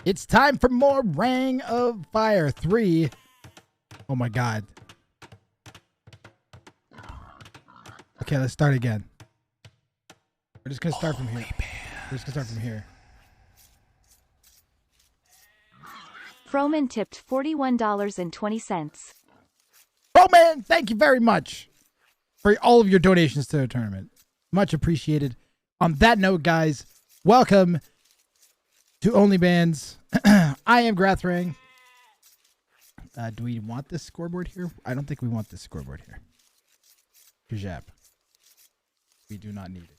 It's time for more Ring of Fire 3. Oh my god. Okay, let's start again. We're just gonna start from here. We're just gonna start from here. Froman tipped $41.20. Froman, thank you very much for all of your donations to the tournament. Much appreciated. On that note, guys, welcome to OnlyBans. I am Grathrang. Do we want this scoreboard here? I don't think we want this scoreboard here. Kajap. We do not need it.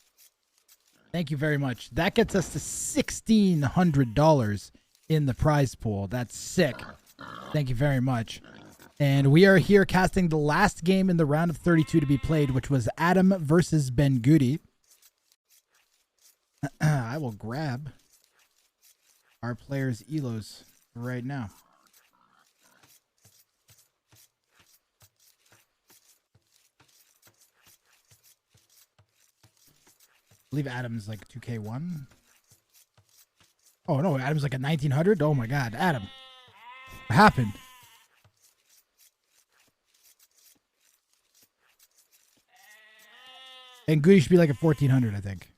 Thank you very much. That gets us to $1,600 in the prize pool. That's sick. Thank you very much. And we are here casting the last game in the round of 32 to be played, which was Adam versus Ben Goody. I will grab our players' elos right now. I believe Adam's like 2K1. Oh no, Adam's like a 1900. Oh my god, Adam. What happened? And Goody should be like a 1400, I think.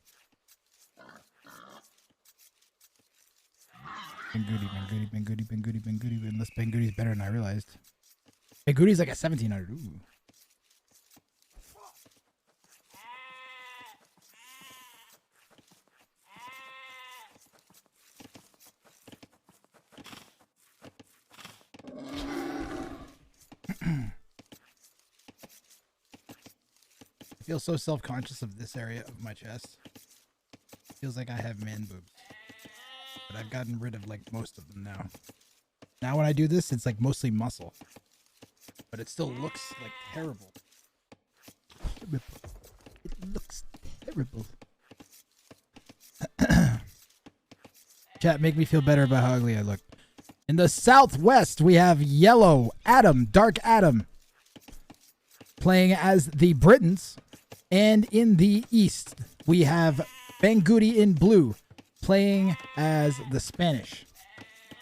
Ben Goody. Unless Ben Goody's better than I realized. Ben Goody's like a 1700. Ooh. I feel so self-conscious of this area of my chest. Feels like I have man boobs. But I've gotten rid of like most of them now. Now when I do this, it's like mostly muscle. But it still looks like terrible. It looks terrible. Chat, make me feel better about how ugly I look. In the Southwest, we have Yellow Adam, Dark Adam, playing as the Britons. And in the East, we have Ben Goody in blue, playing as the Spanish.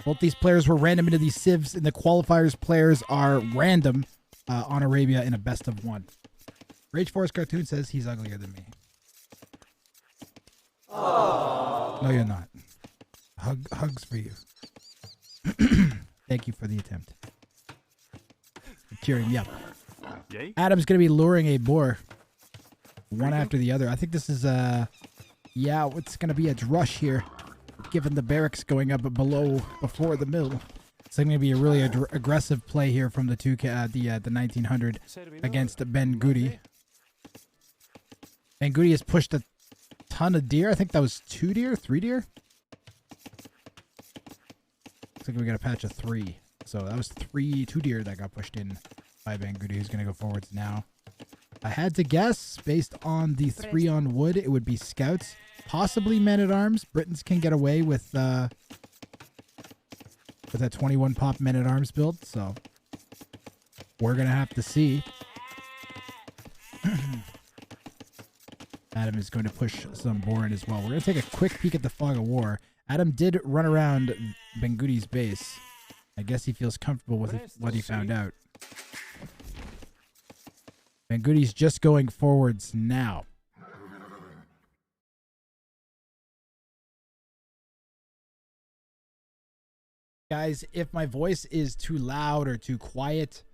Both these players were random into these civs. In the qualifiers, players are random on Arabia in a best of one. Rage Force Cartoon says he's uglier than me. Aww. No, you're not. Hugs for you. Thank you for the attempt. Cheering me up. Adam's going to be luring a boar. One after the other. I think this is, yeah, it's going to be a drush here. Given the barracks going up before the middle. It's going to be a really aggressive play here from the 1900 against Ben Goody. Ben Goody has pushed a ton of deer. I think that was 2 deer, 3 deer. Looks like we got a patch of 3. So that was 2 deer that got pushed in by Ben Goody, who's going to go forwards now. I had to guess, based on the 3 on wood, it would be scouts. Possibly men-at-arms. Britons can get away with that 21 pop men-at-arms build, so we're going to have to see. Adam is going to push some boar in as well. We're going to take a quick peek at the fog of war. Adam did run around Ben Goody's base. I guess he feels comfortable with what he found out. Ben Goody's just going forwards now. Guys, if my voice is too loud or too quiet,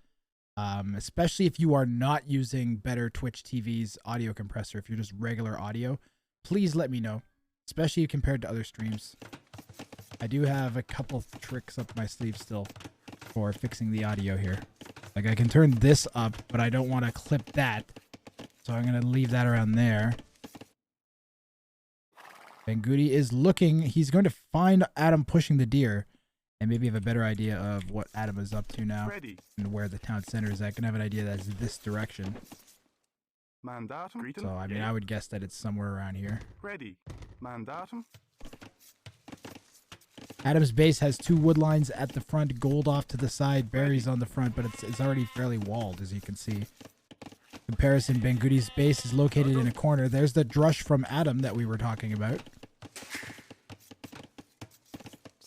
especially if you are not using Better Twitch TV's audio compressor, if you're just regular audio, please let me know, especially compared to other streams. I do have a couple tricks up my sleeve still for fixing the audio here. Like I can turn this up, but I don't want to clip that. So I'm going to leave that around there. Ben Goody is looking. He's going to find Adam pushing the deer and maybe have a better idea of what Adam is up to now and where the town center is at. Can have an idea that's this direction. So, I mean, I would guess that it's somewhere around here. Adam's base has 2 wood lines at the front, gold off to the side, berries on the front, but it's already fairly walled, as you can see. Comparison, Ben Goody's base is located in a corner. There's the drush from Adam that we were talking about.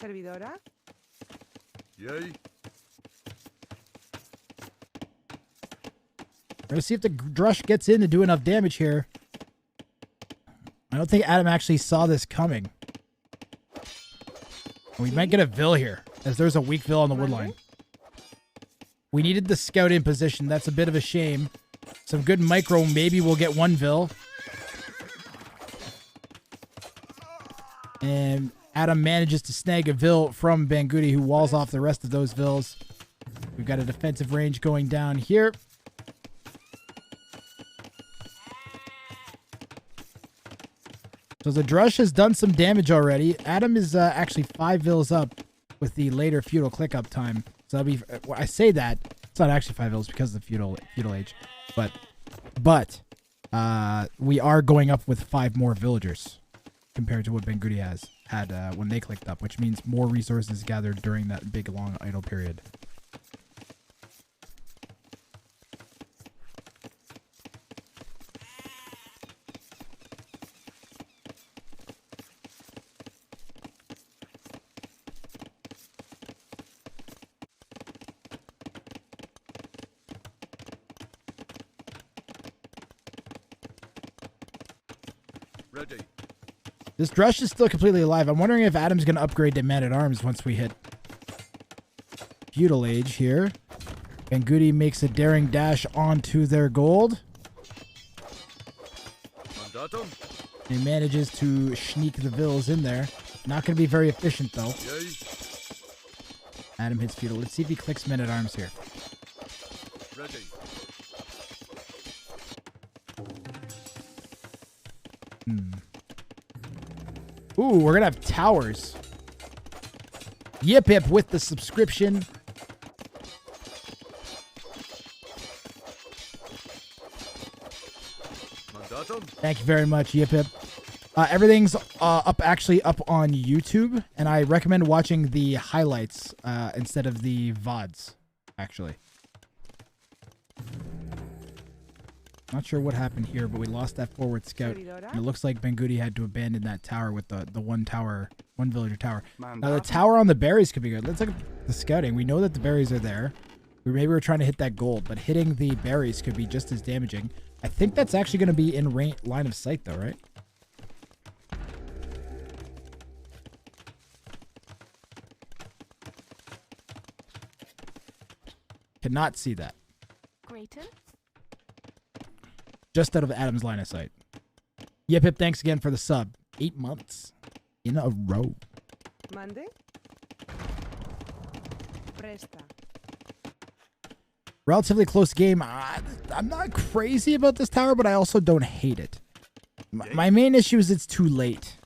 Servidora. Yay. Let's see if the Drush gets in to do enough damage here. I don't think Adam actually saw this coming. We might get a Vil here, as there's a weak Vil on the woodline. We needed the scout in position. That's a bit of a shame. Some good micro. Maybe we'll get one Vil. And Adam manages to snag a Vil from Bangudi, who walls off the rest of those Vils. We've got a defensive range going down here. So the Drush has done some damage already. Adam is actually 5 Vils up with the later feudal click up time. So that'll be. I say that it's not actually 5 Vils because of the feudal age, but we are going up with 5 more villagers compared to what Bangudi had when they clicked up, which means more resources gathered during that big long idle period. Ready. This Drush is still completely alive. I'm wondering if Adam's going to upgrade to Man-at-Arms once we hit Feudal Age here. Bangudi makes a daring dash onto their gold. Mandatum. He manages to sneak the Vils in there. Not going to be very efficient, though. Yay. Adam hits Feudal. Let's see if he clicks Men-at-Arms here. Ready. Ooh, we're going to have towers. Yip Yip with the subscription. Mandatum. Thank you very much, Yip Yip. Everything's actually up on YouTube, and I recommend watching the highlights instead of the VODs, actually. Not sure what happened here, but we lost that forward scout. And it looks like Bangudi had to abandon that tower with the one villager tower. Now the tower on the berries could be good. Let's look at the scouting. We know that the berries are there. Maybe we're trying to hit that gold, but hitting the berries could be just as damaging. I think that's actually going to be in line of sight, though, right? Cannot see that. Grayton? Just out of Adam's line of sight. Yip Yip, thanks again for the sub. 8 months in a row. Mande. Presta. Relatively close game. I'm not crazy about this tower, but I also don't hate it. My main issue is it's too late.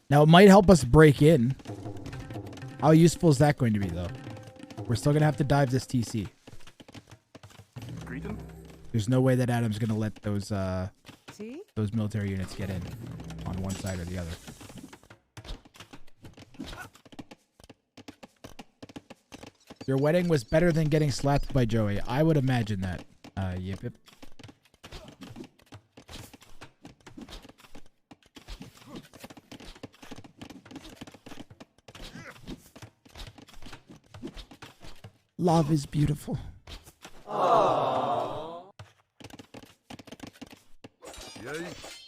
Now, it might help us break in. How useful is that going to be, though? We're still going to have to dive this TC. There's no way that Adam's going to let those military units get in on one side or the other. Your wedding was better than getting slapped by Joey. I would imagine that. Yip Yip. Love is beautiful.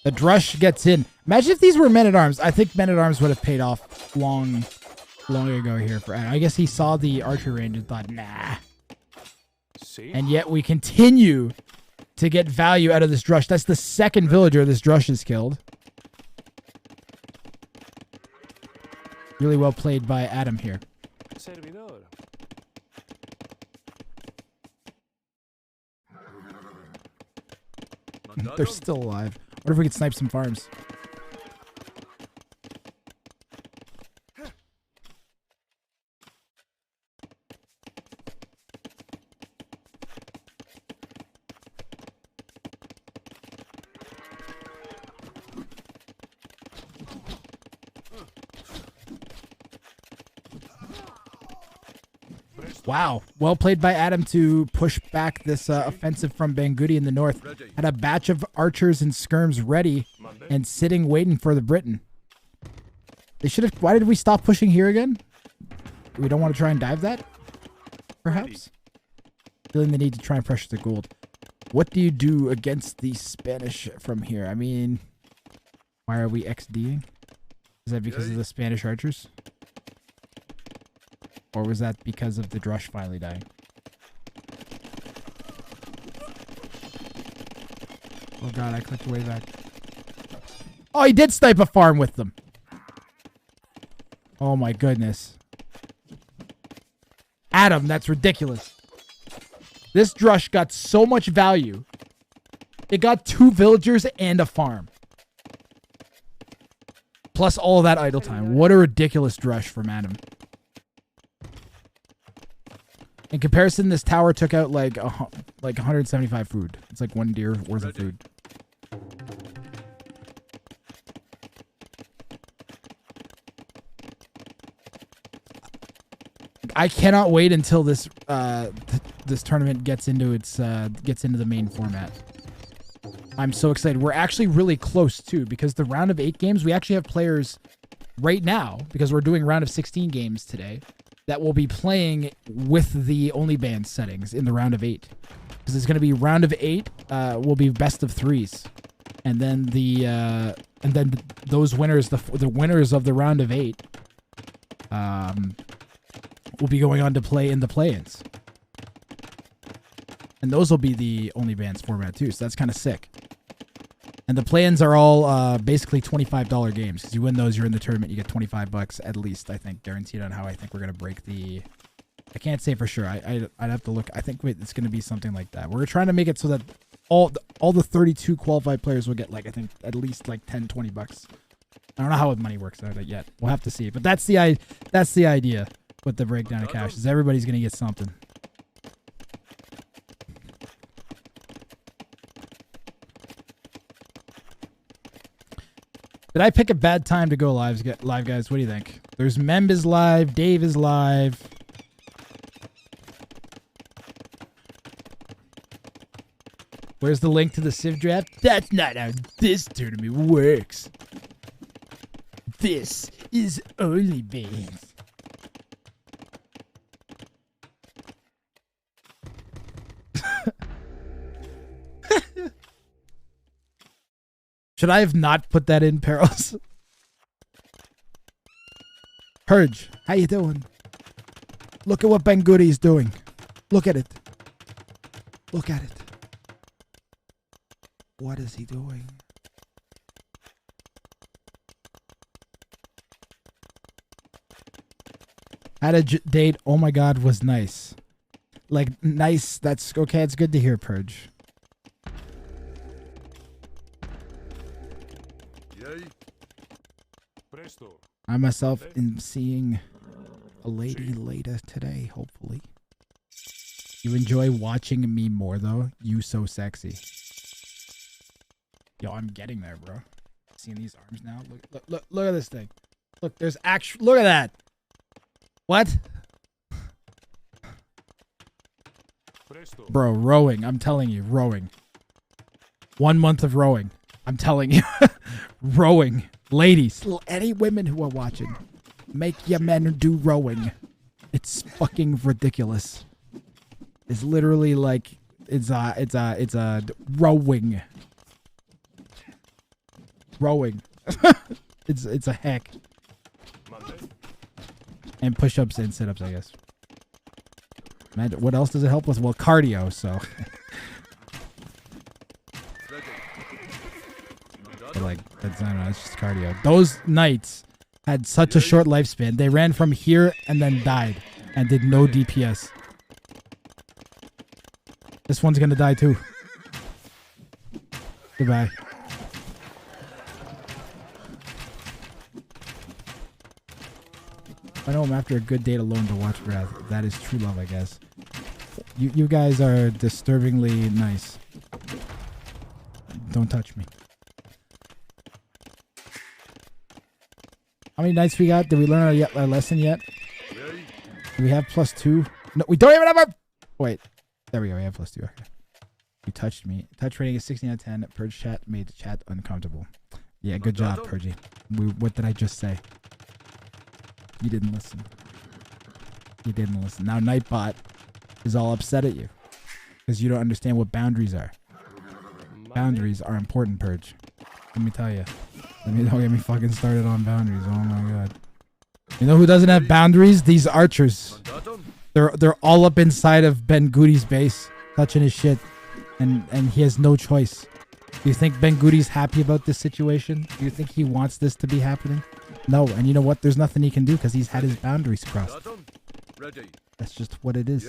The Drush gets in. Imagine if these were Men-at-Arms. I think Men-at-Arms would have paid off long ago here for Adam. I guess he saw the archery range and thought, nah. And yet we continue to get value out of this Drush. That's the second villager this Drush has killed. Really well played by Adam here. They're still alive. What if we could snipe some farms? Wow. Well played by Adam to push back this offensive from Bangudi in the north. Had a batch of archers and skirms ready and sitting waiting for the Briton. They should have. Why did we stop pushing here again? We don't want to try and dive that? Perhaps? Feeling the need to try and pressure the gold. What do you do against the Spanish from here? I mean, why are we XDing? Is that because of the Spanish archers? Or was that because of the Drush finally dying? Oh god, I clicked way back. Oh, he did snipe a farm with them. Oh my goodness. Adam, that's ridiculous. This Drush got so much value. It got 2 villagers and a farm. Plus all of that idle time. What a ridiculous Drush from Adam. In comparison, this tower took out like 175 food. It's like 1 deer worth of food. I cannot wait until this this tournament gets into the main format. I'm so excited. We're actually really close too, because the round of 8 games, we actually have players right now, because we're doing round of 16 games today, that will be playing with the OnlyBans settings in the round of 8. Because it's going to be round of 8 will be best of 3s. And then those winners, the winners of the round of 8 will be going on to play in the play-ins. And those will be the OnlyBans format too, so that's kind of sick. And the play-ins are all basically $25 games. Because you win those, you're in the tournament, you get $25 at least, I think, guaranteed on how I think we're going to break the... I can't say for sure. I'd have to look. I think it's going to be something like that. We're trying to make it so that all the 32 qualified players will get, like, I think, at least, like, $10, $20. I don't know how the money works out yet. We'll have to see. But that's the idea with the breakdown of cash, is everybody's going to get something. Did I pick a bad time to go live, guys? What do you think? There's Memb is live. Dave is live. Where's the link to the Civ draft? That's not how this tournament works. This is OnlyBans. Should I have not put that in, Perils? Purge, how you doing? Look at what Banguri's doing. Look at it. Look at it. What is he doing? Had a date. Oh my god, was nice. Like, nice. That's okay. It's good to hear, Purge. I myself am seeing a lady later today, hopefully. You enjoy watching me more, though? You so sexy. Yo, I'm getting there, bro. Seeing these arms now? Look at this thing. Look, there's actual... Look at that! What? Bro, rowing. I'm telling you, rowing. 1 month of rowing. I'm telling you. Rowing. Ladies, any women who are watching, make your men do rowing. It's fucking ridiculous. It's literally like it's a rowing. Rowing. it's a heck. And push-ups and sit-ups, I guess. Man, what else does it help with? Well, cardio, so. But like, that's, I don't know, it's just cardio. Those knights had such a short lifespan. They ran from here and then died and did no DPS. This one's gonna die too. Goodbye. I know I'm after a good date alone to watch Wrath. That is true love, I guess. You guys are disturbingly nice. Don't touch me. How many nights we got? Did we learn our lesson yet? Do we have +2? No, we don't even have our... Wait. There we go. We have +2. Okay. You touched me. Touch rating is 16 out of 10. Purge chat made the chat uncomfortable. Yeah, good job, Purgy. What did I just say? You didn't listen. You didn't listen. Now Nightbot is all upset at you because you don't understand what boundaries are. Boundaries are important, Purge. Let me tell you. Don't get me fucking started on boundaries. Oh my god. You know who doesn't have boundaries? These archers. They're all up inside of Ben Goody's base, touching his shit, and he has no choice. Do you think Ben Goody's happy about this situation? Do you think he wants this to be happening? No, and you know what? There's nothing he can do because he's had his boundaries crossed. That's just what it is.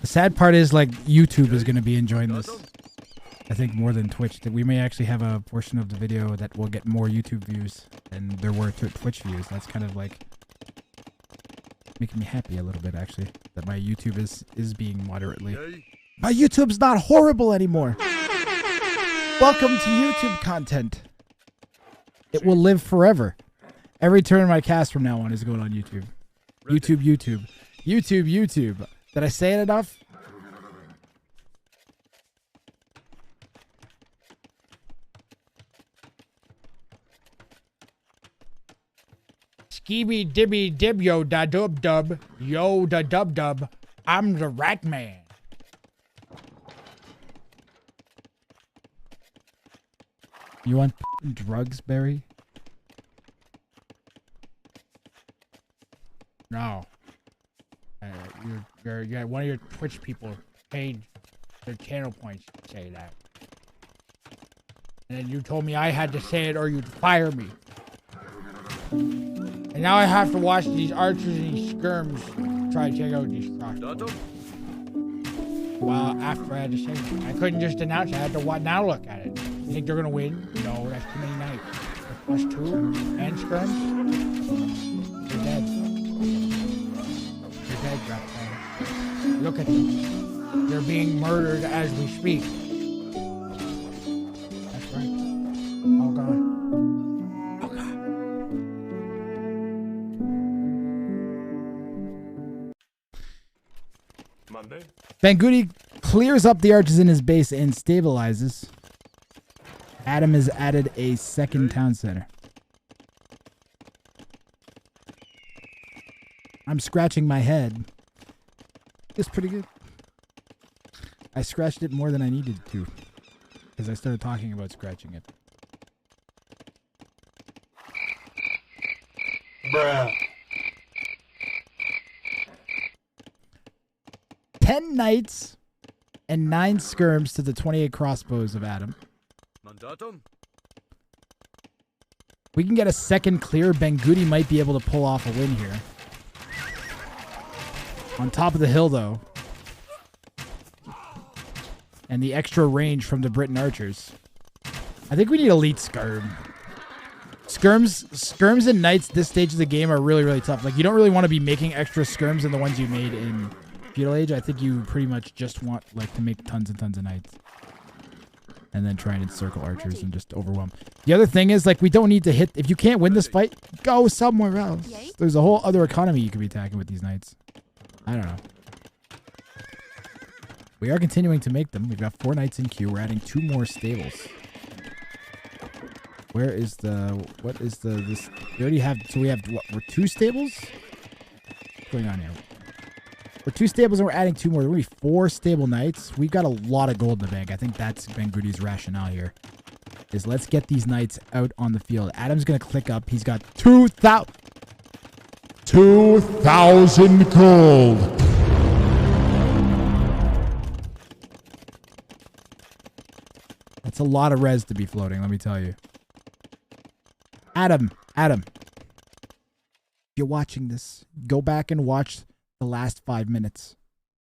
The sad part is, like, YouTube is going to be enjoying this. I think more than Twitch. That we may actually have a portion of the video that will get more YouTube views than there were Twitch views. That's kind of like making me happy a little bit, actually, that my YouTube is being moderately. My YouTube's not horrible anymore. Welcome to YouTube content. It will live forever. Every turn of my cast from now on is going on YouTube. YouTube. Did I say it enough? Skibby dibby dib yo da dub dub. Yo da dub dub. I'm the rat man. You want drugs, Barry? No. You're one of your Twitch people paid their channel points to say that. And then you told me I had to say it or you'd fire me. And now I have to watch these archers and these skirms try to take out these crossbows. Well, after I had to say it, I couldn't just announce it. I had to now look at it. You think they're gonna win? No, that's too many knights. +2 and skirms. They're dead. They're dead, Grappa. Look at them. They're being murdered as we speak. That's right. All gone. All gone. Monday. Bangudi clears up the archers in his base and stabilizes. Adam has added a second town center. I'm scratching my head. It's pretty good. I scratched it more than I needed to because I started talking about scratching it. Bruh. 10 knights and 9 skirms to the 28 crossbows of Adam. Mandatum. We can get a second clear. Bangudi might be able to pull off a win here. On top of the hill, though. And the extra range from the Britain archers. I think we need elite skirm. Skirms and knights this stage of the game are really, really tough. Like, you don't really want to be making extra skirms than the ones you made in Feudal Age. I think you pretty much just want, like, to make tons and tons of knights. And then try and encircle archers and just overwhelm. The other thing is, like, we don't need to hit... If you can't win this fight, go somewhere else. There's a whole other economy you could be attacking with these knights. I don't know. We are continuing to make them. We've got 4 knights in queue. We're adding 2 more stables. Where is the... What is the... This... We already have... So we have... What? We're 2 stables? What's going on here? We're 2 stables and we're adding 2 more. There will be 4 stable knights. We've got a lot of gold in the bank. I think that's Bangudi's rationale here. Is let's get these knights out on the field. Adam's going to click up. He's got 2,000 gold. That's a lot of res to be floating, let me tell you. Adam. If you're watching this, go back and watch the last 5 minutes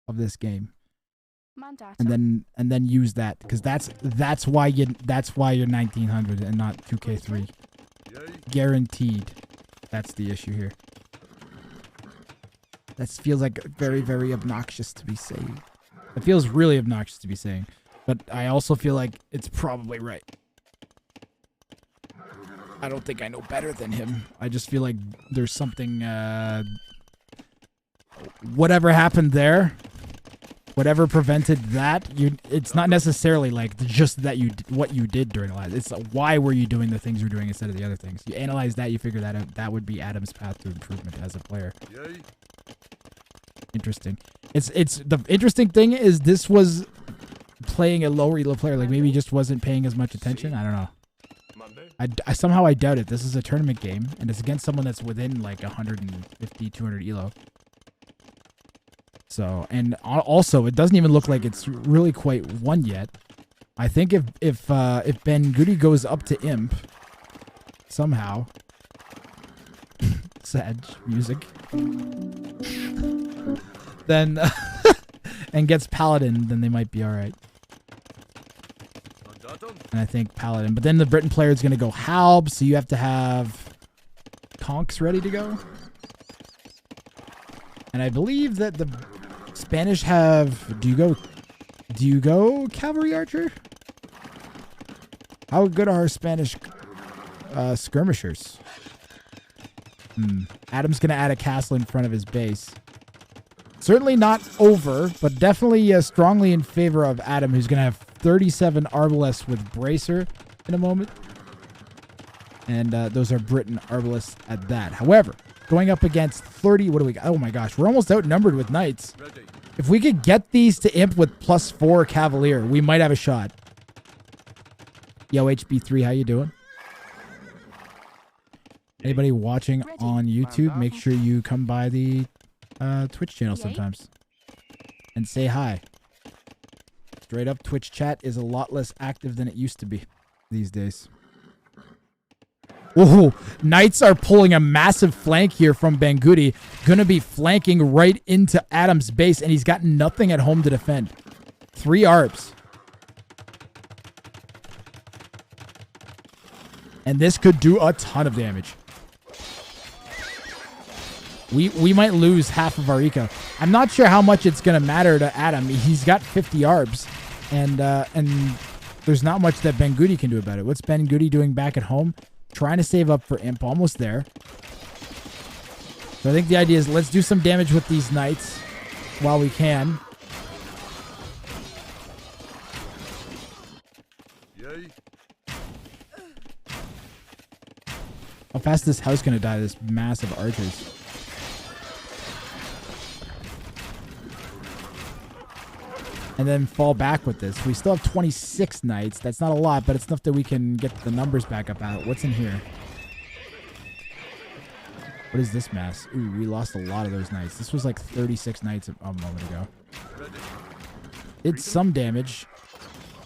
of this game, and then use that, because that's why you're 1900 and not 2K3. Guaranteed. That's the issue here. That feels like very, very obnoxious to be saying. It feels really obnoxious to be saying, but I also feel like it's probably right. I don't think I know better than him. I just feel like there's something. Whatever happened there whatever prevented that, it's not necessarily like just that what you did during the last. It's why were you doing the things you're doing instead of the other things. You analyze that, you figure that out. That would be Adam's path to improvement as a player. Yay. Interesting. It's the interesting thing is this was playing a lower elo player. Like maybe he just wasn't paying as much attention. I don't know. Monday. I somehow I doubt it. This is a tournament game and it's against someone that's within like 150, 200 elo. So, and also it doesn't even look like it's really quite won yet. I think if Ben Goody goes up to Imp somehow, sad music, then and gets Paladin, then they might be all right. Mandatum. And I think Paladin, but then the Britain player is going to go Halb, so you have to have Conks ready to go. And I believe that the Spanish have. Do you go Cavalry Archer? How good are our Spanish skirmishers? Adam's gonna add a castle in front of his base. Certainly not over, but definitely strongly in favor of Adam, who's gonna have 37 Arbalests with Bracer in a moment. And those are Britain Arbalests at that. However, going up against 30, what do we got? Oh my gosh, we're almost outnumbered with Knights. Ready. If we could get these to Imp with +4 Cavalier, we might have a shot. Yo, HB3, how you doing? Anybody watching on YouTube, make sure you come by the Twitch channel sometimes and say hi. Straight up, Twitch chat is a lot less active than it used to be these days. Whoa, Knights are pulling a massive flank here from Bangudi. Gonna be flanking right into Adam's base, and he's got nothing at home to defend. 3 ARBs. And this could do a ton of damage. We might lose half of our eco. I'm not sure how much it's gonna matter to Adam. He's got 50 ARBs, and there's not much that Bangudi can do about it. What's Bangudi doing back at home? Trying to save up for Imp, almost there. So I think the idea is let's do some damage with these Knights while we can. Yay. How fast is this house going to die, this massive archers? And then fall back with this. We still have 26 Knights. That's not a lot, but it's enough that we can get the numbers back up out. What's in here? What is this mass? Ooh, we lost a lot of those Knights. This was like 36 Knights a moment ago. Did some damage.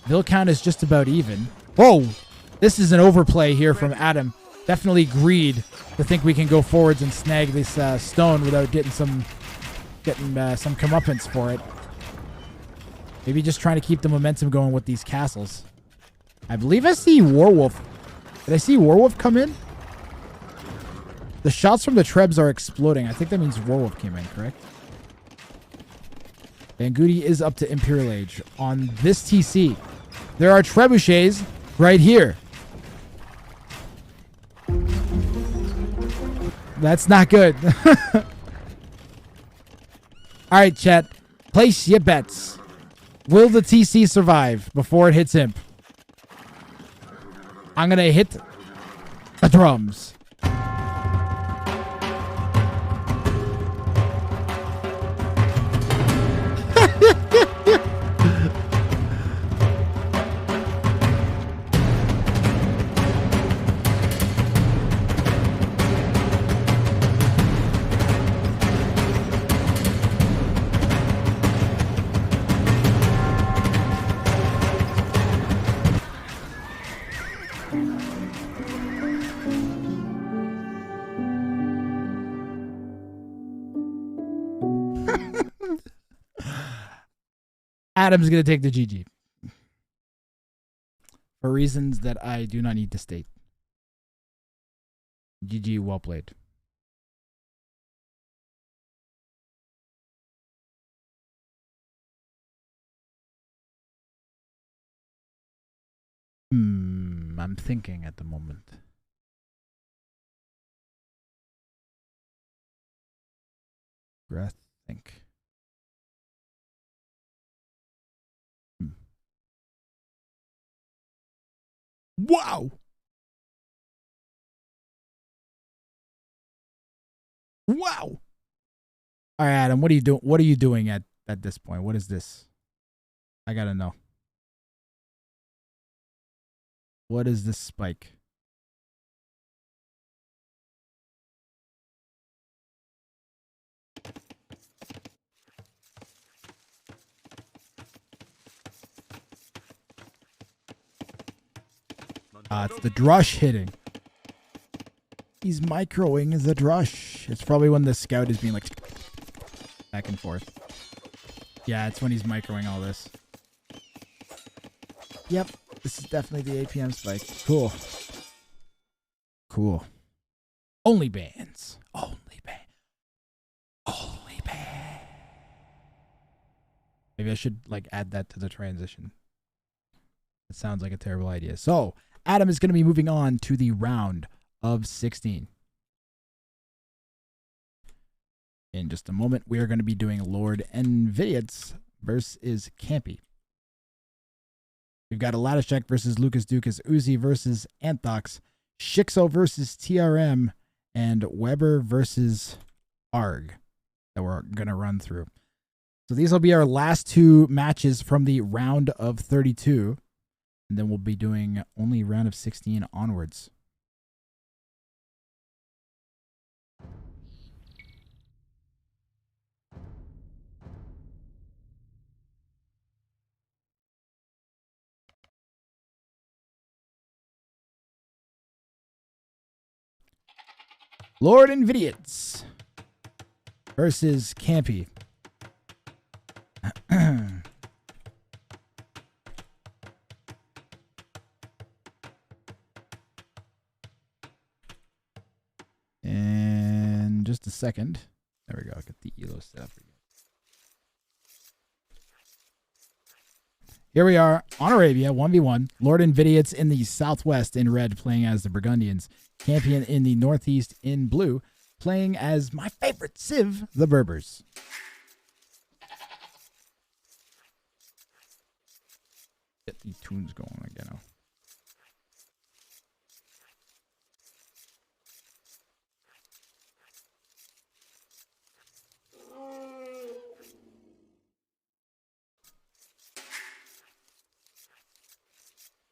Bill count is just about even. Whoa! This is an overplay here from Adam. Definitely greed to think we can go forwards and snag this stone without getting some comeuppance for it. Maybe just trying to keep the momentum going with these castles. I believe I see Warwolf. Did I see Warwolf come in? The shots from the Trebs are exploding. I think that means Warwolf came in, correct? Bangudi is up to Imperial Age on this TC. There are trebuchets right here. That's not good. All right, chat. Place your bets. Will the TC survive before it hits Imp? I'm going to hit the drums. Adam's going to take the GG. For reasons that I do not need to state. GG, well played. I'm thinking at the moment. Breath, think. Wow. Wow. All right, Adam, what are you doing? What are you doing at this point? What is this? I gotta know. What is this spike? It's the drush hitting. He's microing the drush. It's probably when the scout is being like back and forth. Yeah, it's when he's microing all this. Yep, this is definitely the APM spike. Cool. Cool. OnlyBans. OnlyBans. OnlyBans. Maybe I should like add that to the transition. It sounds like a terrible idea. So, Adam is going to be moving on to the round of 16. In just a moment, we are going to be doing Lord Nvidiot's versus Campy. We've got Aladashek versus Lucas Dukas, Uzi versus Anthox, Shixo versus TRM, and Weber versus Arg that we're going to run through. So these will be our last two matches from the round of 32. And then we'll be doing only round of 16 onwards. Lord Nvidiot's versus Campy. And just a second. There we go. Get the ELO set up. Here we are on Arabia, 1v1. Lord Nvidiot's in the southwest in red, playing as the Burgundians. Campion in the northeast in blue, playing as my favorite Civ, the Berbers. Get the tunes going again.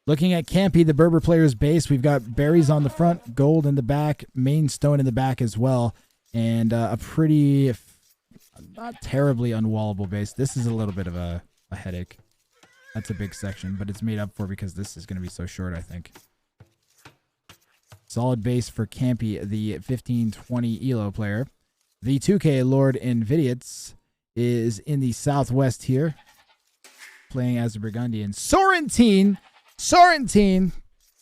Looking at Campy, the Berber player's base, we've got berries on the front, gold in the back, main stone in the back as well, and a pretty, not terribly unwallable base. This is a little bit of a headache. That's a big section, but it's made up for because this is going to be so short, I think. Solid base for Campy, the 1520 ELO player. The 2K Lord Nvidiot's is in the southwest here, playing as a Burgundian. Sorrentine,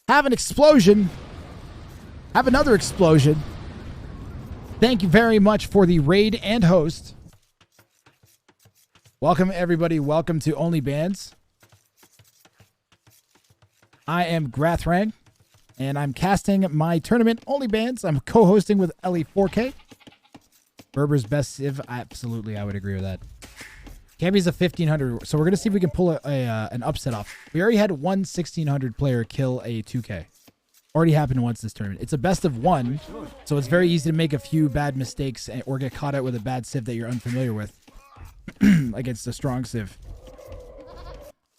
have an explosion. Have another explosion. Thank you very much for the raid and host. Welcome, everybody. Welcome to OnlyBans. I am Grathrang, and I'm casting my tournament OnlyBans. I'm co-hosting with Ellie4K. Berber's best Civ. Absolutely, I would agree with that. Campy's a 1500, so we're going to see if we can pull an upset off. We already had one 1600 player kill a 2K. Already happened once this tournament. It's a best of one, so it's very easy to make a few bad mistakes or get caught out with a bad Civ that you're unfamiliar with against a strong Civ,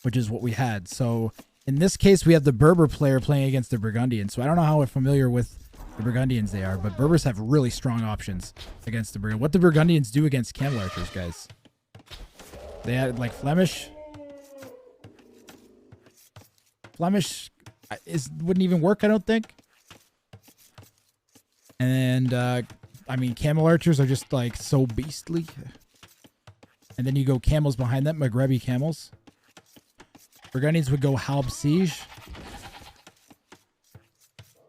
which is what we had. So in this case, we have the Berber player playing against the Burgundians. So I don't know how familiar with the Burgundians they are, but Berbers have really strong options against the Burgundians. What the Burgundians do against camel archers, guys? They had like Flemish. Flemish wouldn't even work, I don't think. And I mean, camel archers are just like so beastly. And then you go camels behind them, Maghrebi camels. Burgundians would go Halb Siege.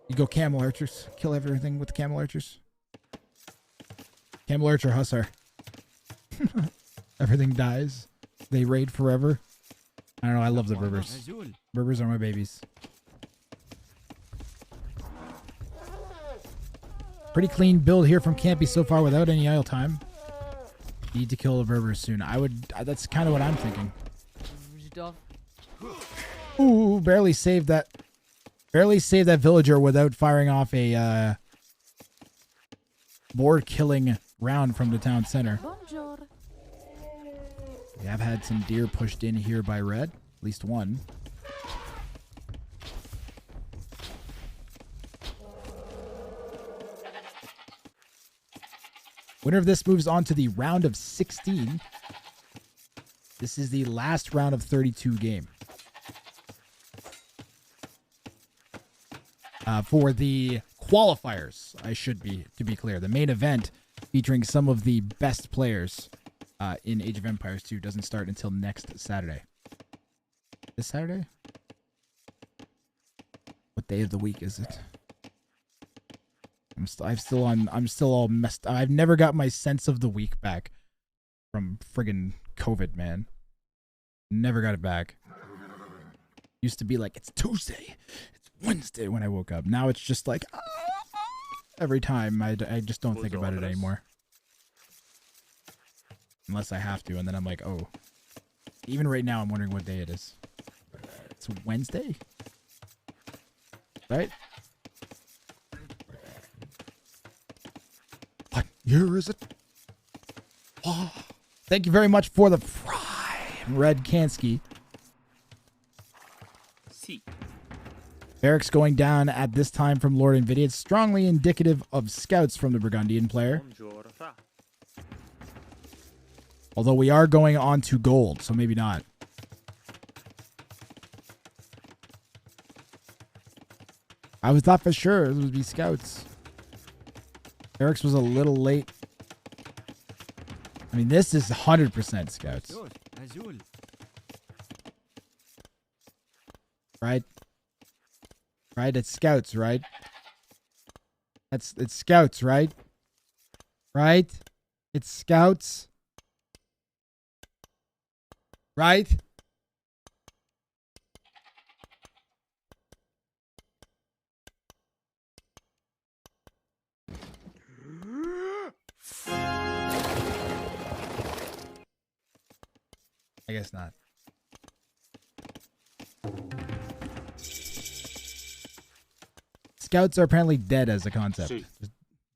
You go camel archers, kill everything with camel archers. Camel archer hussar. Everything dies. They raid forever. I don't know. I love the Berbers. Berbers are my babies. Pretty clean build here from Campy so far without any idle time. Need to kill the Berbers soon. That's kind of what I'm thinking. Ooh, barely saved that Barely saved that villager without firing off a board-killing round from the town center. Bonjour. We have had some deer pushed in here by red. At least one. Winner of this moves on to the round of 16. This is the last round of 32 game. For the qualifiers, to be clear. The main event featuring some of the best players in Age of Empires 2 doesn't start until next Saturday. This Saturday? What day of the week is it? I'm still all messed up. I've never got my sense of the week back from friggin' COVID, man. Never got it back. Used to be like, it's Tuesday, it's Wednesday when I woke up. Now it's just like, every time. I just don't think about it anymore. Unless I have to, and then I'm like, oh. Even right now, I'm wondering what day it is. It's Wednesday? Right? What year is it? Oh, thank you very much for the prime, Red Kansky. See. Barracks going down at this time from Lord Nvidia. It's strongly indicative of scouts from the Burgundian player. Although we are going on to gold, so maybe not. I was thought for sure it would be scouts. Eric's was a little late. I mean, this is 100% scouts. Right? Right? It's scouts, right? It's scouts, right? Right? It's scouts. Right? I guess not. Scouts are apparently dead as a concept. Just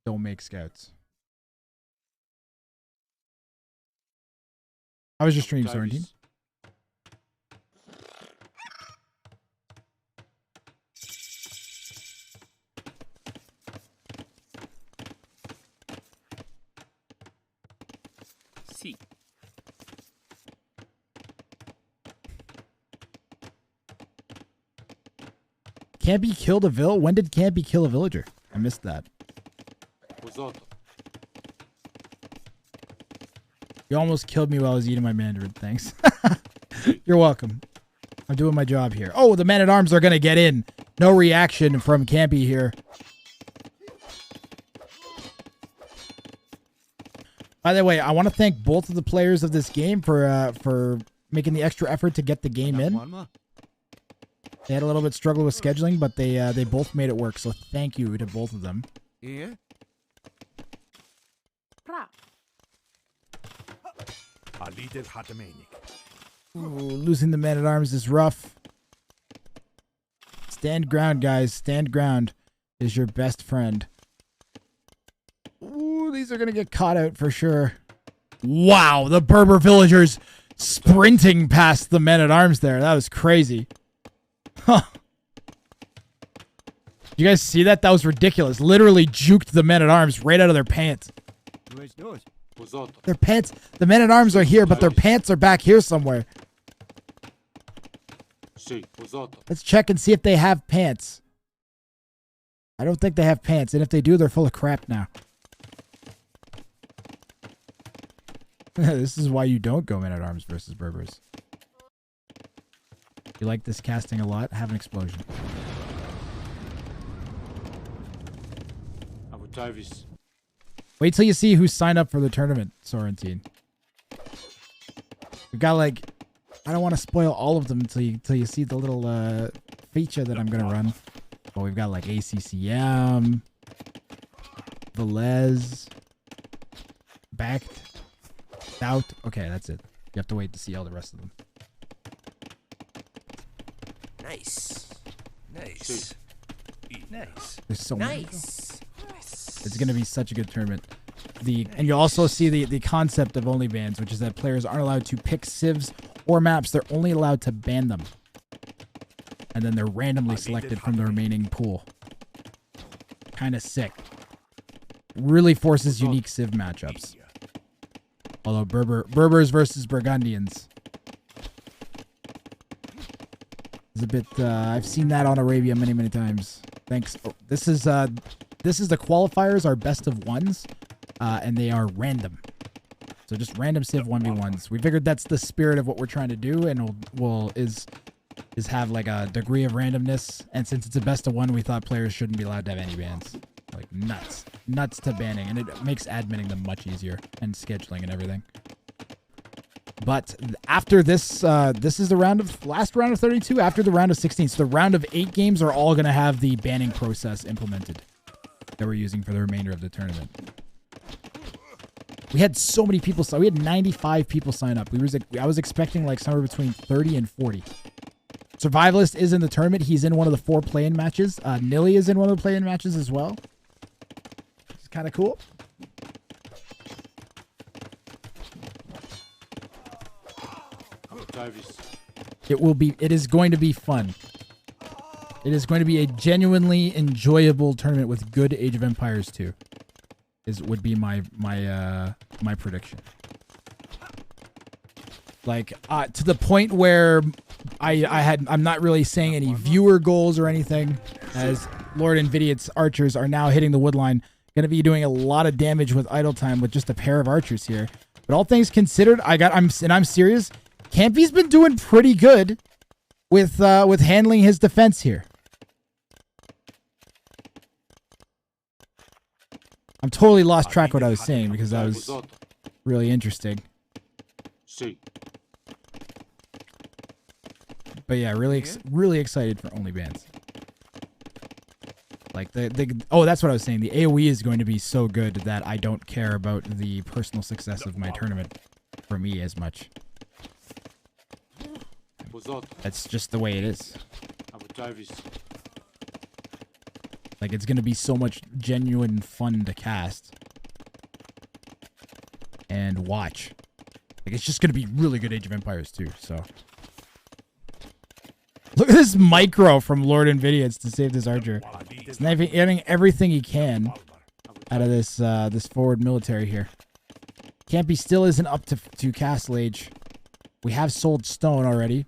don't make scouts. How was your stream, Sorrentine? See. Campy killed a villager? When did Campy kill a villager? I missed that. You almost killed me while I was eating my mandarin. Thanks. You're welcome. I'm doing my job here. Oh, the men-at-arms are going to get in. No reaction from Campy here. By the way, I want to thank both of the players of this game for making the extra effort to get the game in. They had a little bit struggle with scheduling, but they both made it work. So thank you to both of them. Yeah. Ooh, losing the men-at-arms is rough. Stand ground, guys. Stand ground is your best friend. Ooh, these are going to get caught out for sure. Wow, the Berber villagers sprinting past the men-at-arms there. That was crazy. Huh. You guys see that? That was ridiculous. Literally juked the men-at-arms right out of their pants. Their pants. The men-at-arms are here, but their pants are back here somewhere. Let's check and see if they have pants. I don't think they have pants, and if they do, they're full of crap now. This is why you don't go men-at-arms versus Berbers. You like this casting a lot? Have an explosion. Wait till you see who signed up for the tournament, Sorrentine. We've got like, I don't want to spoil all of them until you see the little feature that I'm gonna run. But we've got like ACCM, Velez, Backed, Stout. Okay, that's it. You have to wait to see all the rest of them. Nice. Nice. Nice. There's so many. Nice. It's going to be such a good tournament. And you'll also see the concept of OnlyBans, which is that players aren't allowed to pick civs or maps. They're only allowed to ban them. And then they're randomly selected from the remaining pool. Kind of sick. Really forces unique civ matchups. Although Berbers versus Burgundians is a bit. I've seen that on Arabia many times. Thanks. Oh, this is the qualifiers are best of ones, and they are random. So just random civ 1v1s. We figured that's the spirit of what we're trying to do, and is have like a degree of randomness. And since it's a best of one, we thought players shouldn't be allowed to have any bans. Like nuts to banning, and it makes adminning them much easier and scheduling and everything. But after this, this is the last round of 32. After the round of 16, so the round of 8 games are all going to have the banning process implemented that we're using for the remainder of the tournament. We had so many people. We had 95 people sign up. I was expecting like somewhere between 30 and 40. Survivalist is in the tournament. He's in one of the 4 play-in matches. Nilly is in one of the play-in matches as well. It's kind of cool. It is going to be fun. It is going to be a genuinely enjoyable tournament with good Age of Empires 2. Would be my prediction. Like to the point where I'm not really saying any viewer goals or anything, as Lord Invidiat's archers are now hitting the woodline. Going to be doing a lot of damage with idle time with just a pair of archers here. But all things considered, I'm serious. Campy's been doing pretty good with handling his defense here. I'm totally lost track of what I was saying because that was really interesting. But yeah, really excited for OnlyBans. Like that's what I was saying. The AoE is going to be so good that I don't care about the personal success of my tournament for me as much. That's just the way it is. Like, it's going to be so much genuine fun to cast and watch. Like, it's just going to be really good Age of Empires 2, so. Look at this micro from Lord Invidious to save this archer. He's getting everything he can out of this this forward military here. Campy still isn't up to castle age. We have sold stone already.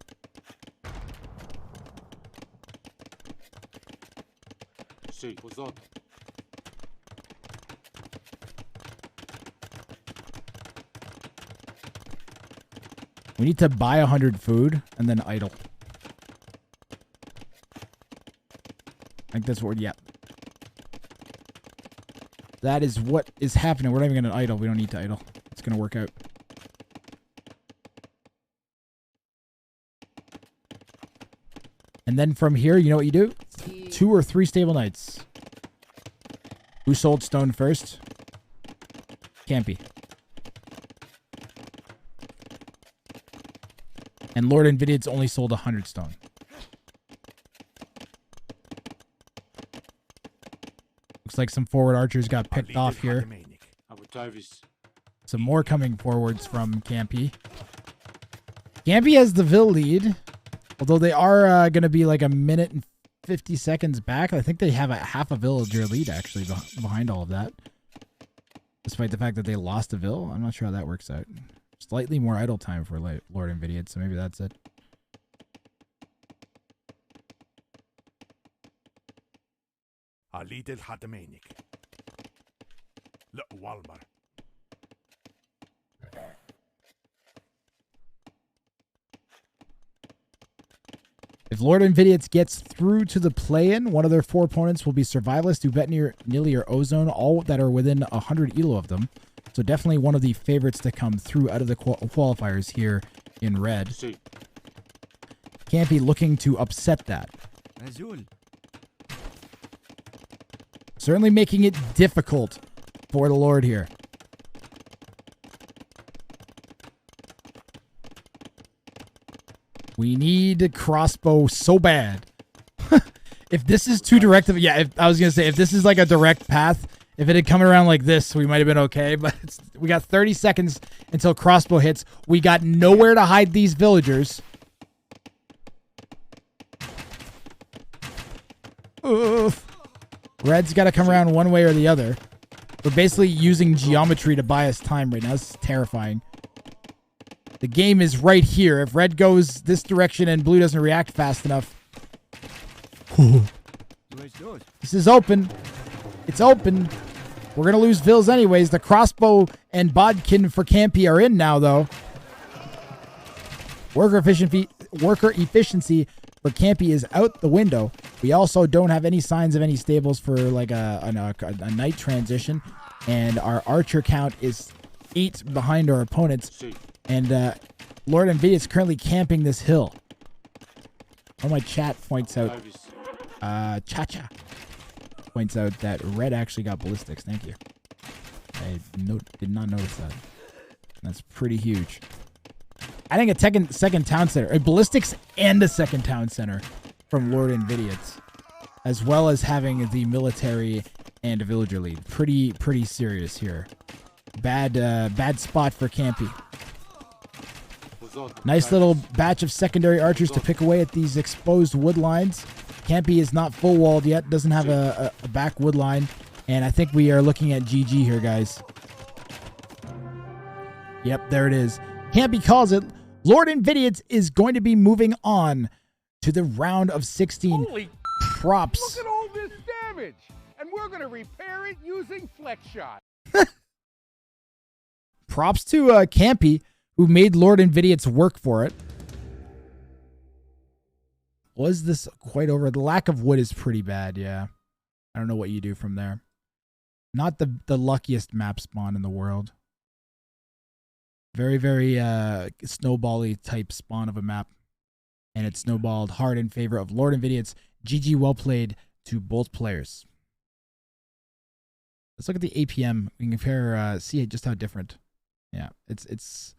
We need to buy 100 food and then idle. I think that's what yeah. That is what is happening. We're not even going to idle. We don't need to idle. It's going to work out. And then from here, you know what you do? 2 or 3 stable knights. Who sold stone first? Campy. And Lord Invidiat's only sold 100 stone. Looks like some forward archers got picked off here. Some more coming forwards from Campy. Campy has the Vil lead. Although they are going to be like a minute and 50 seconds back. I think they have a half a villager lead actually behind all of that. Despite the fact that they lost a Vil. I'm not sure how that works out. Slightly more idle time for Lord Invidiat, so maybe that's it. If Lord Invidiat gets through to the play-in, one of their 4 opponents will be Survivalist, Ubetnir, Nili, or Ozone, all that are within 100 elo of them. So definitely one of the favorites to come through out of the qualifiers here in red. Campy looking to upset that. Certainly making it difficult for the Lord here. We need a crossbow so bad. If this is too direct of, yeah, I was gonna say if this is like a direct path, if it had come around like this, we might have been okay. But we got 30 seconds until crossbow hits. We got nowhere to hide these villagers. Oof. Red's got to come around one way or the other. We're basically using geometry to buy us time right now. This is terrifying. The game is right here. If red goes this direction and blue doesn't react fast enough. This is open. It's open. We're going to lose Vills anyways. The crossbow and bodkin for Campy are in now, though. Worker efficiency for Campy is out the window. We also don't have any signs of any stables for like a night transition. And our archer count is 8 behind our opponents. And Lord Nvidia is currently camping this hill. Oh, my chat points out. Cha-cha points out that red actually got ballistics. Thank you. I did not notice that. That's pretty huge. I think a second town center, a ballistics and a second town center from Lord Nvidia, as well as having the military and a villager lead. Pretty serious here. Bad spot for Campy. Nice little batch of secondary archers to pick away at these exposed wood lines. Campy is not full walled yet, doesn't have a back wood line, and I think we are looking at GG here, guys. Yep, there it is. Campy calls it. Lord Nvidia is going to be moving on to the round of 16. Holy props. Look at all this damage, and we're going to repair it using flex shot. Props to Campy, who made Lord Nvidia work for it. Was this quite over? The lack of wood is pretty bad, yeah. I don't know what you do from there. Not the luckiest map spawn in the world. Very, very snowbally type spawn of a map. And it snowballed hard in favor of Lord Nvidia. GG, well played to both players. Let's look at the APM. We can compare, see just how different. Yeah, it's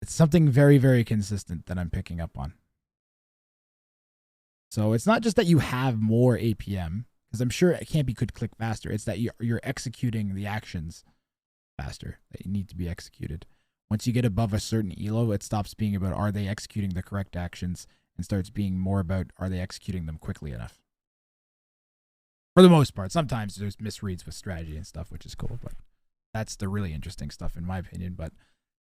something very, very consistent that I'm picking up on. So it's not just that you have more APM, because I'm sure Campy could click faster. It's that you're executing the actions faster that need to be executed. Once you get above a certain elo, it stops being about are they executing the correct actions and starts being more about are they executing them quickly enough. For the most part. Sometimes there's misreads with strategy and stuff, which is cool, but that's the really interesting stuff in my opinion. But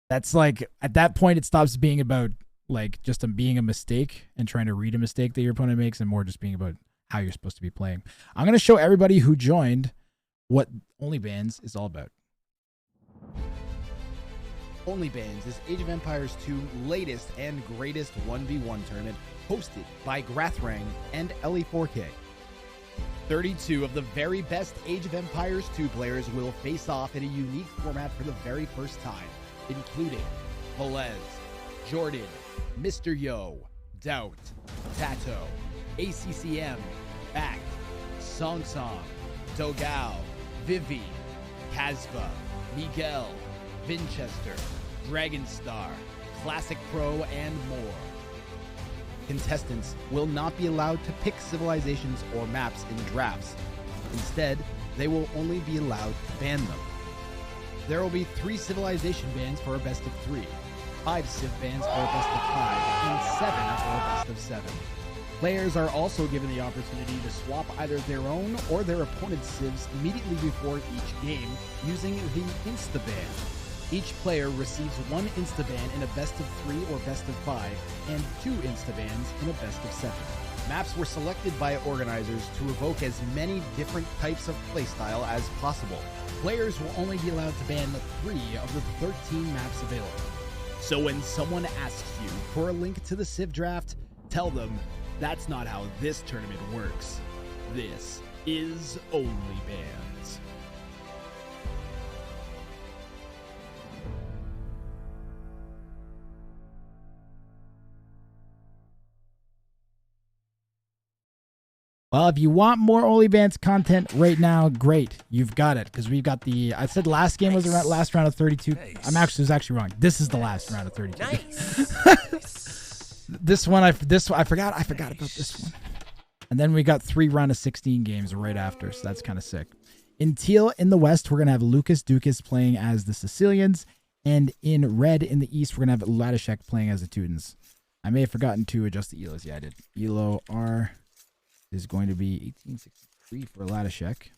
that's like, at that point, it stops being about like just being a mistake and trying to read a mistake that your opponent makes, and more just being about how you're supposed to be playing. I'm going to show everybody who joined what OnlyBans is all about. OnlyBans is Age of Empires 2 latest and greatest 1v1 tournament hosted by Grathrang and LE4K. 32 of the very best Age of Empires 2 players will face off in a unique format for the very first time, including Velez, Jordan, Mr. Yo, Doubt, Tato, ACCM, Bact, Song Song, Dogal, Vivi, Kazva, Miguel, Vinchester, Dragonstar, Classic Pro, and more. Contestants will not be allowed to pick civilizations or maps in drafts. Instead, they will only be allowed to ban them. There will be 3 civilization bans for a best of 3, 5 civ bans for a best of 5, and 7 for a best of 7. Players are also given the opportunity to swap either their own or their opponent's civs immediately before each game using the Insta-ban. Each player receives 1 Insta-ban in a best of 3 or best of 5, and 2 Insta-bans in a best of 7. Maps were selected by organizers to evoke as many different types of playstyle as possible. Players will only be allowed to ban 3 of the 13 maps available. So when someone asks you for a link to the Civ draft, tell them that's not how this tournament works. This is OnlyBans. Well, if you want more OnlyBans content right now, great. You've got it, because we've got the... I said last game was the last round of 32. Nice. I was actually wrong. This is the last round of 32. Nice. This one, I forgot about this one. And then we got 3 round of 16 games right after, so that's kind of sick. In teal in the west, we're going to have Lucas Dukas playing as the Sicilians. And in red in the east, we're going to have Ladishek playing as the Teutons. I may have forgotten to adjust the ELOs. Yeah, I did. ELO R is going to be 1863 for Ladishek.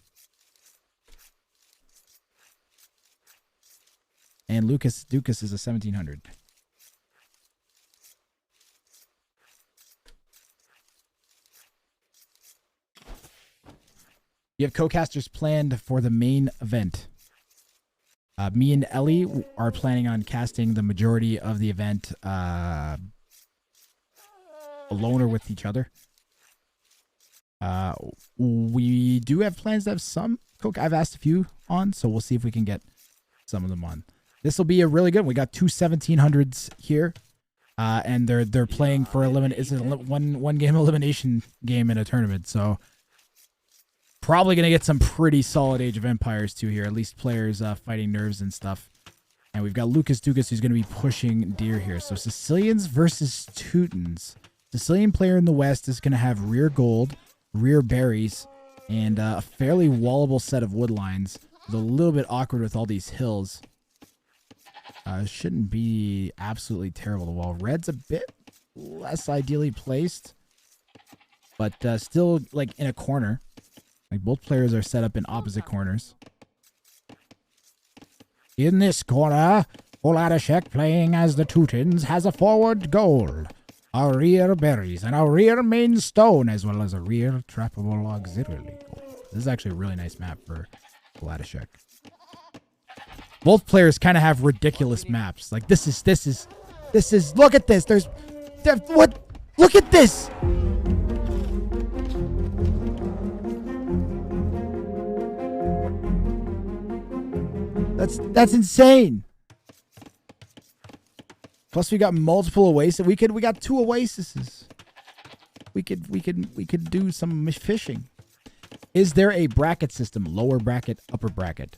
And Lucas Dukas is a 1700. You have co-casters planned for the main event. Me and Ellie are planning on casting the majority of the event alone or with each other. We do have plans to have some I've asked a few on, so we'll see if we can get some of them on. This will be a really good one. We got 2 1700s here, and they're playing for it's a one game elimination game in a tournament, so probably gonna get some pretty solid Age of Empires too here. At least players fighting nerves and stuff. And we've got Lucas Dukas who's gonna be pushing deer here. So Sicilians versus Teutons. Sicilian player in the west is gonna have rear gold, rear berries, and a fairly wallable set of wood lines. It's a little bit awkward with all these hills. Shouldn't be absolutely terrible to wall. Red's a bit less ideally placed, but still like in a corner. Like both players are set up in opposite corners. In this corner, Oladishek playing as the Teutons has a forward gold, a rear berries, and a rear main stone, as well as a rear trappable auxiliary gold. This is actually a really nice map for Oladishek. Both players kind of have ridiculous maps. Like this is look at this. What? Look at this. That's insane. Plus we got multiple oases. We got 2 oases. We could do some fishing. Is there a bracket system? Lower bracket, upper bracket.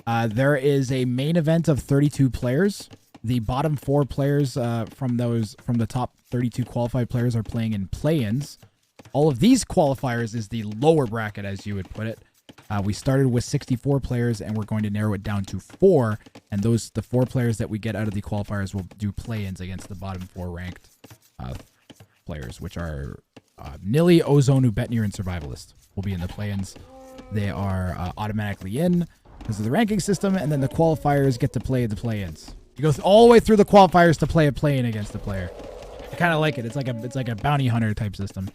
There is a main event of 32 players. The bottom 4 players from the top 32 qualified players are playing in play-ins. All of these qualifiers is the lower bracket, as you would put it. We started with 64 players, and we're going to narrow it down to 4. And the 4 players that we get out of the qualifiers will do play-ins against the bottom 4 ranked players, which are Nilly, Ozone, Ubetnir, and Survivalist will be in the play-ins. They are automatically in because of the ranking system, and then the qualifiers get to play the play-ins. You go all the way through the qualifiers to play a play-in against the player. I kind of like it. It's like a bounty hunter type system.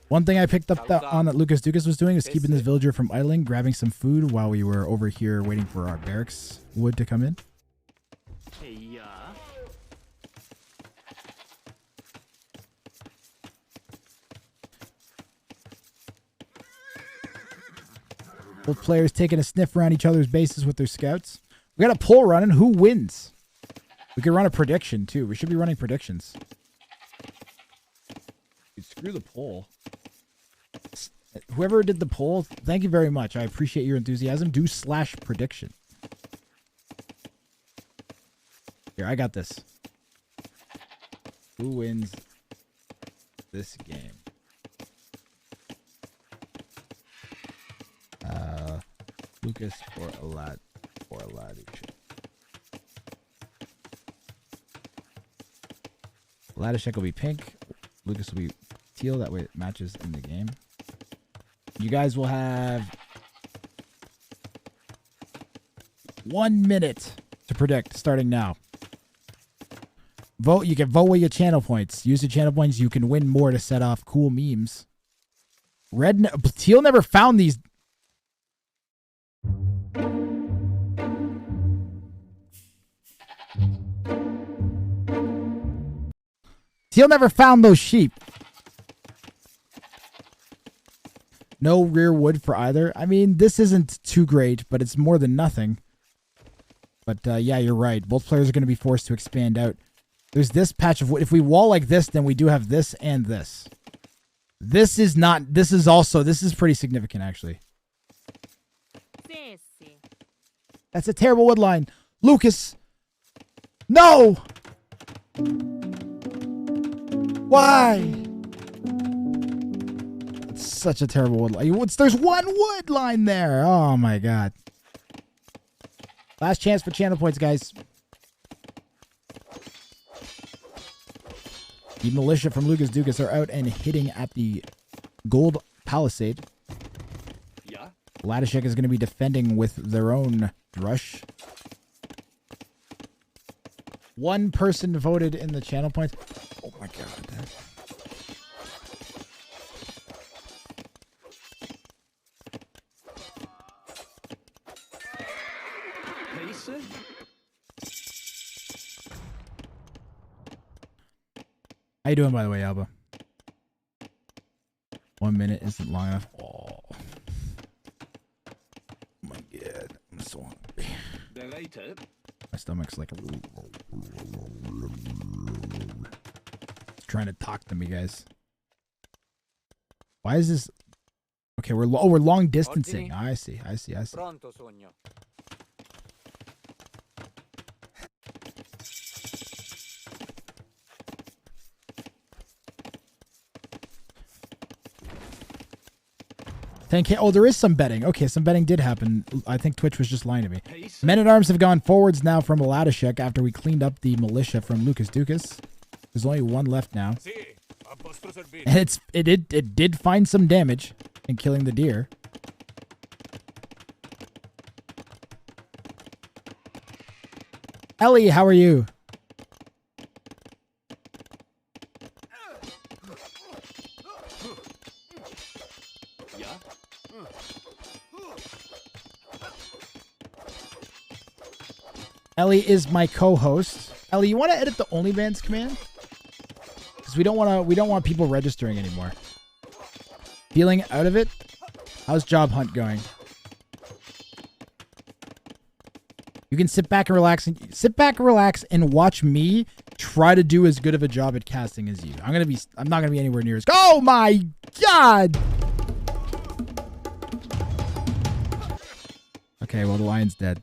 One thing I picked up on that Lucas Dukas was doing was keeping this villager from idling, grabbing some food while we were over here waiting for our barracks wood to come in. Both players taking a sniff around each other's bases with their scouts. We got a poll running. Who wins? We could run a prediction too. We should be running predictions. Screw the poll. Whoever did the poll, thank you very much. I appreciate your enthusiasm. Do /prediction. Here, I got this. Who wins this game? Lucas or Ladishek. Ladishek will be pink. Lucas will be teal. That way it matches in the game. You guys will have 1 minute to predict starting now. Vote. You can vote with your channel points. Use your channel points. You can win more to set off cool memes. Teal never found these. Teal never found those sheep. No rear wood for either. I mean, this isn't too great, but it's more than nothing. But yeah, you're right. Both players are going to be forced to expand out. There's this patch of wood. If we wall like this, then we do have this and this. This is pretty significant, actually. That's a terrible wood line. Lucas! No! Why? It's such a terrible wood line. There's one wood line there. Oh my god. Last chance for channel points, guys. The militia from Lucas Dukas are out and hitting at the gold palisade. Yeah. Ladishek is going to be defending with their own drush. One person voted in the channel points. Oh my god. How you doing, by the way, Alba? 1 minute isn't long enough. Oh my god, I'm so hungry. My stomach's like it's trying to talk to me, guys. Why is this? Okay, we're long distancing. I see. Oh, there is some betting. Okay, some betting did happen. I think Twitch was just lying to me. Men-at-Arms have gone forwards now from Ladishek after we cleaned up the militia from Lucas Dukas. There's only one left now. And it did find some damage in killing the deer. Ellie, how are you? Ellie is my co-host. Ellie, you want to edit the OnlyBans command? Because we don't want people registering anymore. Feeling out of it? How's job hunt going? You can sit back and relax and watch me try to do as good of a job at casting as you. I'm not gonna be anywhere near as. Oh my god! Okay, well the lion's dead.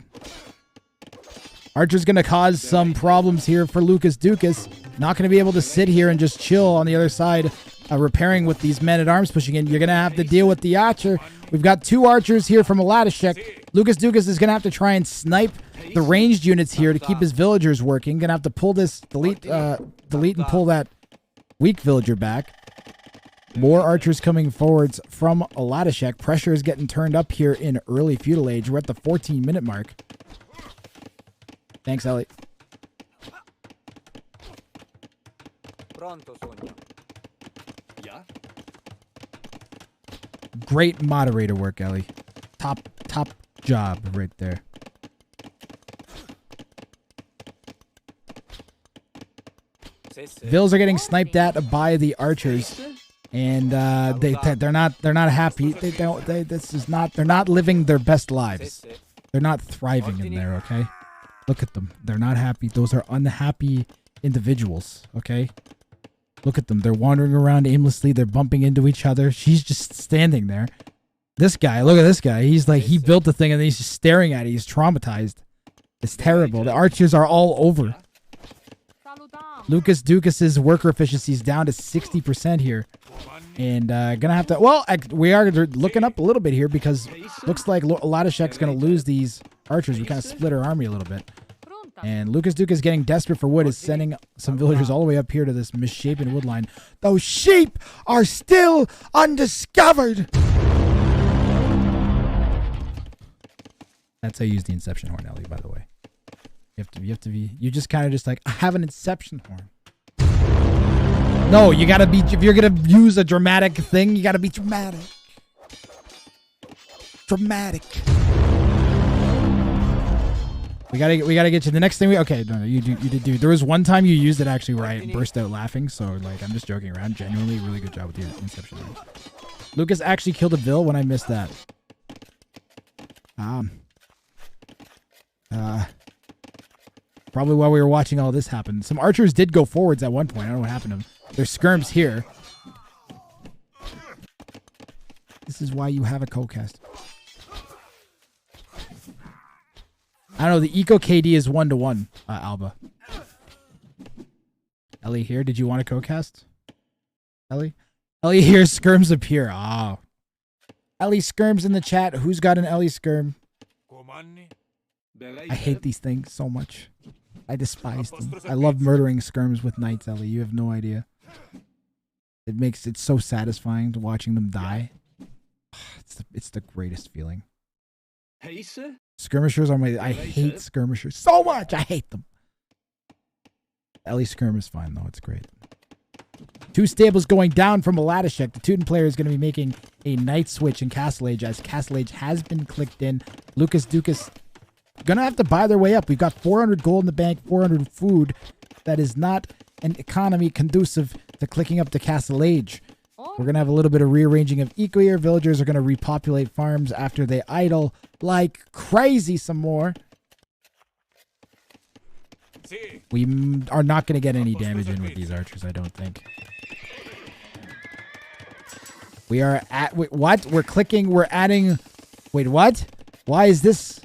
Archer's going to cause some problems here for Lucas Dukas. Not going to be able to sit here and just chill on the other side, repairing with these men-at-arms pushing in. You're going to have to deal with the Archer. We've got two Archers here from Ladishek. Lucas Dukas is going to have to try and snipe the ranged units here to keep his villagers working. Going to have to pull this, delete and pull that weak villager back. More Archers coming forwards from Ladishek. Pressure is getting turned up here in early feudal age. We're at the 14-minute mark. Thanks, Ellie. Great moderator work, Ellie. Top job right there. Vills are getting sniped at by the Archers, and they're not happy. They're not living their best lives. They're not thriving in there. Okay. Look at them. They're not happy. Those are unhappy individuals, okay? Look at them. They're wandering around aimlessly. They're bumping into each other. She's just standing there. This guy, look at this guy. He's like, he built the thing and he's just staring at it. He's traumatized. It's terrible. The Archers are all over. Lucas Dukas's worker efficiency is down to 60% here. And gonna have to, well, we are looking up a little bit here because looks like Ladishek's gonna lose these Archers. We kind of split our army a little bit. And Lucas Dukas is getting desperate for wood, is sending some villagers all the way up here to this misshapen wood line. Those sheep are still undiscovered. That's how you use the Inception horn, Ellie, by the way. You just kind of just like, I have an Inception horn. No, you gotta be, if you're gonna use a dramatic thing, you gotta be dramatic. Dramatic. We gotta get you the next thing. Okay, no, you did do. There was one time you used it actually where I burst out laughing. So like, I'm just joking around. Genuinely, really good job with your Inception. Lucas actually killed a Vill when I missed that. Probably while we were watching all this happen. Some Archers did go forwards at one point. I don't know what happened to them. There's skirms here. This is why you have a co-cast. I don't know, the Eco KD is 1-to-1, Alba. Ellie here, did you want a co-cast? Ellie? Ellie hears skirms appear. Oh. Ellie skirms in the chat. Who's got an Ellie skirm? I hate these things so much. I despise them. I love murdering skirms with knights, Ellie. You have no idea. It makes it so satisfying to watching them die. It's the greatest feeling. Skirmishers are my... I hate skirmishers so much. I hate them. Ellie skirm is fine, though. It's great. 2 stables going down from Aladashek. The Teuton player is going to be making a knight switch in Castle Age, as Castle Age has been clicked in. Lucas Dukas going to have to buy their way up. We've got 400 gold in the bank, 400 food. That is not an economy conducive to clicking up to Castle Age. We're going to have a little bit of rearranging of eco here. Villagers are going to repopulate farms after they idle like crazy some more. We are not going to get any damage in with these archers, I don't think. We are at... Wait, what? We're clicking... We're adding... Wait, what? Why is this...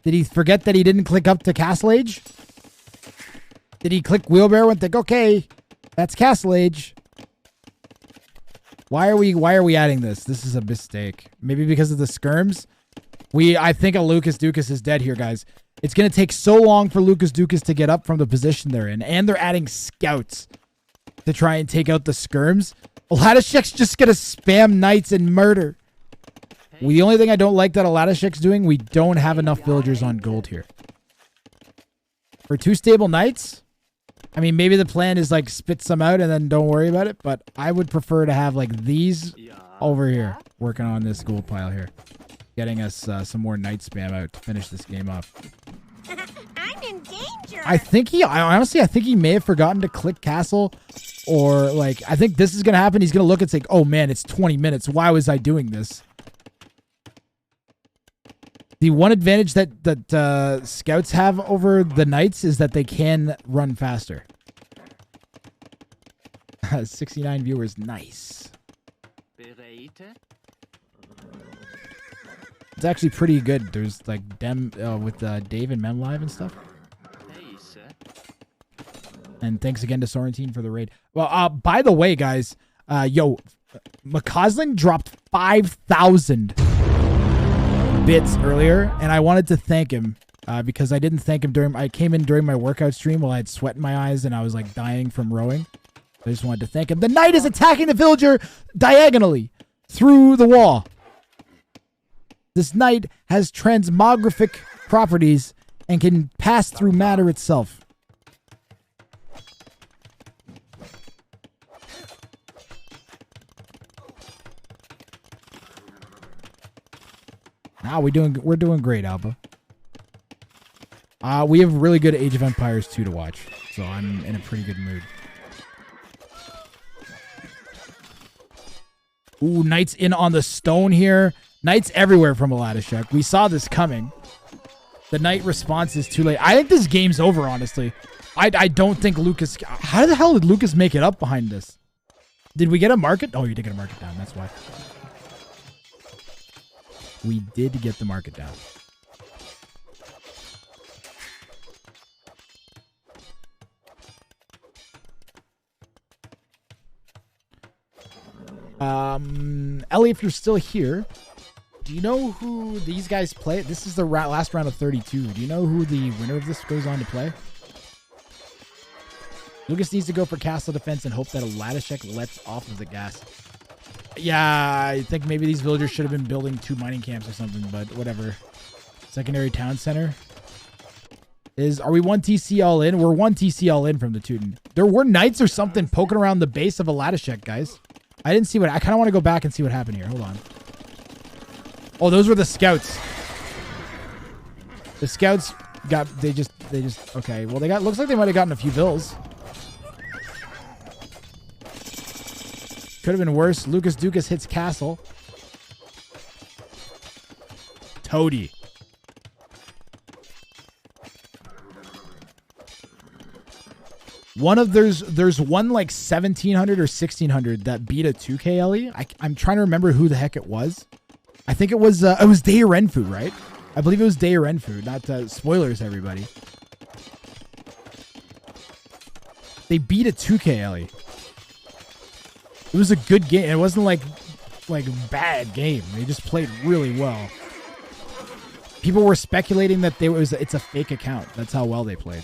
Did he forget that he didn't click up to Castle Age? Did he click wheelbarrow and think, okay, that's Castle Age? Why are we adding this? This is a mistake. Maybe because of the skirms? I think a Lucas Dukas is dead here, guys. It's going to take so long for Lucas Dukas to get up from the position they're in. And they're adding scouts to try and take out the skirms. Aladashek's just going to spam knights and murder. The only thing I don't like that Aladashek's doing, we don't have enough villagers on gold here. For 2 stable knights, I mean, maybe the plan is like spit some out and then don't worry about it. But I would prefer to have like these over here working on this gold pile here. Getting us some more knight spam out to finish this game off. I'm in danger. I think honestly, I think he may have forgotten to click castle, or like, I think this is going to happen. He's going to look and say, oh man, it's 20 minutes. Why was I doing this? The one advantage that scouts have over the knights is that they can run faster. 69 viewers. Nice. It's actually pretty good. There's like Dem with Dave and Mem Live and stuff. And thanks again to Sorrentine for the raid. Well, by the way, guys, McCausland dropped 5,000 bits earlier, and I wanted to thank him because I didn't thank him I came in during my workout stream while I had sweat in my eyes and I was like dying from rowing. I just wanted to thank him. The knight is attacking the villager diagonally through the wall. This knight has transmogrific properties and can pass through matter itself. Now we're doing great, Alba. We have really good Age of Empires 2 to watch, so I'm in a pretty good mood. Ooh, knights in on the stone here. Knights everywhere from Aladashek. We saw this coming. The knight response is too late. I think this game's over, honestly. I don't think Lucas... How the hell did Lucas make it up behind this? Did we get a market? Oh, you did get a market down. That's why. We did get the market down. Ellie, if you're still here, do you know who these guys play? This is the last round of 32. Do you know who the winner of this goes on to play? Lucas needs to go for castle defense and hope that Aladashek lets off of the gas. Yeah, I think maybe these villagers should have been building 2 mining camps or something, but whatever. Secondary town center. Are we 1 TC all in? We're 1 TC all in from the Teuton. There were knights or something poking around the base of Aladashek, guys. I didn't see I kind of want to go back and see what happened here. Hold on. Oh, those were the scouts. The scouts they just, okay. Well, looks like they might have gotten a few bills. Could have been worse. Lucas Dukas hits castle. Toady. There's one like 1700 or 1600 that beat a 2K LE. I'm trying to remember who the heck it was. I think it was Day Renfu, right? I believe it was Day Renfu. Not spoilers, everybody. They beat a 2K LE. It was a good game. It wasn't like bad game. They just played really well. People were speculating that it's a fake account. That's how well they played.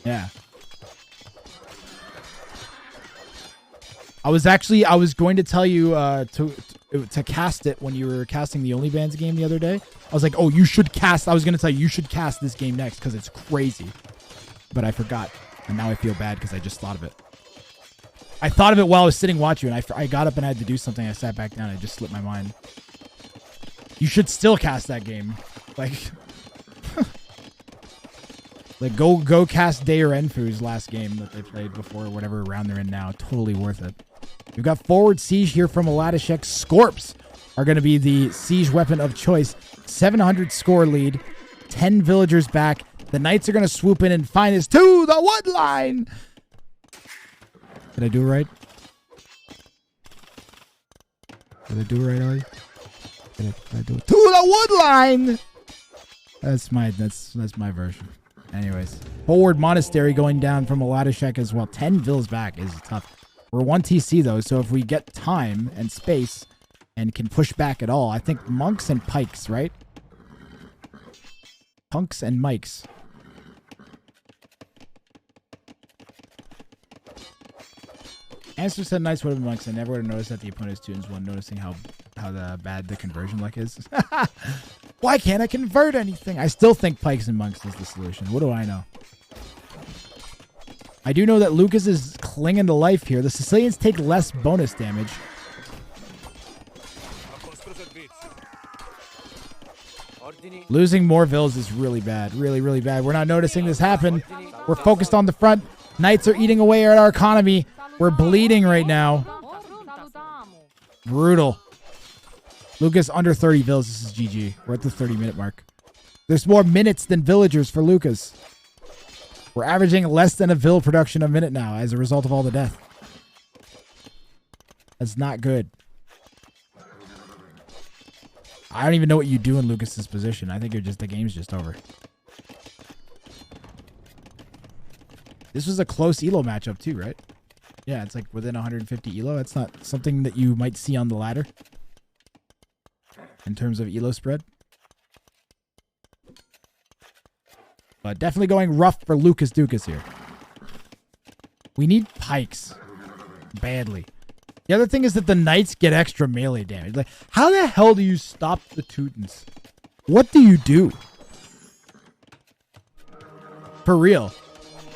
Yeah. I was going to tell you to cast it when you were casting the OnlyBans game the other day. I was like, oh, you should cast. I was going to tell you should cast this game next because it's crazy. But I forgot. And now I feel bad because I just thought of it. I thought of it while I was sitting watching, and I got up and I had to do something. I sat back down. And it just slipped my mind. You should still cast that game. Like, like go cast Day or Enfu's last game that they played before whatever round they're in now. Totally worth it. We've got Forward Siege here from Aladishek. Scorps are going to be the siege weapon of choice. 700 score lead. 10 villagers back. The Knights are going to swoop in and find us to the wood line. Did I do it right? Did I do it right, Ari? Did I do it? To the wood line! That's my version. Anyways. Forward Monastery going down from Aladishek as well. 10 vills back is tough. We're 1 TC though, so if we get time and space and can push back at all, I think monks and pikes, right? Punks and mikes. Answer said Knights would have been monks. I never would have noticed that the opponent's tunes while noticing how bad the conversion luck is. Why can't I convert anything? I still think pikes and monks is the solution. What do I know? I do know that Lucas is clinging to life here. The Sicilians take less bonus damage. Losing more vills is really bad. Really, really bad. We're not noticing this happen. We're focused on the front. Knights are eating away at our economy. We're bleeding right now. Brutal. Lucas under 30 vills. This is GG. We're at the 30-minute mark. There's more minutes than villagers for Lucas. We're averaging less than a vill production a minute now as a result of all the death. That's not good. I don't even know what you do in Lucas's position. I think the game's just over. This was a close elo matchup too, right? Yeah, it's like within 150 elo. That's not something that you might see on the ladder in terms of elo spread. But definitely going rough for Lucas Dukas here. We need pikes badly. The other thing is that the Knights get extra melee damage. Like, how the hell do you stop the Teutons? What do you do? For real.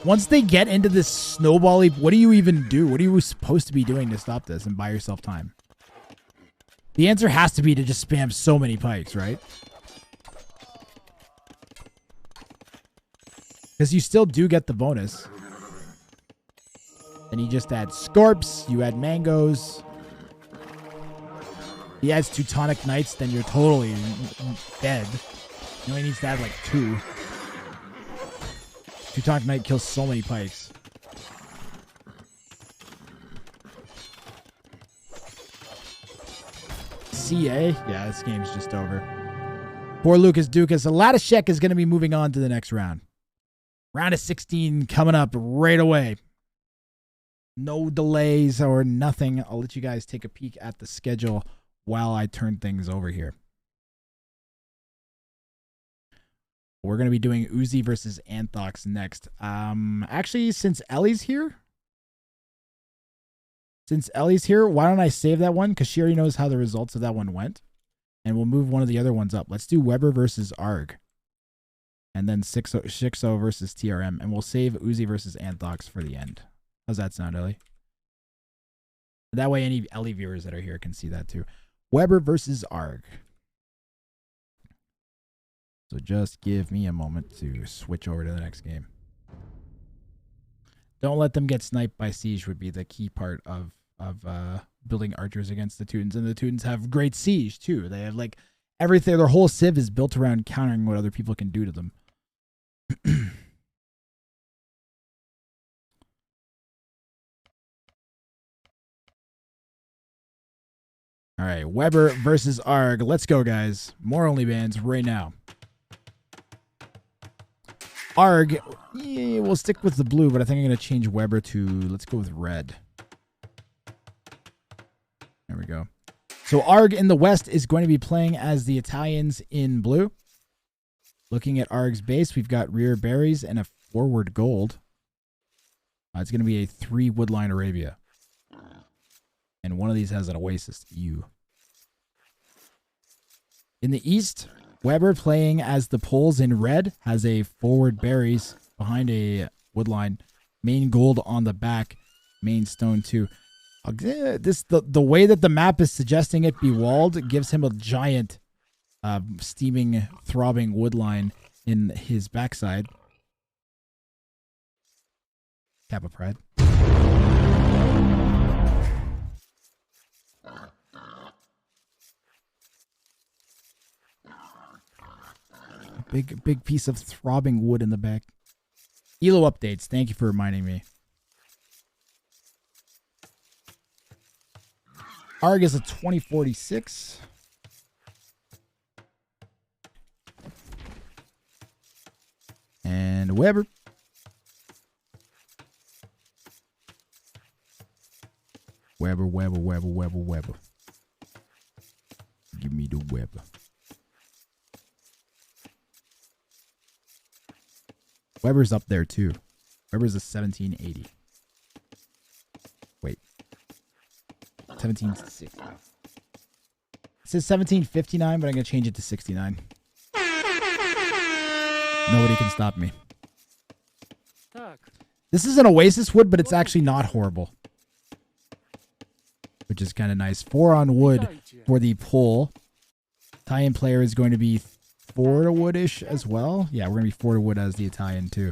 Once they get into this snowbally, what do you even do? What are you supposed to be doing to stop this and buy yourself time? The answer has to be to just spam so many pikes, right? Because you still do get the bonus. Then you just add Scorps, you add Mangoes. He adds Teutonic Knights, then you're totally dead. He only needs to add like 2. Teutonic Knight kills so many pikes. CA? Yeah, this game's just over. Poor Lucas Dukas. Aladishek is going to be moving on to the next round. Round of 16 coming up right away. No delays or nothing. I'll let you guys take a peek at the schedule while I turn things over here. We're going to be doing Uzi versus Anthox next. Actually, since Ellie's here, why don't I save that one? Because she already knows how the results of that one went. And we'll move one of the other ones up. Let's do Weber versus Arg. And then Shixo versus TRM. And we'll save Uzi versus Anthox for the end. How's that sound, Ellie? That way any Ellie viewers that are here can see that too. Weber versus Arg. So just give me a moment to switch over to the next game. Don't let them get sniped by siege would be the key part of building archers against the Teutons. And the Teutons have great siege too. They have like everything. Their whole civ is built around countering what other people can do to them. All right, Weber versus Arg. Let's go, guys. More OnlyBans right now. Arg, yeah, we'll stick with the blue, but I think I'm going to change Weber to, let's go with red. There we go. So Arg in the west is going to be playing as the Italians in blue. Looking at Arg's base, we've got rear berries and a forward gold. It's going to be a 3 woodline Arabia. And one of these has an oasis. Ew. In the east, Weber playing as the Poles in red has a forward berries behind a woodline. Main gold on the back. Main stone too. The way that the map is suggesting it be walled gives him a giant steaming, throbbing woodline in his backside. Kappa Pride. Big piece of throbbing wood in the back. Elo updates. Thank you for reminding me. Arg is a 2046. And Weber. Weber. Give me the Weber. Weber's up there too. Weber's a 1780. Wait. 1760. It says 1759, but I'm going to change it to 69. Nobody can stop me. This is an oasis wood, but it's actually not horrible. Which is kind of nice. 4 on wood for the pole. Italian player is going to be 4 to woodish as well. Yeah, we're going to be 4 to wood as the Italian too.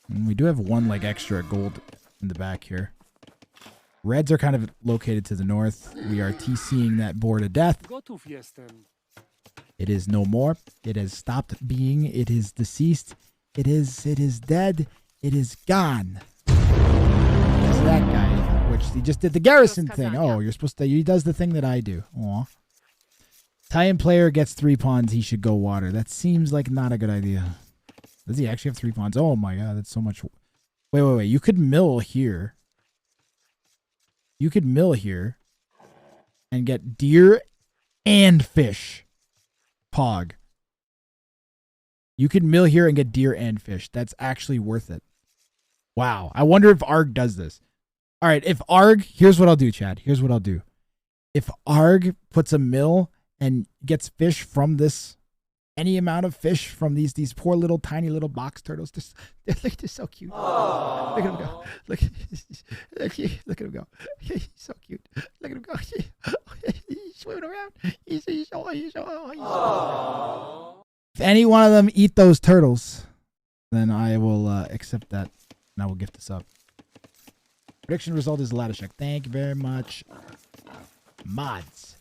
And we do have 1 like extra gold in the back here. Reds are kind of located to the north. We are TCing that board to death. It is no more. It has stopped being. It is deceased. It is dead. It is gone. It's that guy, which he just did the garrison thing. Oh, you're supposed to. He does the thing that I do. Aw. Italian player gets 3 pawns. He should go water. That seems like not a good idea. Does he actually have 3 pawns? Oh my god, that's so much. Wait. You could mill here. You could mill here and get deer and fish. Pog. You could mill here and get deer and fish. That's actually worth it. Wow. I wonder if Arg does this. All right, if Arg, here's what I'll do, Chad. Here's what I'll do. If Arg puts a mill and gets fish from this, any amount of fish from these poor little tiny little box turtles, they're so cute. Aww. Look at him go. Look at him go. He's so cute. Look at him go. He's swimming around. He's so if any one of them eat those turtles, then I will accept that, and I will gift this up. Prediction result is Ladishek. Thank you very much. Mods.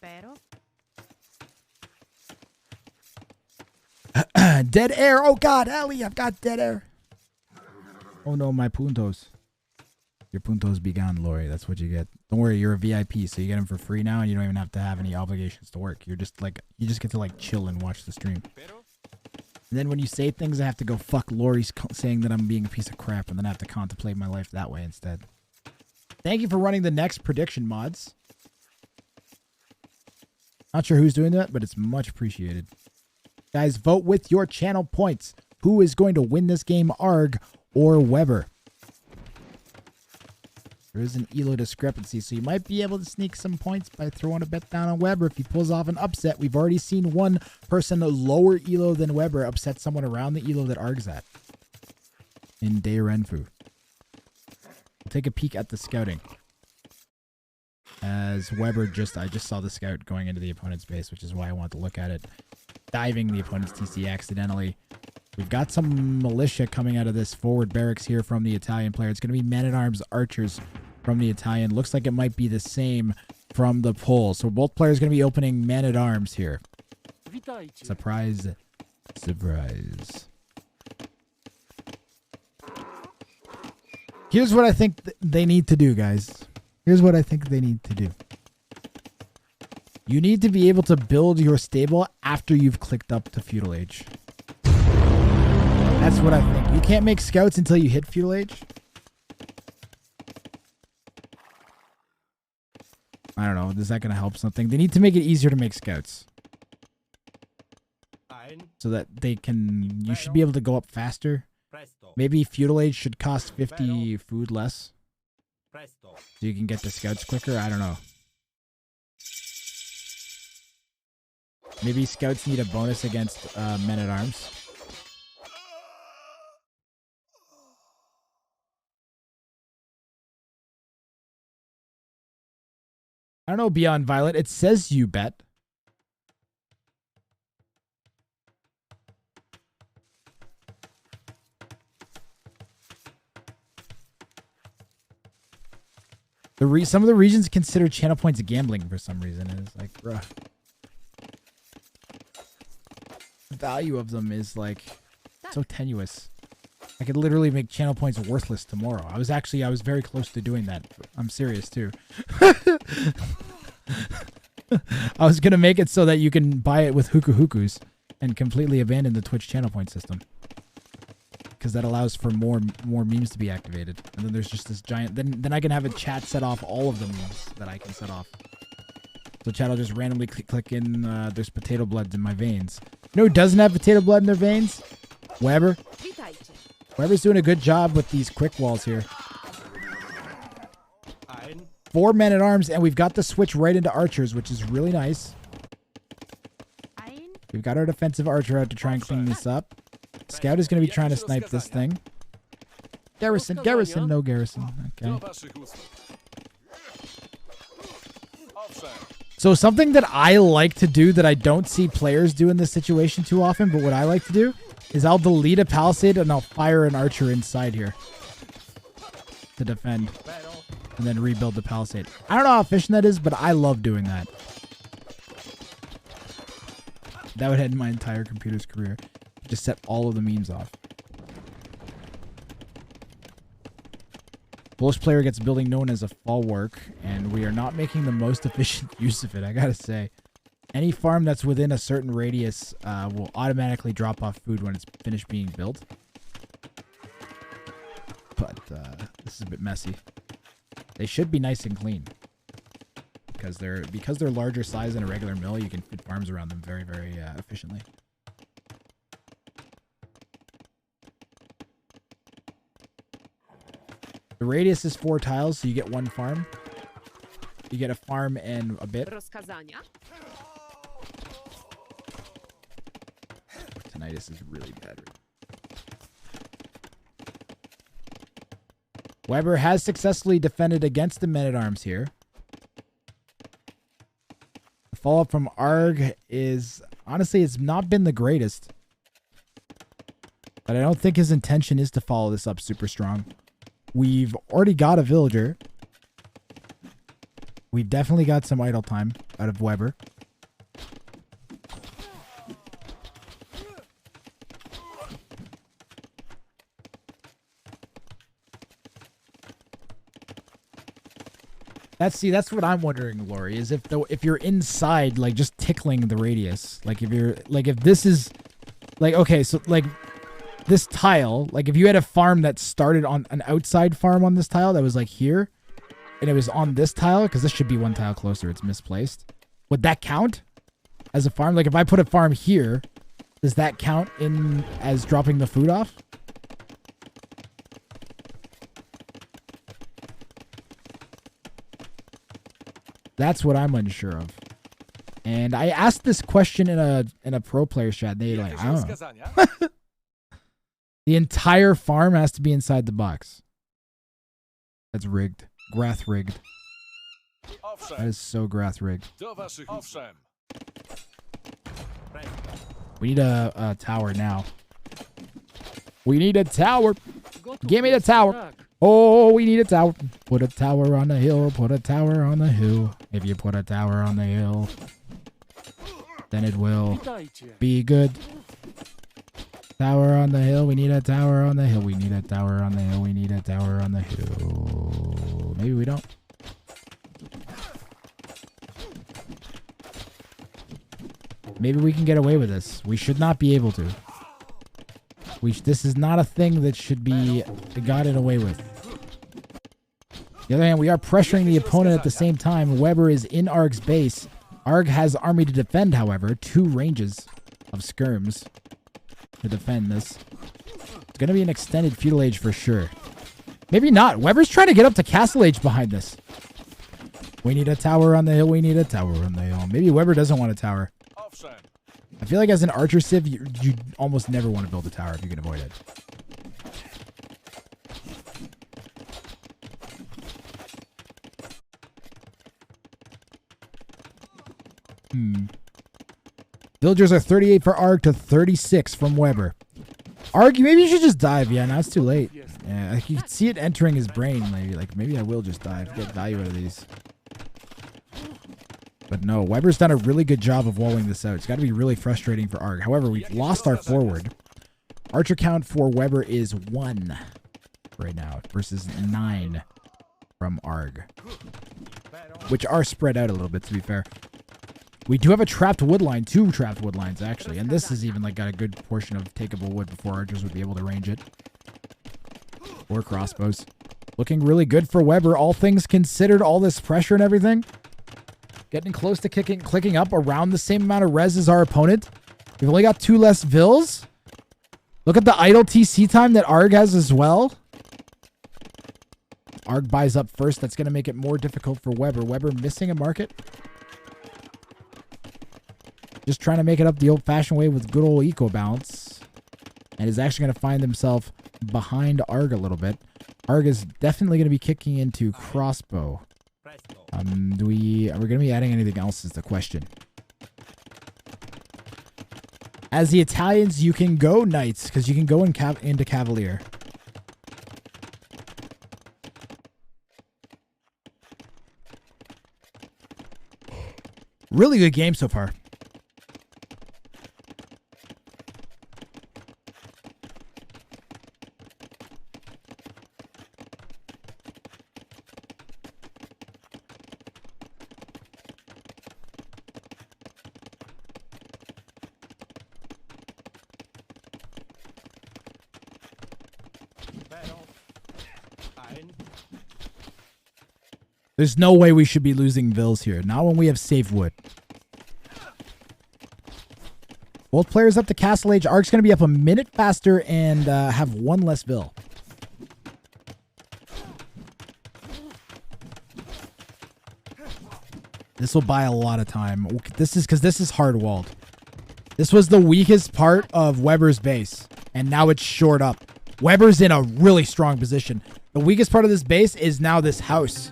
Pero. Dead air. Oh god, Ellie, I've got dead air. Oh no, my puntos. Your puntos be gone, Lori. That's what you get. Don't worry, you're a VIP, so you get them for free now, and you don't even have to have any obligations to work. You're just like, you just get to like chill and watch the stream. And then when you say things, I have to go fuck Lori's saying that I'm being a piece of crap, and then I have to contemplate my life that way instead. Thank you for running the next prediction, mods. Not sure who's doing that, but it's much appreciated. Guys, vote with your channel points. Who is going to win this game, Arg or Weber? There is an ELO discrepancy, so you might be able to sneak some points by throwing a bet down on Weber if he pulls off an upset. We've already seen one person lower ELO than Weber upset someone around the ELO that Arg's at. In Day Renfu. We'll take a peek at the scouting. As Weber I just saw the scout going into the opponent's base, which is why I want to look at it. Diving the opponent's TC accidentally. We've got some militia coming out of this forward barracks here from the Italian player. It's going to be men-at-arms archers from the Italian. Looks like it might be the same from the Pole. So both players going to be opening men-at-arms here. Surprise. Surprise. Here's what I think they need to do, guys. Here's what I think they need to do. You need to be able to build your stable after you've clicked up to feudal age. That's what I think. You can't make scouts until you hit feudal age. I don't know. Is that going to help something? They need to make it easier to make scouts. So that they can... You should be able to go up faster. Maybe feudal age should cost 50 food less. So you can get the scouts quicker. I don't know. Maybe scouts need a bonus against men-at-arms. I don't know, Beyond Violet. It says you bet. Some of the regions consider channel points gambling for some reason. And it's like, bruh. The value of them is like so tenuous. I could literally make channel points worthless tomorrow. I was very close to doing that. I'm serious too. I was gonna make it so that you can buy it with hukus and completely abandon the Twitch channel point system. Because that allows for more memes to be activated. And then there's just this giant... Then I can have a chat set off all of the memes that I can set off. So chat will just randomly click in, there's potato blood in my veins. You know who doesn't have potato blood in their veins? Weber. Weber's doing a good job with these quick walls here. 4 men-at-arms, and we've got the switch right into archers, which is really nice. We've got our defensive archer out to try and clean this up. Scout is going to be trying to snipe this thing. Garrison, no garrison. Okay. So something that I like to do that I don't see players do in this situation too often, but what I like to do is I'll delete a palisade and I'll fire an archer inside here to defend and then rebuild the palisade. I don't know how efficient that is, but I love doing that. That would end my entire computer's career. Just set all of the memes off. Bullish player gets building known as a folwark, and we are not making the most efficient use of it, I gotta say. Any farm that's within a certain radius will automatically drop off food when it's finished being built. But this is a bit messy. They should be nice and clean. Because they're larger size than a regular mill, you can fit farms around them very, very efficiently. The radius is 4 tiles, so you get 1 farm. You get a farm and a bit. Tinnitus is really bad. Weber has successfully defended against the men-at-arms here. The follow-up from Arg is... Honestly, it's not been the greatest. But I don't think his intention is to follow this up super strong. We've already got a villager. We've definitely got some idle time out of Weber. That's what I'm wondering, Lori, is if you're inside, like, just tickling the radius. Like, if this is... Like, okay, so, like... This tile, like if you had a farm that started on an outside farm on this tile that was like here, and it was on this tile, because this should be 1 tile closer, it's misplaced. Would that count as a farm? Like if I put a farm here, does that count in as dropping the food off? That's what I'm unsure of. And I asked this question in a pro player chat, and they like, I don't know. The entire farm has to be inside the box. That's rigged. Grath rigged. That is so Grath rigged. We need a tower now. We need a tower. Give me the tower. Oh, we need a tower. Put a tower on the hill. Put a tower on the hill. If you put a tower on the hill, then it will be good. Tower on the hill. We need a tower on the hill. We need a tower on the hill. We need a tower on the hill. Maybe we don't. Maybe we can get away with this. We should not be able to. This is not a thing that should be gotten away with. On the other hand, we are pressuring the opponent at the same time. Weber is in Arg's base. Arg has army to defend, however. 2 ranges of skirms to defend this. It's going to be an extended feudal age for sure. Maybe not. Weber's trying to get up to castle age behind this. We need a tower on the hill. We need a tower on the hill. Maybe Weber doesn't want a tower. I feel like as an archer civ, you almost never want to build a tower if you can avoid it. Villagers are 38 for Arg to 36 from Weber. Arg, maybe you should just dive. Yeah, now it's too late. Yeah, you can see it entering his brain. Maybe I will just dive, get value out of these. But no, Weber's done a really good job of walling this out. It's got to be really frustrating for Arg. However, we've lost our forward. Archer count for Weber is 1 right now versus 9 from Arg, which are spread out a little bit, to be fair. We do have a trapped wood line, 2 trapped wood lines actually, and this has even got a good portion of takeable wood before archers would be able to range it. Or crossbows. Looking really good for Weber, all things considered, all this pressure and everything. Getting close to clicking up around the same amount of res as our opponent. We've only got 2 less vills. Look at the idle TC time that Arg has as well. Arg buys up first. That's going to make it more difficult for Weber. Weber missing a market. Just trying to make it up the old-fashioned way with good old eco balance. And is actually going to find himself behind Arg a little bit. Arg is definitely going to be kicking into crossbow. Are we going to be adding anything else is the question. As the Italians, you can go knights because you can go into cavalier. Really good game so far. There's no way we should be losing vills here. Not when we have safe wood. Both players up to castle age. Arg's going to be up a minute faster and have 1 less vill. This will buy a lot of time. This is hard walled. This was the weakest part of Weber's base, and now it's shored up. Weber's in a really strong position. The weakest part of this base is now this house.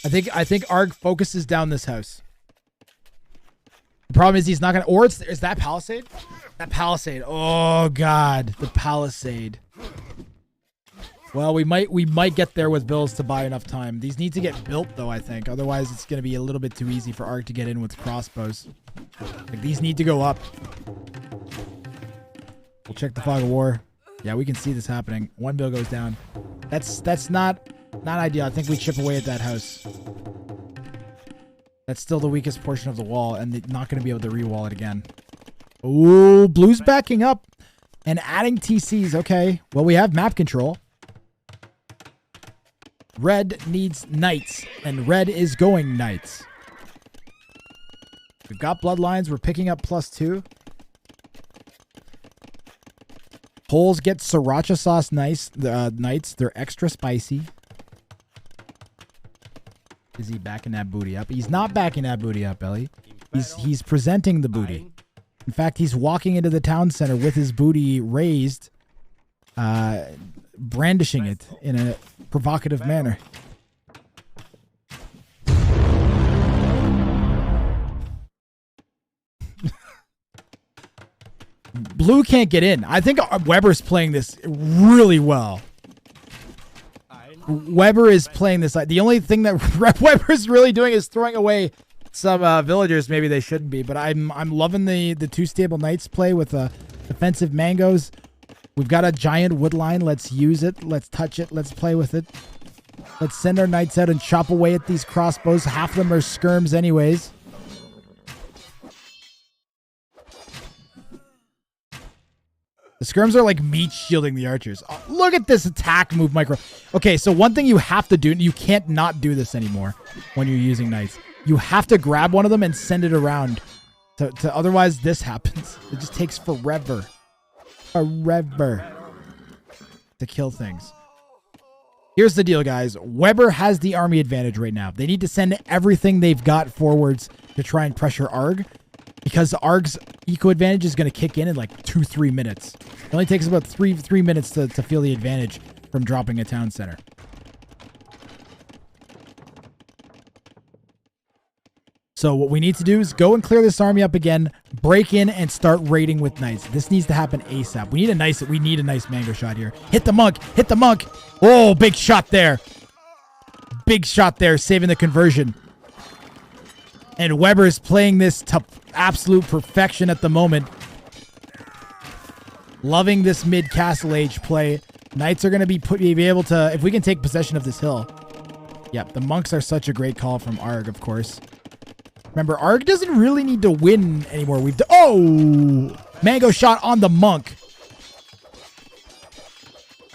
I think Arg focuses down this house. The problem is he's not gonna. Or is that palisade? That palisade. Oh god, the palisade. Well, we might get there with bills to buy enough time. These need to get built though, I think. Otherwise, it's gonna be a little bit too easy for Arg to get in with crossbows. Like, these need to go up. We'll check the fog of war. Yeah, we can see this happening. 1 bill goes down. That's not ideal. I think we chip away at that house. That's still the weakest portion of the wall, and they're not going to be able to re-wall it again. Ooh, blue's backing up and adding TCs. Okay, well, we have map control. Red needs knights, and red is going knights. We've got bloodlines. We're picking up +2. Poles get sriracha sauce knights. They're extra spicy. Is he backing that booty up? He's not backing that booty up, Ellie. He's presenting the booty. In fact, he's walking into the town center with his booty raised, brandishing it in a provocative manner. Blue can't get in. I think Weber's playing this really well. Weber is playing this. The only thing that Weber's really doing is throwing away some villagers. Maybe they shouldn't be, but I'm loving the 2 stable knights play with the Defensive mangoes. We've got a giant wood line. Let's use it. Let's touch it. Let's play with it. Let's send our knights out and chop away at these crossbows. Half of them are skirms anyways. The skirms are like meat shielding the archers. Oh, look at this attack move micro. Okay, so one thing you have to do, you can't not do this anymore when you're using knights. You have to grab one of them and send it around. To otherwise this happens. It just takes forever. Forever to kill things. Here's the deal, guys. Weber has the army advantage right now. They need to send everything they've got forwards to try and pressure Arg, because Arg's eco advantage is going to kick in like 2-3 minutes. It only takes about three minutes to feel the advantage from dropping a town center. So what we need to do is go and clear this army up again, break in, and start raiding with knights. This needs to happen ASAP. We need a nice mango shot here. Hit the monk. Hit the monk. Oh, big shot there. Big shot there, saving the conversion. And Weber is playing this to absolute perfection at the moment. Loving this mid-castle age play. Knights are going to be able to, if we can take possession of this hill. Yep, the monks are such a great call from Arg, of course. Remember, Arg doesn't really need to win anymore. Oh! Mango shot on the monk.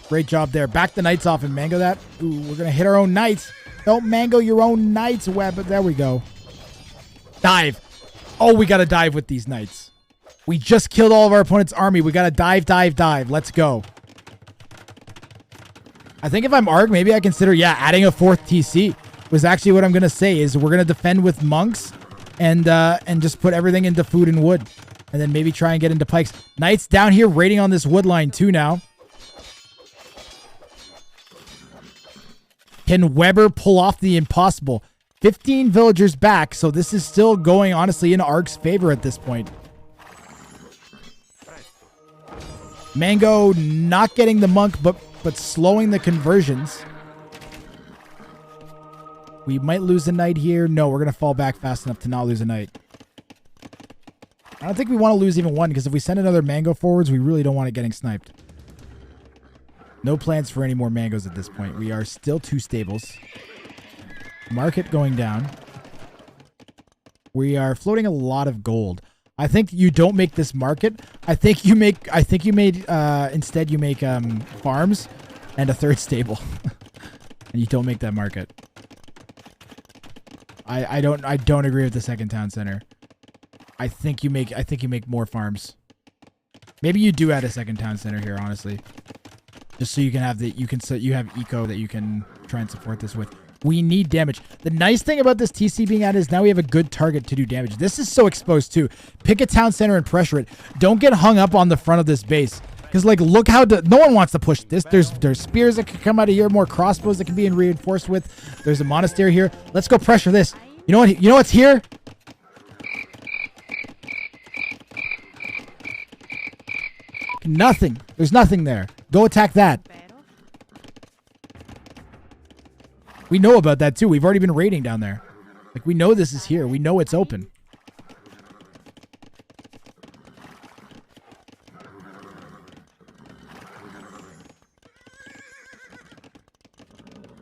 Great job there. Back the knights off and mango that. Ooh, we're going to hit our own knights. Don't mango your own knights, Web. There we go. Dive. Oh, we got to dive with these knights. We just killed all of our opponent's army. We got to dive, dive, dive. Let's go. I think if I'm Arg, maybe I consider, adding a 4th TC. Was actually what I'm going to say is we're going to defend with monks and just put everything into food and wood. And then maybe try and get into pikes. Knights down here raiding on this wood line too now. Can Weber pull off the impossible? 15 villagers back, so this is still going, honestly, in Arg's favor at this point. Mango not getting the monk, but slowing the conversions. We might lose a knight here. No, we're going to fall back fast enough to not lose a knight. I don't think we want to lose even one, because if we send another mango forwards, we really don't want it getting sniped. No plans for any more mangoes at this point. We are still 2 stables. Market going down. We are floating a lot of gold. I think you don't make this market. Instead you make farms and a 3rd stable. And you don't make that market. I don't agree with the 2nd town center. I think you make more farms. Maybe you do add a 2nd town center here, honestly. Just so you can have you have eco that you can try and support this with. We need damage. The nice thing about this TC being added is now we have a good target to do damage. This is so exposed too. Pick a town center and pressure it. Don't get hung up on the front of this base. Because like, look how no one wants to push this. There's spears that can come out of here, more crossbows that can be reinforced with. There's a monastery here. Let's go pressure this. You know what? You know what's here? Nothing. There's nothing there. Go attack that. We know about that too. We've already been raiding down there. Like, we know this is here. We know it's open.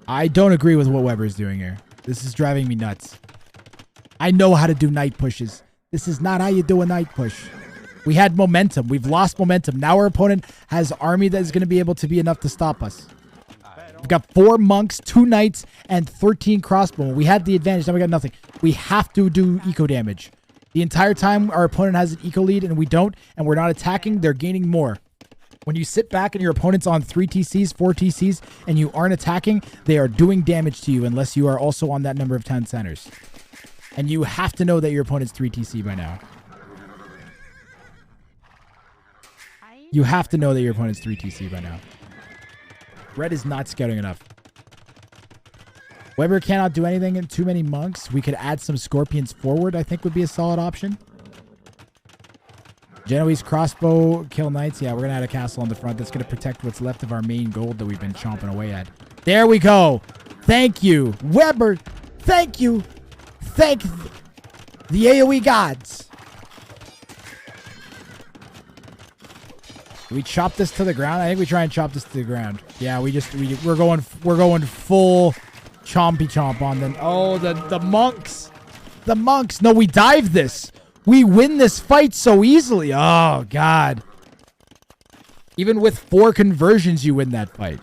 I don't agree with what Weber's doing here. This is driving me nuts. I know how to do night pushes. This is not how you do a night push. We had momentum. We've lost momentum. Now our opponent has army that is going to be able to be enough to stop us. We've got 4 monks, 2 knights, and 13 crossbow. We had the advantage. Now we got nothing. We have to do eco damage. The entire time our opponent has an eco lead and we don't, and we're not attacking, they're gaining more. When you sit back and your opponent's on 3 TCs, 4 TCs, and you aren't attacking, they are doing damage to you unless you are also on that number of 10 centers. And you have to know that your opponent's 3 TC by now. You have to know that your opponent's 3 TC by now. Red is not scouting enough. Weber cannot do anything in too many monks. We could add some scorpions forward, I think would be a solid option. Genoese crossbow, kill knights. Yeah, we're going to add a castle on the front. That's going to protect what's left of our main gold that we've been chomping away at. There we go. Thank you, Weber. Thank you. Thank the AoE gods. We chop this to the ground. I think we try and chop this to the ground. Yeah, we're going full chompy chomp on them. Oh, the monks. The monks. No, we dive this. We win this fight so easily. Oh, God. Even with 4 conversions, you win that fight.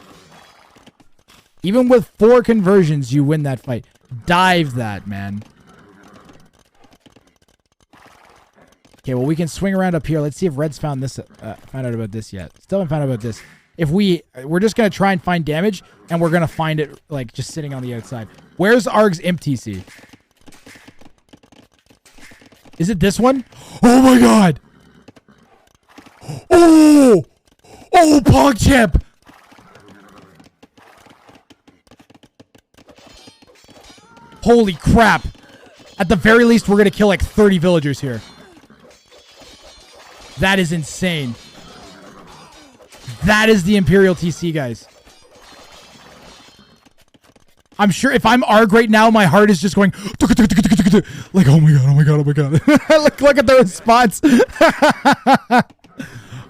Even with 4 conversions, you win that fight. Dive that, man. Okay, well, we can swing around up here. Let's see if Red's found out about this yet. Still haven't found out about this. If we're just going to try and find damage, and we're going to find it, like, just sitting on the outside. Where's Arg's Imp TC? Is it this one? Oh, my God. Oh! Oh, PogChamp! Holy crap. At the very least, we're going to kill, like, 30 villagers here. That is insane. That is the Imperial TC, guys. I'm sure if I'm Arg right now, my heart is just going like, oh my god, oh my god, oh my god. look at the response.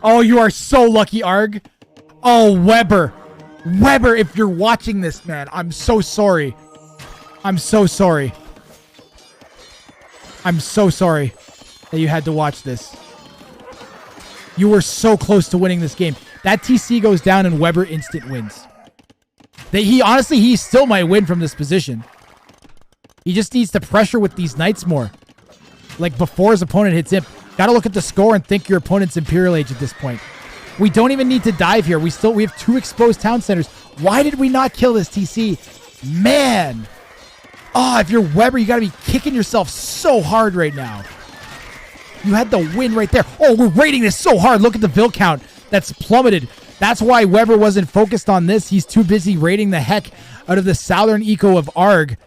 Oh, you are so lucky, Arg. Oh, Weber. Weber, if you're watching this, man, I'm so sorry. I'm so sorry. I'm so sorry that you had to watch this. You were so close to winning this game. That TC goes down and Weber instant wins. He still might win from this position. He just needs to pressure with these knights more. Like before his opponent hits him. Gotta look at the score and think your opponent's Imperial Age at this point. We don't even need to dive here. We have 2 exposed town centers. Why did we not kill this TC? Man. Oh, if you're Weber, you gotta be kicking yourself so hard right now. You had the win right there. Oh, we're raiding this so hard. Look at the Vil count. That's plummeted. That's why Weber wasn't focused on this. He's too busy raiding the heck out of the southern eco of Arg.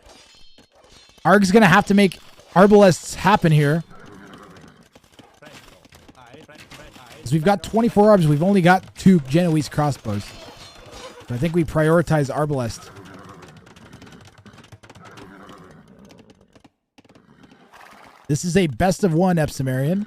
Arg's going to have to make Arbalests happen here. So we've got 24 Arbs. We've only got 2 Genoese crossbows. So I think we prioritize Arbalest. This is a best of 1 Epsomarian.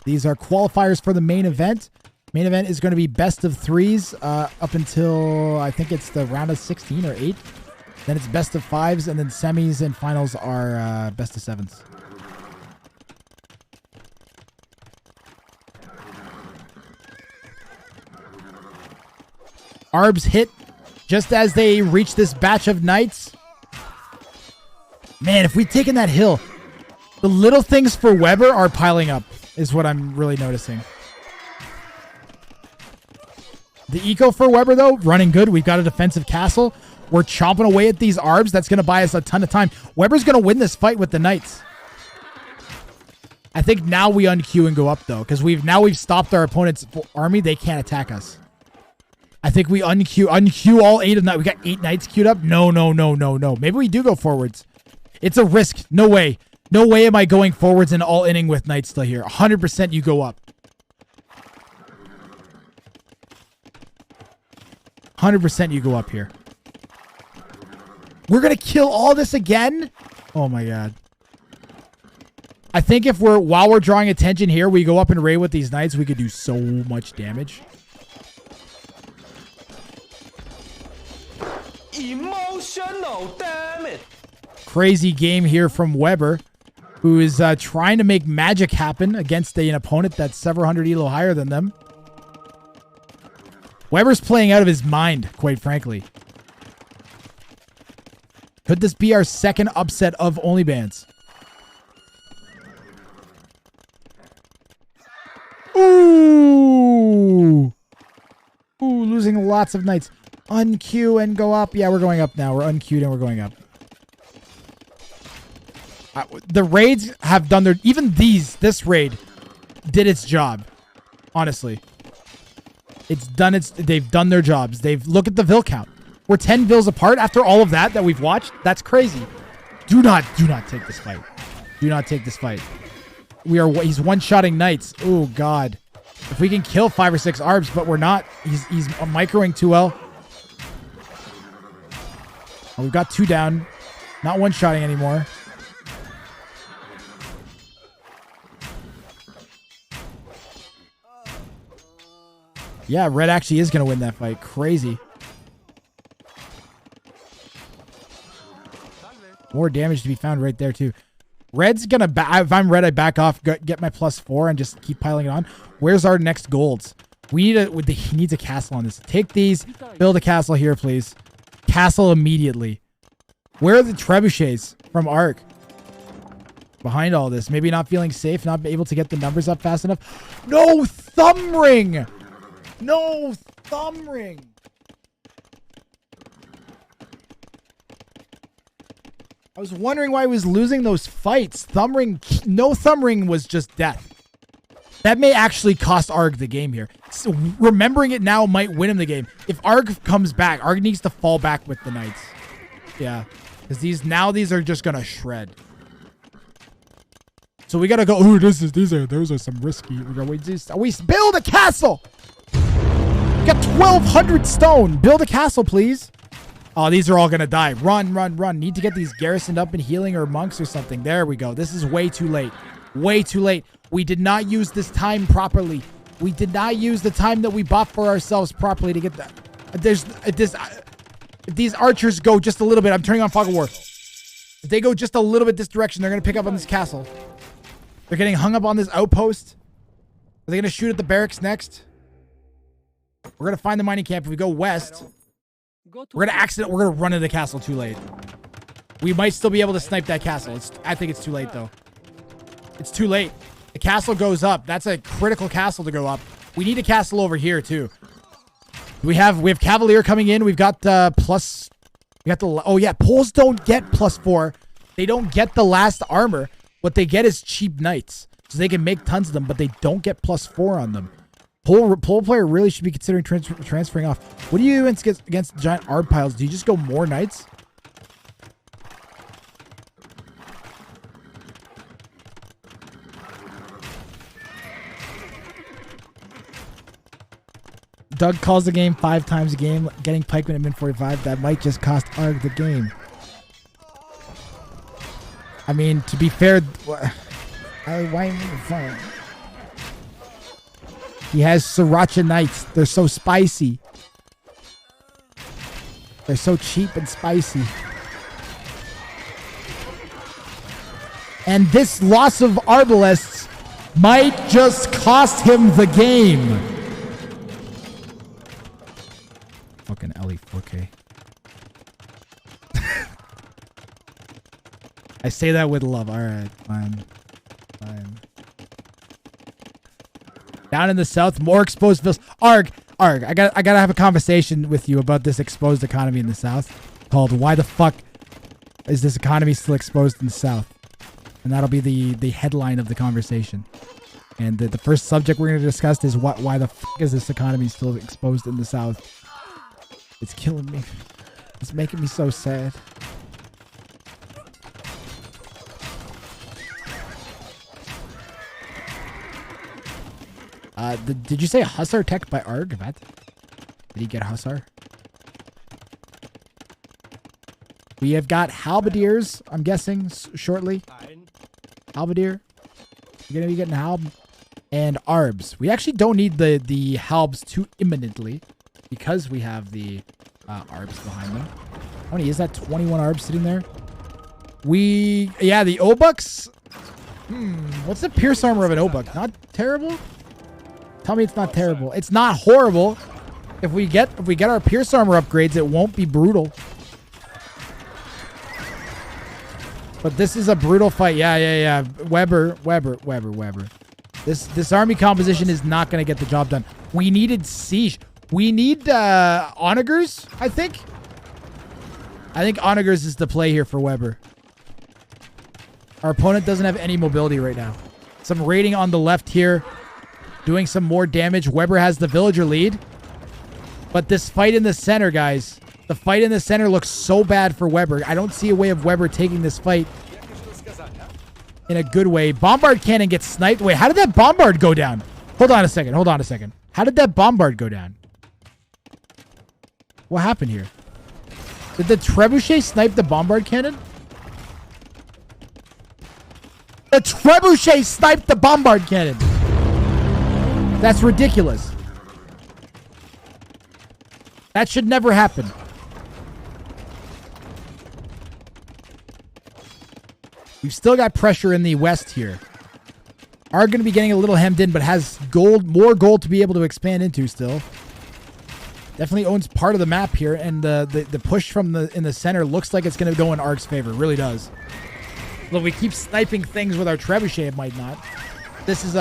These are qualifiers for the main event. Main event is going to be best of 3s up until I think it's the round of 16 or 8. Then it's best of 5s, and then semis and finals are best of 7s. Arbs hit just as they reach this batch of knights. Man, if we'd taken that hill, the little things for Weber are piling up, is what I'm really noticing. The eco for Weber, though, running good. We've got a defensive castle. We're chomping away at these Arbs. That's going to buy us a ton of time. Weber's going to win this fight with the knights. I think now we unqueue and go up, though, because we've stopped our opponent's army. They can't attack us. I think we unqueue all 8 of them. We got 8 knights queued up. No. Maybe we do go forwards. It's a risk. No way. No way am I going forwards and all inning with knights still here. 100% you go up. 100% you go up here. We're going to kill all this again? Oh my god. I think if while we're drawing attention here, we go up and raid with these knights, we could do so much damage. Emotional, damn it. Crazy game here from Weber, who is trying to make magic happen against an opponent that's several hundred elo higher than them. Weber's playing out of his mind, quite frankly. Could this be our second upset of OnlyBans? Ooh! Ooh, losing lots of knights. Unqueue and go up. Yeah, we're going up now. We're unqueued and we're going up. The raids have done their... Even this raid did its job. Honestly. They've done their jobs. Look at the Vil count. We're 10 Vils apart after all of that we've watched. That's crazy. Do not take this fight. Do not take this fight. He's one-shotting knights. Oh, God. If we can kill 5 or 6 Arbs, but we're not. He's microing too well. Oh, we've got 2 down. Not one-shotting anymore. Yeah, red actually is going to win that fight. Crazy. More damage to be found right there, too. Red's going to... If I'm red, I back off, get my +4, and just keep piling it on. Where's our next golds? We need he needs a castle on this. Take these. Build a castle here, please. Castle immediately. Where are the trebuchets from Ark? Behind all this. Maybe not feeling safe, not able to get the numbers up fast enough. No thumb ring! No thumb ring! I was wondering why he was losing those fights. Thumb ring, no thumb ring was just death. That may actually cost Arg the game here. So remembering it now might win him the game. If Arg comes back, Arg needs to fall back with the knights. Yeah. Because these are just gonna shred. So we gotta go. Oh, those are some risky. We build a castle. We got 1,200 stone. Build a castle, please. Oh, these are all gonna die. Run, run, run. Need to get these garrisoned up in healing or monks or something. There we go. This is way too late. Way too late. We did not use this time properly. We did not use the time that we bought for ourselves properly to get that. If these archers go just a little bit, I'm turning on Fog of War. If they go just a little bit this direction, they're gonna pick up on this castle. They're getting hung up on this outpost. Are they gonna shoot at the barracks next? We're gonna find the mining camp. If we go west, we're gonna run into the castle too late. We might still be able to snipe that castle. I think it's too late though. It's too late. The castle goes up. That's a critical castle to go up. We need a castle over here too. We have Cavalier coming in. We've got plus. We got the. Oh yeah, Poles don't get +4. They don't get the last armor. What they get is cheap knights, so they can make tons of them, but they don't get +4 on them. Pole player really should be considering transferring off. What do you do against giant Arb piles? Do you just go more knights? Doug calls the game 5 times a game. Getting pikemen at min 45. That might just cost Arg the game. I mean, to be fair, why am I making fun? He has Sriracha Knights. They're so spicy. They're so cheap and spicy. And this loss of Arbalests might just cost him the game. Fucking Ellie 4K. I say that with love. All right, fine. Down in the south, more exposed fields. Arg. I gotta have a conversation with you about this exposed economy in the south. Called "Why the fuck is this economy still exposed in the south?" And that'll be the headline of the conversation. And the first subject we're gonna discuss is why the fuck is this economy still exposed in the south? It's killing me. It's making me so sad. Did you say Hussar tech by Arg? Did he get Hussar? We have got Halberdiers, I'm guessing, shortly. Halberdier. We're going to be getting Halb. And Arbs. We actually don't need the Halbs too imminently because we have the Arbs behind them. How many is that? 21 Arbs sitting there? Yeah, the Obucks. What's the pierce armor of an Obuck? Not terrible? Tell me it's not terrible. It's not horrible. If we get our pierce armor upgrades, it won't be brutal. But this is a brutal fight. Yeah. Weber. This army composition is not going to get the job done. We needed siege. We need onagers, I think. I think onagers is the play here for Weber. Our opponent doesn't have any mobility right now. Some raiding on the left here. Doing some more damage. Weber has the villager lead. But this fight in the center, guys. The fight in the center looks so bad for Weber. I don't see a way of Weber taking this fight in a good way. Bombard cannon gets sniped. Wait, how did that bombard go down? Hold on a second. How did that bombard go down? What happened here? Did the trebuchet snipe the bombard cannon? The trebuchet sniped the bombard cannon. That's ridiculous. That should never happen. We've still got pressure in the west here. Are going to be getting a little hemmed in, but has more gold to be able to expand into still. Definitely owns part of the map here, and the push from in the center looks like it's going to go in Arg's favor. It really does. Look, we keep sniping things with our trebuchet. It might not. This is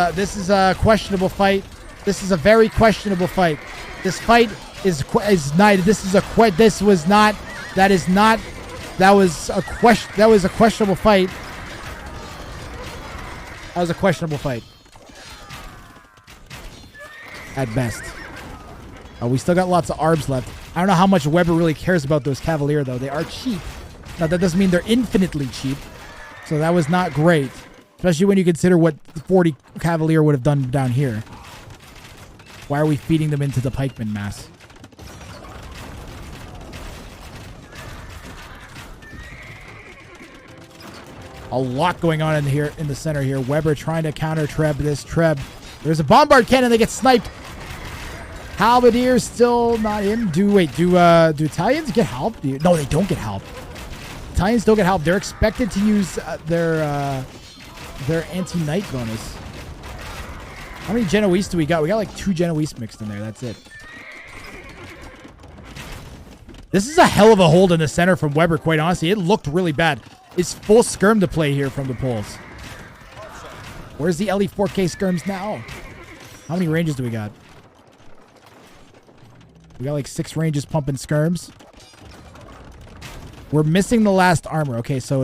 a questionable fight. This is a very questionable fight. This fight is not. This is a This was not. That is not. That was a question. That was a questionable fight. That was a questionable fight. At best. We still got lots of ARBs left. I don't know how much Weber really cares about those Cavalier, though. They are cheap. Now, that doesn't mean they're infinitely cheap. So that was not great. Especially when you consider what the 40 Cavalier would have done down here. Why are we feeding them into the pikeman mass? A lot going on in here in the center here. Weber trying to counter Treb. There's a bombard cannon. They get sniped. Halberdier still not in. Do Italians get help? No, they don't get help. Italians don't get help. They're expected to use their anti-knight bonus. How many Genoese do we got? We got like 2 Genoese mixed in there. That's it. This is a hell of a hold in the center from Weber, quite honestly. It looked really bad. It's full skirm to play here from the Poles. Where's the LE4K skirms now? How many ranges do we got? We got like 6 ranges pumping skirms. We're missing the last armor. Okay, so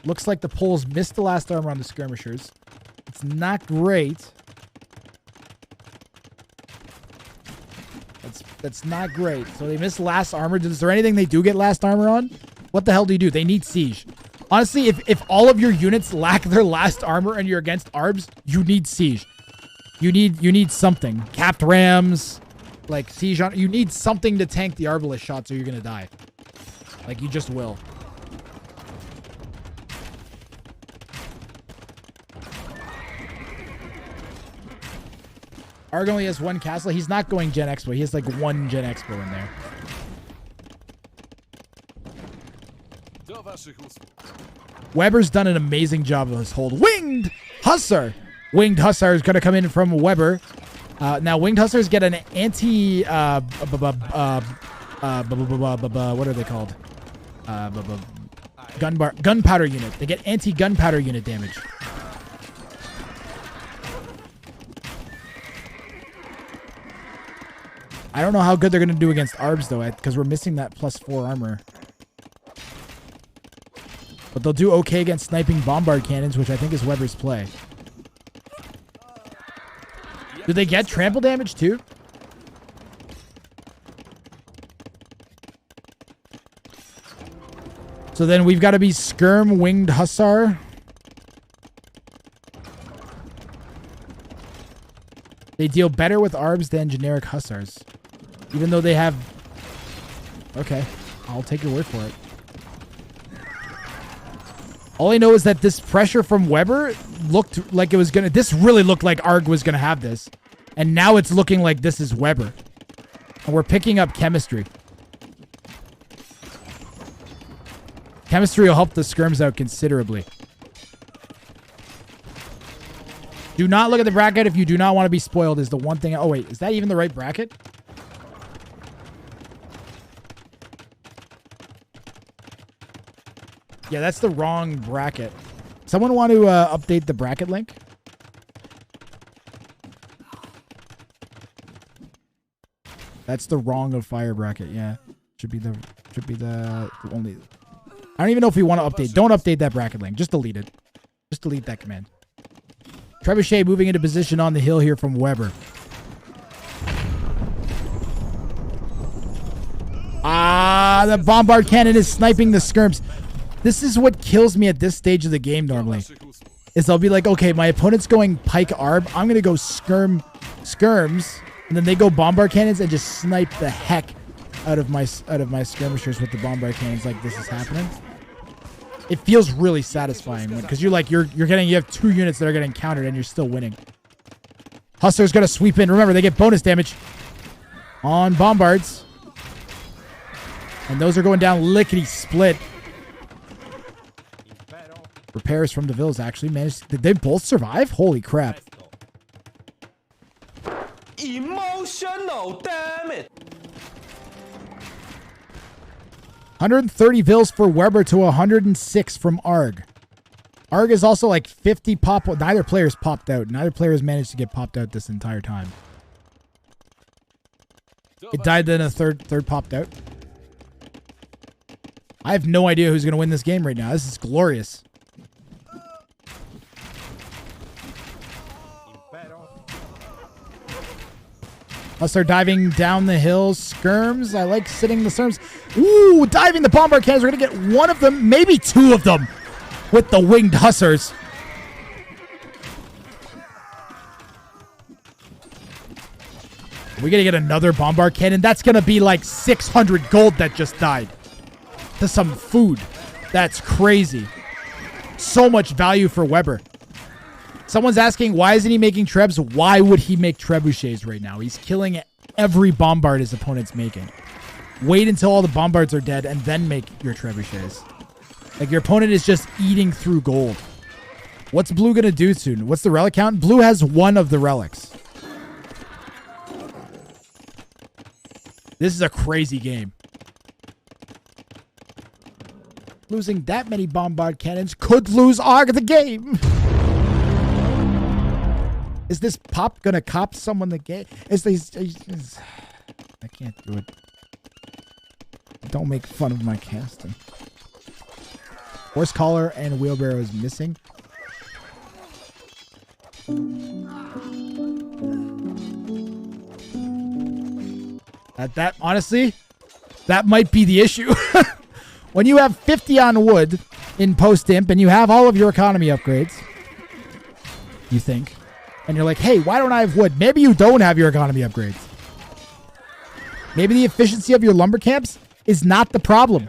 looks like the Poles missed the last armor on the skirmishers. It's not great. That's not great. So they missed last armor. Is there anything they do get last armor on? What the hell do you do? They need siege. Honestly, if all of your units lack their last armor and you're against ARBs, you need siege. You need something. Capped rams, like siege on. You need something to tank the arbalist shots or you're gonna die. Like you just will. Arg only has 1 castle. He's not going Gen Expo. He has like 1 Gen Expo in there. Weber's done an amazing job of his hold. Winged Hussar. Winged Hussar is going to come in from Weber. Now, Winged Hussars get an anti... what are they called? Gunpowder unit. They get anti-gunpowder unit damage. I don't know how good they're going to do against ARBs, though, because we're missing that +4 armor. But they'll do okay against sniping bombard cannons, which I think is Weber's play. Do they get trample damage, too? So then we've got to be Skirm Winged Hussar. They deal better with ARBs than generic Hussars. Even though they have... Okay, I'll take your word for it. All I know is that this pressure from Weber looked like it was going to... This really looked like Arg was going to have this. And now it's looking like this is Weber. And we're picking up chemistry. Chemistry will help the skirms out considerably. Do not look at the bracket if you do not want to be spoiled is the one thing... Oh, wait. Is that even the right bracket? Yeah, that's the wrong bracket. Someone want to update the bracket link? That's the wrong of fire bracket. Yeah, should be the only. I don't even know if we want to update. Don't update that bracket link. Just delete it. Just delete that command. Trebuchet moving into position on the hill here from Weber. The bombard cannon is sniping the skirms. This is what kills me at this stage of the game normally. Is I'll be like, okay, my opponent's going pike arb. I'm going to go skirms. And then they go bombard cannons and just snipe the heck out of my skirmishers with the bombard cannons like this is happening. It feels really satisfying because you have 2 units that are getting countered and you're still winning. Hussar's going to sweep in. Remember, they get bonus damage on bombards. And those are going down lickety split. Repairs from the Villas actually managed. Did they both survive? Holy crap. Emotional, damn it. 130 Vils for Weber to 106 from Arg. Arg is also like 50 pop. Neither player's popped out. Neither player has managed to get popped out this entire time. It died, then a third popped out. I have no idea who's going to win this game right now. This is glorious. I'll start diving down the hill. Skirms. I like sitting the skirms. Ooh, diving the bombard cannons. We're going to get one of them, maybe two of them, with the winged hussars. We're going to get another bombard cannon. That's going to be like 600 gold that just died to some food. That's crazy. So much value for Weber. Someone's asking, why isn't he making trebs? Why would he make trebuchets right now? He's killing every bombard his opponent's making. Wait until all the bombards are dead and then make your trebuchets. Like, your opponent is just eating through gold. What's blue going to do soon? What's the relic count? Blue has one of the relics. This is a crazy game. Losing that many bombard cannons could lose Arg the game. Is this pop gonna cop someone the game? I can't do it. Don't make fun of my casting. Horse collar and wheelbarrow is missing. That honestly, that might be the issue. When you have 50 on wood in post-imp and you have all of your economy upgrades, you think, and you're like, hey, why don't I have wood? Maybe you don't have your economy upgrades. Maybe the efficiency of your lumber camps is not the problem.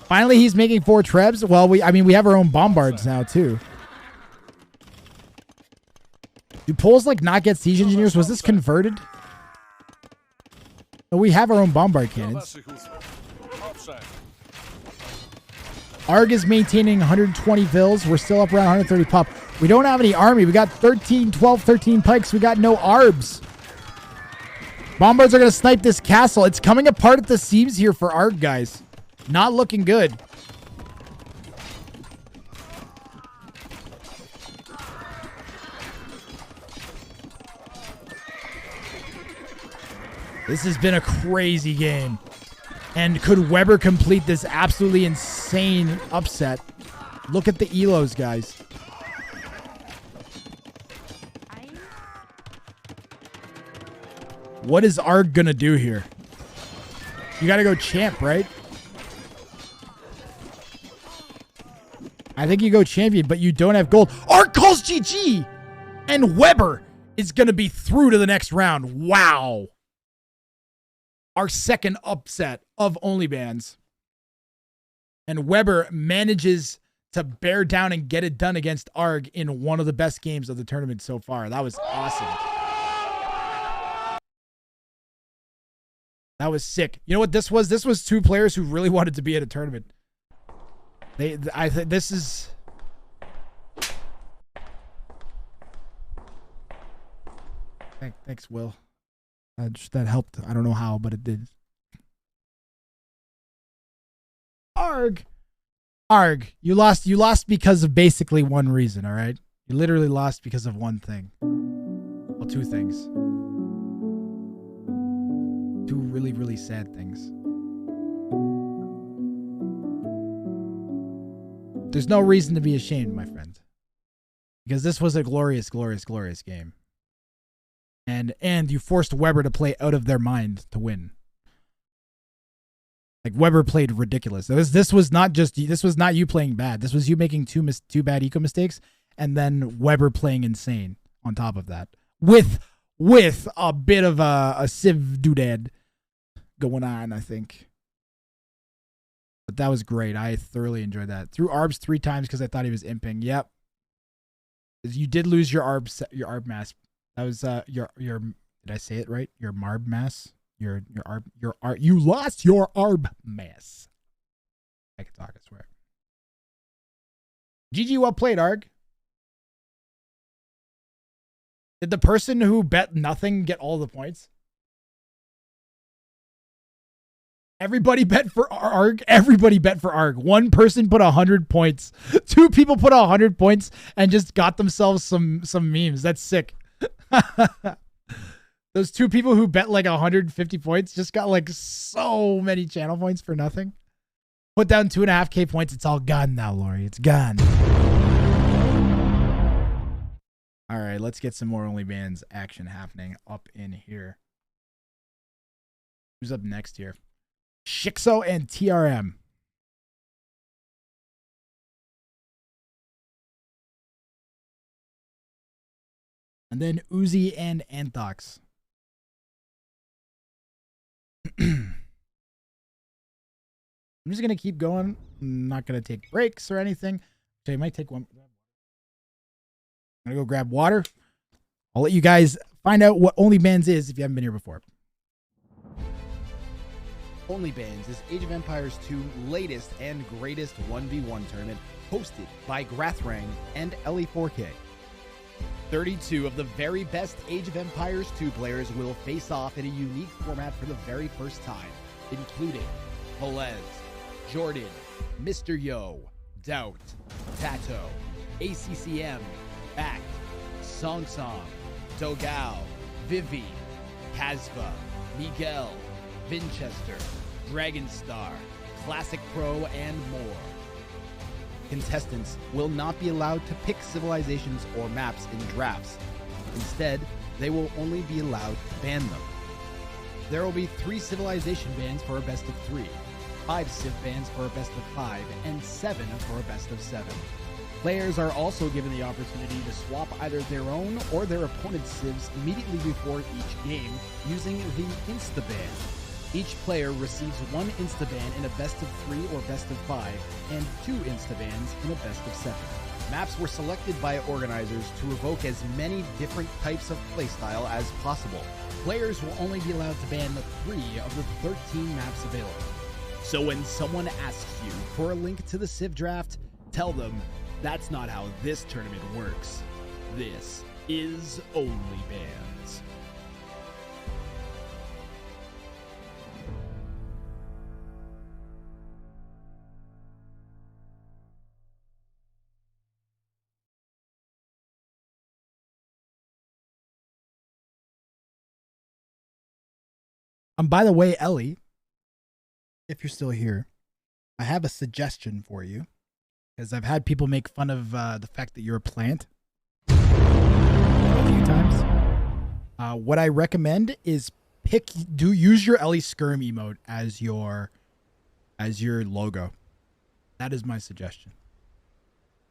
Finally, he's making 4 trebs. Well, we have our own bombards now, too. Do Poles, like, not get siege engineers? Was this converted? No, we have our own bombard cannons. Arg is maintaining 120 Vils. We're still up around 130 pop. We don't have any army. We got 12, 13 pikes. We got no arbs. Bombards are going to snipe this castle. It's coming apart at the seams here for Arg, guys. Not looking good. This has been a crazy game. And could Weber complete this absolutely insane upset? Look at the elos, guys. What is Arg gonna do here? You gotta go champ, right? I think you go champion, but you don't have gold. Arg calls GG! And Weber is gonna be through to the next round. Wow. Our second upset of OnlyBans. And Weber manages to bear down and get it done against Arg in one of the best games of the tournament so far. That was awesome. That was sick. You know what this was? This was 2 players who really wanted to be at a tournament. I think this is... Thanks, Will. That helped. I don't know how, but it did. Arg, you lost because of basically one reason, all right? You literally lost because of one thing. Well, 2 things. 2 really, really sad things. There's no reason to be ashamed, my friend. Because this was a glorious, glorious, glorious game. And you forced Weber to play out of their mind to win. Like, Weber played ridiculous. This was not you playing bad. This was you making two bad eco mistakes, and then Weber playing insane on top of that. With a bit of a civ doodad going on, I think. But that was great. I thoroughly enjoyed that. Threw Arbs 3 times because I thought he was imping. Yep. You did lose your Arb mask. That was your Did I say it right? Your marb mass. You lost your arb mass. I can talk, I swear. GG, well played, Arg. Did the person who bet nothing get all the points? Everybody bet for Arg. Everybody bet for Arg. One person put 100 points. Two people put 100 points and just got themselves some memes. That's sick. Those two people who bet like 150 points just got like so many channel points for nothing. Put down 2.5K points. It's all gone now, Lori. It's gone. All right, let's get some more OnlyBans action happening up in here. Who's up next here? Shixo and TRM. And then Uzi and Anthox. I'm just going to keep going. I'm not going to take breaks or anything. So I might take one. I'm going to go grab water. I'll let you guys find out what OnlyBans is if you haven't been here before. OnlyBans is Age of Empires 2 latest and greatest 1v1 tournament hosted by Grathrang and LE4K. 32 of the very best Age of Empires 2 players will face off in a unique format for the very first time, including Velez, Jordan, Mr. Yo, Doubt, Tato, ACCM, Act, Song Song, Dogal, Vivi, Kazva, Miguel, Vinchester, Dragonstar, Classic Pro, and more. Contestants will not be allowed to pick civilizations or maps in drafts. Instead, they will only be allowed to ban them. There will be 3 civilization bans for a best of 3, 5 civ bans for a best of 5, and 7 for a best of 7. Players are also given the opportunity to swap either their own or their opponent's civs immediately before each game using the Insta-ban. Each player receives 1 Insta-ban in a best of 3 or best of 5, and 2 Insta-bans in a best of 7. Maps were selected by organizers to evoke as many different types of playstyle as possible. Players will only be allowed to ban 3 of the 13 maps available. So when someone asks you for a link to the Civ draft, tell them that's not how this tournament works. This is OnlyBans. By the way, Ellie, if you're still here, I have a suggestion for you, because I've had people make fun of the fact that you're a plant a few times. What I recommend is use your Ellie Skirm emote as your logo. That is my suggestion.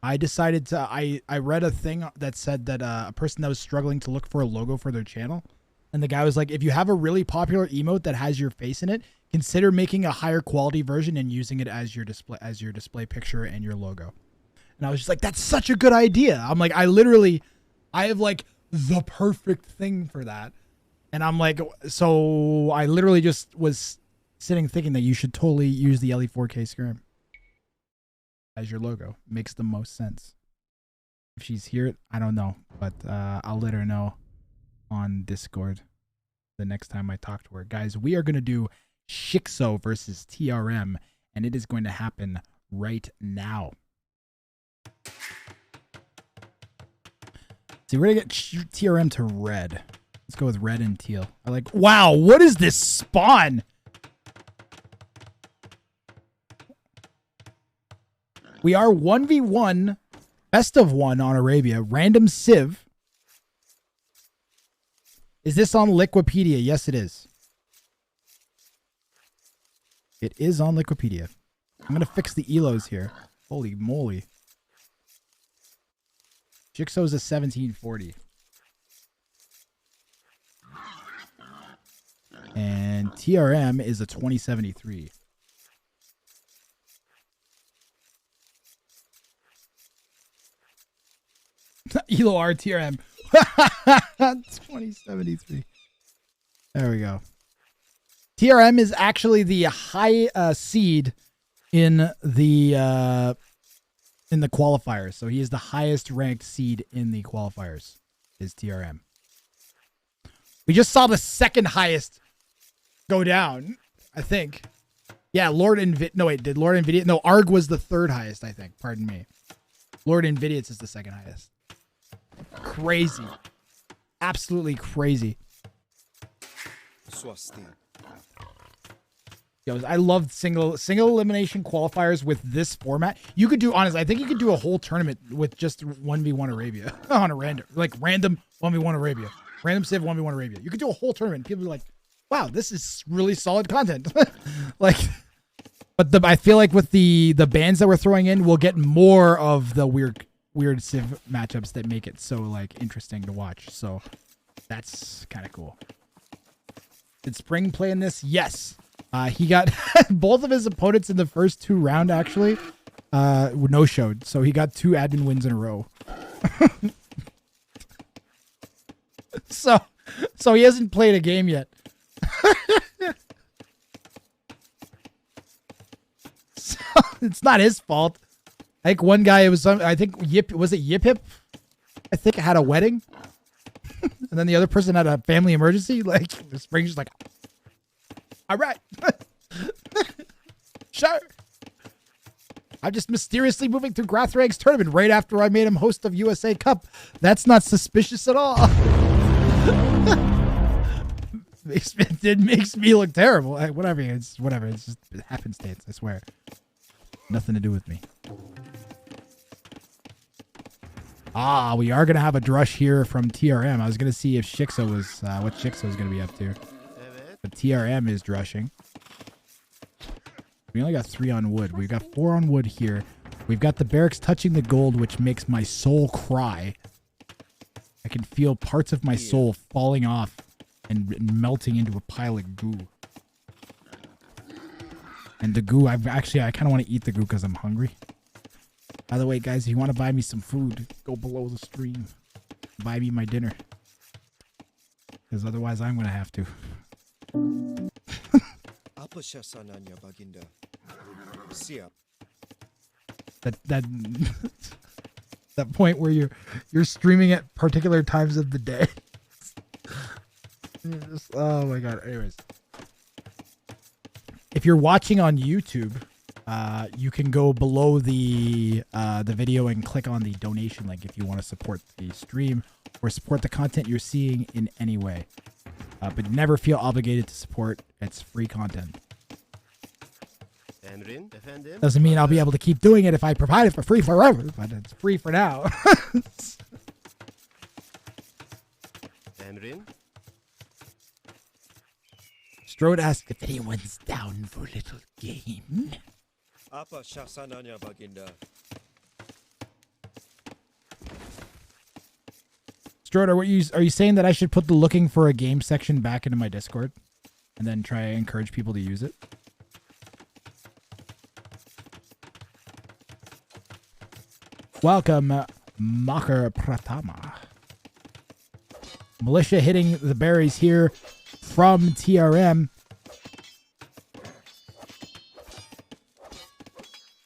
I decided to I read a thing that said that a person that was struggling to look for a logo for their channel. And the guy was like, if you have a really popular emote that has your face in it, consider making a higher quality version and using it as your display picture and your logo. And I was just like, that's such a good idea. I'm like, I have like the perfect thing for that. And I'm like, so I literally just was sitting thinking that you should totally use the LE4K Skirm as your logo. Makes the most sense. If she's here, I don't know, but I'll let her know on Discord the next time I talk to her. Guys, we are going to do Shixo versus TRM, and it is going to happen right now. See, we're going to get TRM to red. Let's go with red and teal. I like, wow, what is this spawn? We are 1v1, best of 1 on Arabia, random civ. Is this on Liquipedia? Yes, it is. It is on Liquipedia. I'm going to fix the elos here. Holy moly. Jigsaw is a 1740. And TRM is a 2073. Elo R TRM. 2073. There we go. TRM is actually the high seed in the qualifiers. So he is the highest ranked seed in the qualifiers. Is TRM. We just saw the second highest go down, I think. Yeah, Lord Invid. No, wait, did Lord Invidious? No, Arg was the third highest, I think. Pardon me. Lord Invidious is the second highest. Crazy. Absolutely crazy. Yo, I loved single elimination qualifiers with this format. You could do, honestly, I think you could do a whole tournament with just 1v1 Arabia on a random 1v1 Arabia. Random Civ 1v1 Arabia. You could do a whole tournament. People be like, wow, this is really solid content. Like, but I feel like with the bans that we're throwing in, we'll get more of the weird Civ matchups that make it so like interesting to watch. So that's kind of cool. Did Spring play in this? Yes. He got both of his opponents in the first 2 rounds actually no-showed. So he got 2 admin wins in a row. So he hasn't played a game yet. So it's not his fault. I think one guy, I think Yip Hip? I think had a wedding. And then the other person had a family emergency. Like, the Spring's just like, all right. Sure. I'm just mysteriously moving through Grathrank's tournament right after I made him host of USA Cup. That's not suspicious at all. It makes me look terrible. Whatever. It's just happenstance, I swear. Nothing to do with me. We are going to have a drush here from TRM. I was going to see if Shixo was, what Shixo was going to be up to. But TRM is drushing. We only got 3 on wood. We've got 4 on wood here. We've got the barracks touching the gold, which makes my soul cry. I can feel parts of my soul falling off and melting into a pile of goo. And the goo, I kind of want to eat the goo because I'm hungry. By the way, guys, if you want to buy me some food, go below the stream. Buy me my dinner. Because otherwise I'm going to have to. That point where you're streaming at particular times of the day. Oh my god. Anyways, if you're watching on YouTube, you can go below the video and click on the donation link if you want to support the stream or support the content you're seeing in any way. But never feel obligated to support. It's free content. Doesn't mean I'll be able to keep doing it if I provide it for free forever, but it's free for now. Strode asked if anyone's down for a little game. Strode, are you saying that I should put the looking for a game section back into my Discord and then try and encourage people to use it? Welcome, Makar Pratama. Militia hitting the berries here from TRM.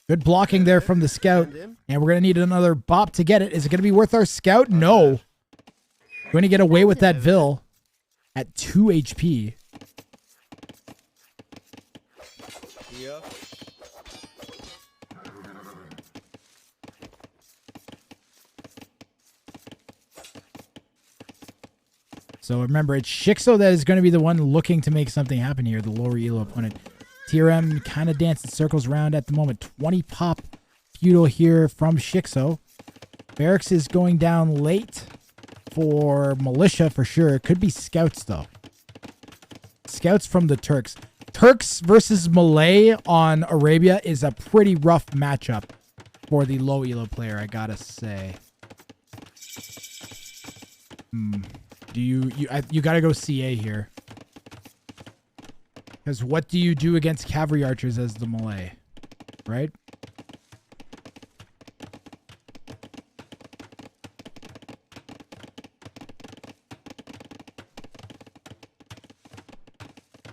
Good blocking there from the scout. And we're going to need another bop to get it. Is it going to be worth our scout? No. We're going to get away with that Vil at 2 HP. So remember, it's Shixo that is going to be the one looking to make something happen here, the lower elo opponent. TRM kind of dancing circles around at the moment. 20 pop feudal here from Shixo. Barracks is going down late for Militia for sure. It could be Scouts though. Scouts from the Turks. Turks versus Malay on Arabia is a pretty rough matchup for the low elo player, I gotta say. You gotta go CA here. Because what do you do against cavalry archers as the Malay? Right?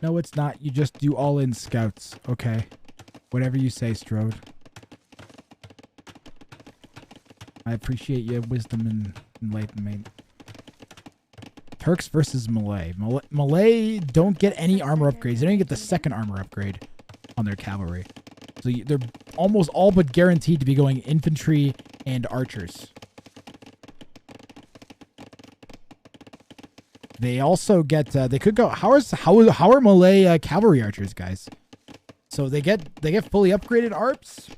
No, it's not. You just do all-in scouts. Okay. Whatever you say, Strode. I appreciate your wisdom and enlightenment. Turks versus Malay. Malay don't get any armor upgrades. They don't even get the second armor upgrade on their cavalry. So they're almost all but guaranteed to be going infantry and archers. They also get, they could go, how are Malay cavalry archers, guys? So they get fully upgraded ARPs.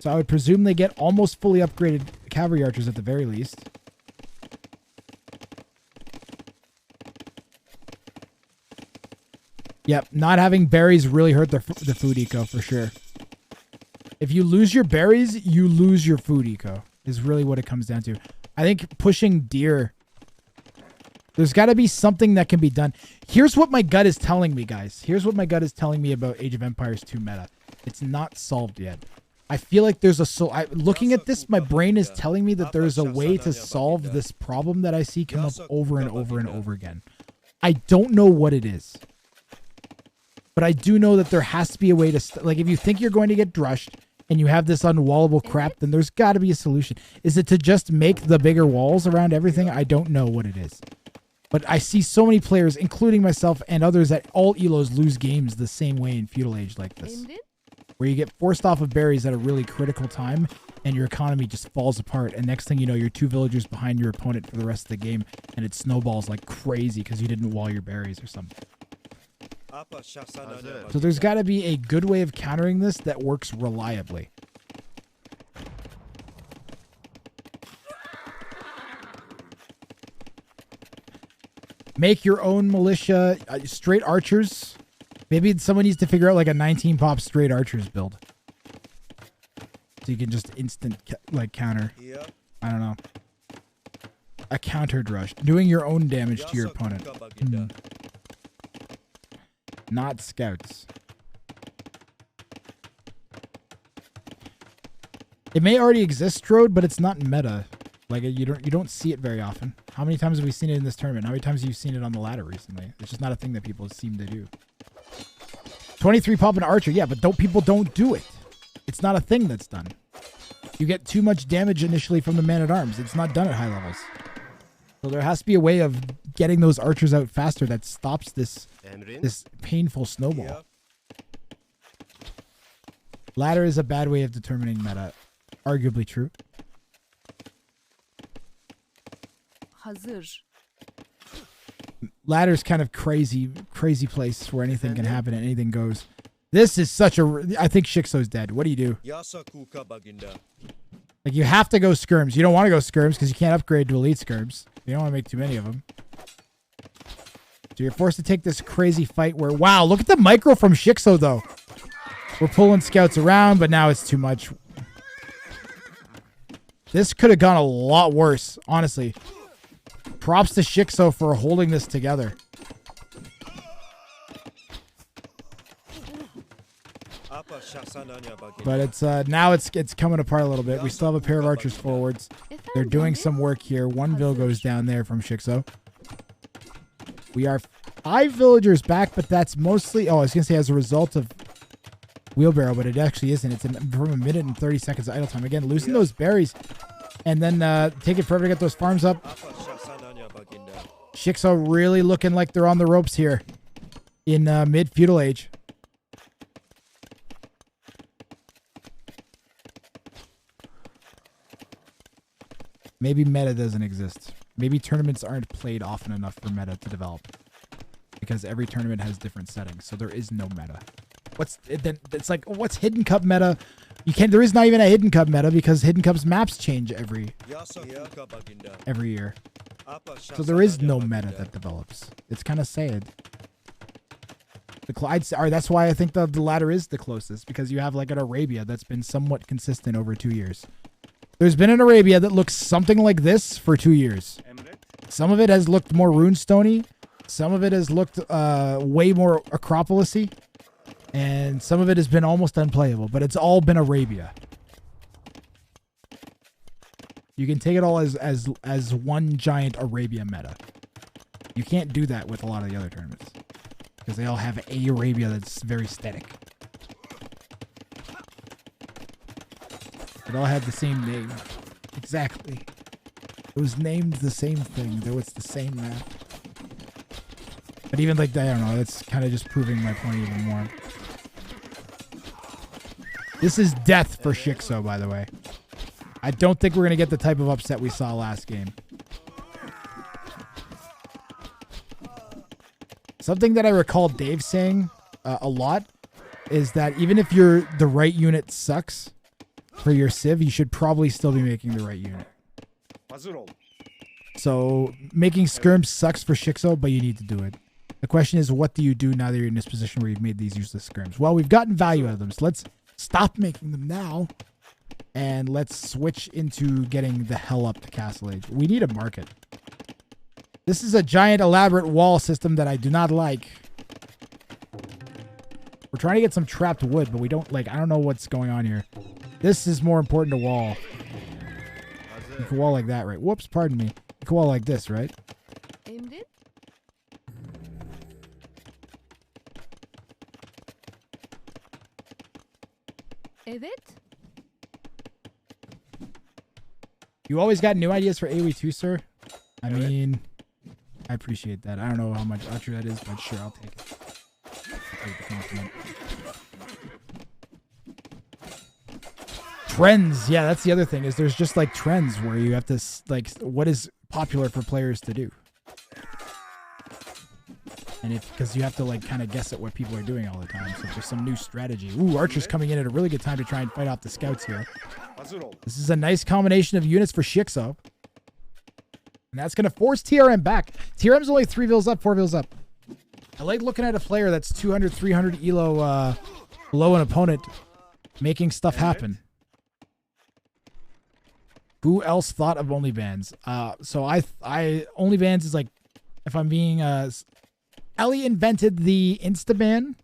So I would presume they get almost fully upgraded cavalry archers at the very least. Yep, not having berries really hurt the food eco for sure. If you lose your berries, you lose your food eco, is really what it comes down to. I think pushing deer, there's got to be something that can be done. Here's what my gut is telling me, guys. Here's what my gut is telling me about Age of Empires 2 meta. It's not solved yet. I feel like there's looking at this, my brain is telling me that there's a way to solve this problem that I see come up over and over and over again. I don't know what it is. But I do know that there has to be a way to, like, if you think you're going to get drushed and you have this unwallable crap, then there's got to be a solution. Is it to just make the bigger walls around everything? I don't know what it is. But I see so many players, including myself and others, that all elos lose games the same way in Feudal Age like this. Where you get forced off of berries at a really critical time and your economy just falls apart. And next thing you know, you're 2 villagers behind your opponent for the rest of the game and it snowballs like crazy because you didn't wall your berries or something. So there's got to be a good way of countering this that works reliably. Make your own militia, straight archers. Maybe someone needs to figure out like a 19 pop straight archers build. So you can just instant like counter. I don't know. A counter rush. Doing your own damage to your opponent. Not scouts. It may already exist, Strode, but it's not meta. Like you don't see it very often. How many times have we seen it in this tournament? How many times have you seen it on the ladder recently? It's just not a thing that people seem to do. 23 pop and archer, yeah, but people don't do it. It's not a thing that's done. You get too much damage initially from the man-at-arms. It's not done at high levels. So there has to be a way of getting those archers out faster that stops this painful snowball. Ladder is a bad way of determining meta. Arguably true. Hazır. Ladder's kind of crazy place where anything can happen and anything goes. This is such a... I think Shikso's dead. What do you do? Like, you have to go skirms. You don't want to go skirms because you can't upgrade to elite skirms. You don't want to make too many of them. So you're forced to take this crazy fight where... Wow, look at the micro from Shikso, though. We're pulling scouts around, but now it's too much. This could have gone a lot worse, honestly. Props to Shikso for holding this together. But it's now it's coming apart a little bit. We still have a pair of archers forwards. They're doing some work here. One vill goes down there from Shikso. We are 5 villagers back, but that's mostly... Oh, I was going to say as a result of wheelbarrow, but it actually isn't. It's from 1 minute and 30 seconds idle time. Again, losing those berries and then taking forever to get those farms up. Shikso really looking like they're on the ropes here in mid-feudal age. Maybe meta doesn't exist. Maybe tournaments aren't played often enough for meta to develop. Because every tournament has different settings, so there is no meta. It's like, what's Hidden Cup meta? There is not even a Hidden Cup meta because Hidden Cup's maps change every year. So there is no meta that develops. It's kind of sad. That's why I think the ladder is the closest, because you have like an Arabia that's been somewhat consistent over 2 years. There's been an Arabia that looks something like this for 2 years. Some of it has looked more runestone-y. Some of it has looked way more Acropolis-y. And some of it has been almost unplayable, but it's all been Arabia. You can take it all as one giant Arabia meta. You can't do that with a lot of the other tournaments because they all have a Arabia that's very static. It all had the same name. Exactly. It was named the same thing, though it's the same map. But even like that, I don't know, that's kind of just proving my point even more. This is death for Shikso, by the way. I don't think we're going to get the type of upset we saw last game. Something that I recall Dave saying a lot is that even if the right unit sucks for your Civ, you should probably still be making the right unit. So making skirms sucks for Shikso, but you need to do it. The question is, what do you do now that you're in this position where you've made these useless skirms? Well, we've gotten value out of them, so let's stop making them now, and let's switch into getting the hell up to Castle Age. We need a market. This is a giant elaborate wall system that I do not like. We're trying to get some trapped wood, but we don't I don't know what's going on here. This is more important to wall. You can wall like that, right? Whoops, pardon me. You can wall like this, right? Aimed it? Evet. You always got new ideas for AoE too, sir? I mean, I appreciate that. I don't know how much true that is, but sure, I'll take it. I'll take the compliment. Trends. Yeah, that's the other thing is there's just like trends where you have to what is popular for players to do. And because you have to kind of guess at what people are doing all the time. So there's some new strategy. Ooh, Archer's coming in at a really good time to try and fight off the scouts here. This is a nice combination of units for Shikso. And that's going to force TRM back. TRM's only 3 vills up, 4 vills up. I like looking at a player that's 200, 300 elo below an opponent making stuff happen. Who else thought of OnlyBans? So I OnlyBans is if I'm being Ellie invented the Instaban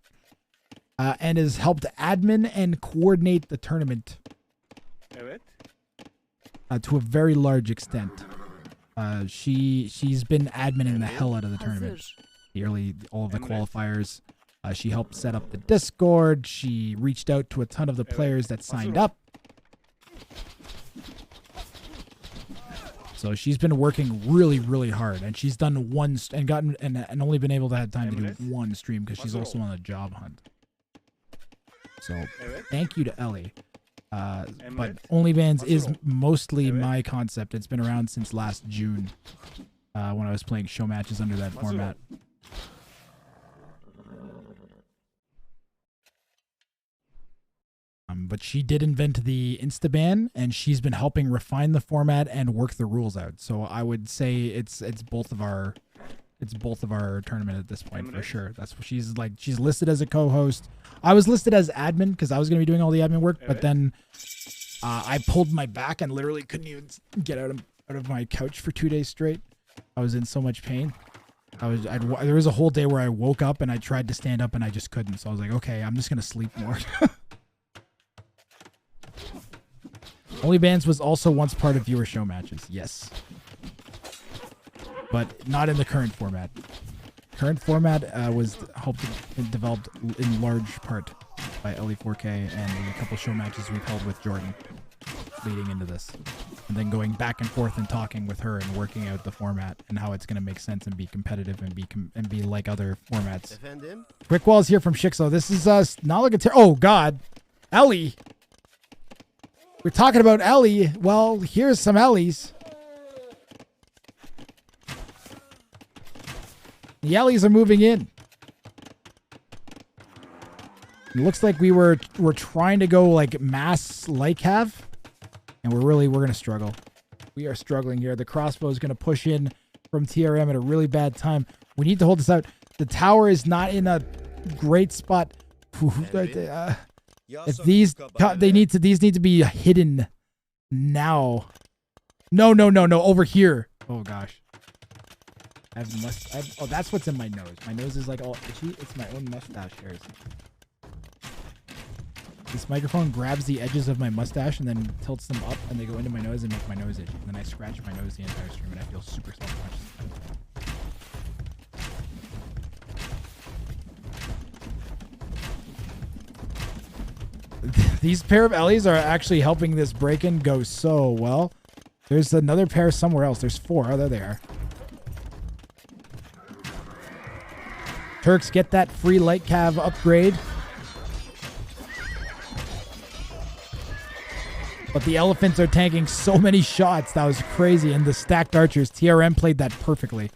and has helped admin and coordinate the tournament to a very large extent. She's been adminning the hell out of the tournament. All of the qualifiers. She helped set up the Discord. She reached out to a ton of the players that signed up. So she's been working really, really hard, and she's done one and only been able to have time to do one stream because she's also on a job hunt. So thank you to Ellie. But OnlyBans is mostly my concept. It's been around since last June when I was playing show matches under that format. But she did invent the Instaban, and she's been helping refine the format and work the rules out. So I would say it's both of our tournament at this point for sure. That's what she's listed as a co-host. I was listed as admin because I was going to be doing all the admin work, but then I pulled my back and literally couldn't even get out of my couch for 2 days straight. I was in so much pain. There was a whole day where I woke up and I tried to stand up and I just couldn't. So I was like, okay, I'm just going to sleep more. OnlyBans was also once part of viewer show matches, yes. But not in the current format. Current format was helped and developed in large part by LE4K and a couple show matches we've held with Jordan leading into this. And then going back and forth and talking with her and working out the format and how it's going to make sense and be competitive and be like other formats. Quick Walls here from Shikso. This is not like a oh God, Ellie. We're talking about Ellie. Well, here's some Ellies. The Ellies are moving in. It looks like we're trying to go mass have, and we're gonna struggle. We are struggling here. The crossbow is gonna push in from TRM at a really bad time. We need to hold this out. The tower is not in a great spot. If these need to be hidden now. No, over here. Oh gosh. Oh, that's what's in my nose. My nose is all itchy. It's my own mustache hairs. This microphone grabs the edges of my mustache and then tilts them up, and they go into my nose and make my nose itchy. And then I scratch my nose the entire stream, and I feel super self-conscious. These pair of Ellies are actually helping this break-in go so well. There's another pair somewhere else. There's 4. Oh, there they are. Turks get that free light cav upgrade. But the elephants are tanking so many shots. That was crazy. And the stacked archers, TRM played that perfectly.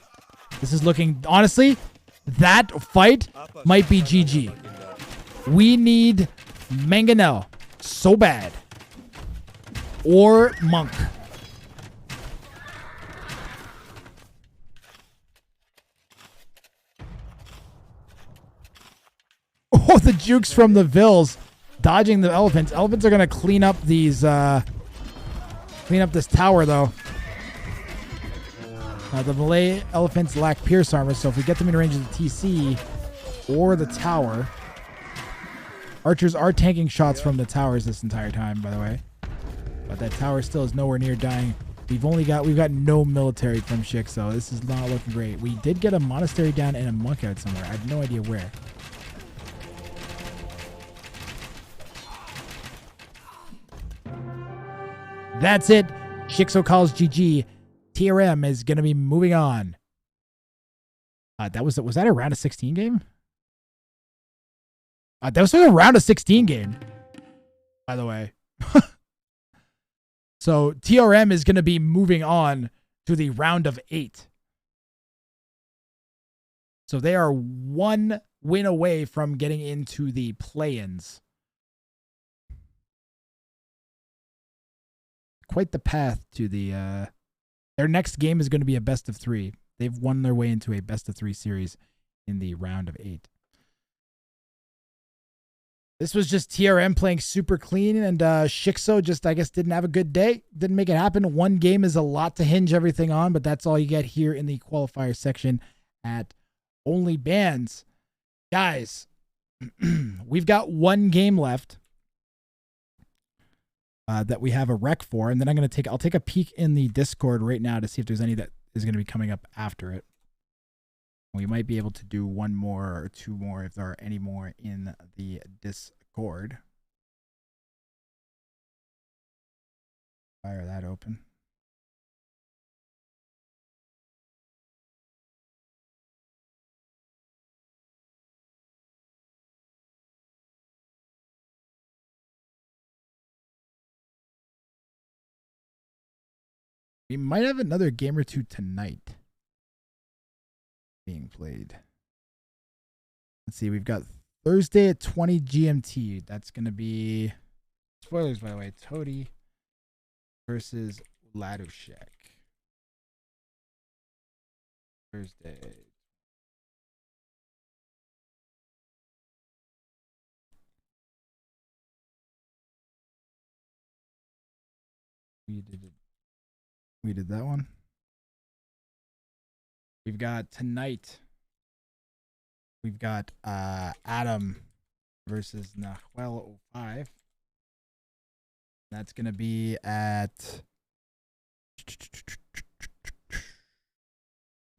This is looking... Honestly, that fight might be GG. We need Mangonel so bad. Or Monk. Oh, the jukes from the Vills. Dodging the elephants. Elephants are going to clean up these, clean up this tower, though. The Malay elephants lack pierce armor, so if we get them in range of the TC or the tower... Archers are tanking shots from the towers this entire time, by the way. But that tower still is nowhere near dying. We've got no military from Shik, so this is not looking great. We did get a monastery down and a monk out somewhere. I have no idea where. That's it. Shikso calls GG. TRM is going to be moving on. Was that a round of 16 game? That was a round of 16 game, by the way. So TRM is going to be moving on to the round of 8. So they are 1 win away from getting into the play-ins. Quite the path to the... their next game is going to be a best of 3. They've won their way into a best of 3 series in the round of 8. This was just TRM playing super clean, and Shikso just, I guess, didn't have a good day. Didn't make it happen. 1 game is a lot to hinge everything on, but that's all you get here in the qualifier section at OnlyBans. Guys, we've got 1 game left that we have a rec for, and then I'll take a peek in the Discord right now to see if there's any that is going to be coming up after it. We might be able to do 1 more or 2 more if there are any more in the Discord. Fire that open. We might have another game or 2 tonight being played. Let's see, we've got Thursday at 20 GMT. That's going to be, spoilers by the way, Todi versus Ladushek. Thursday. We did that one. We've got tonight. We've got Adam versus Nahuel 05. That's gonna be at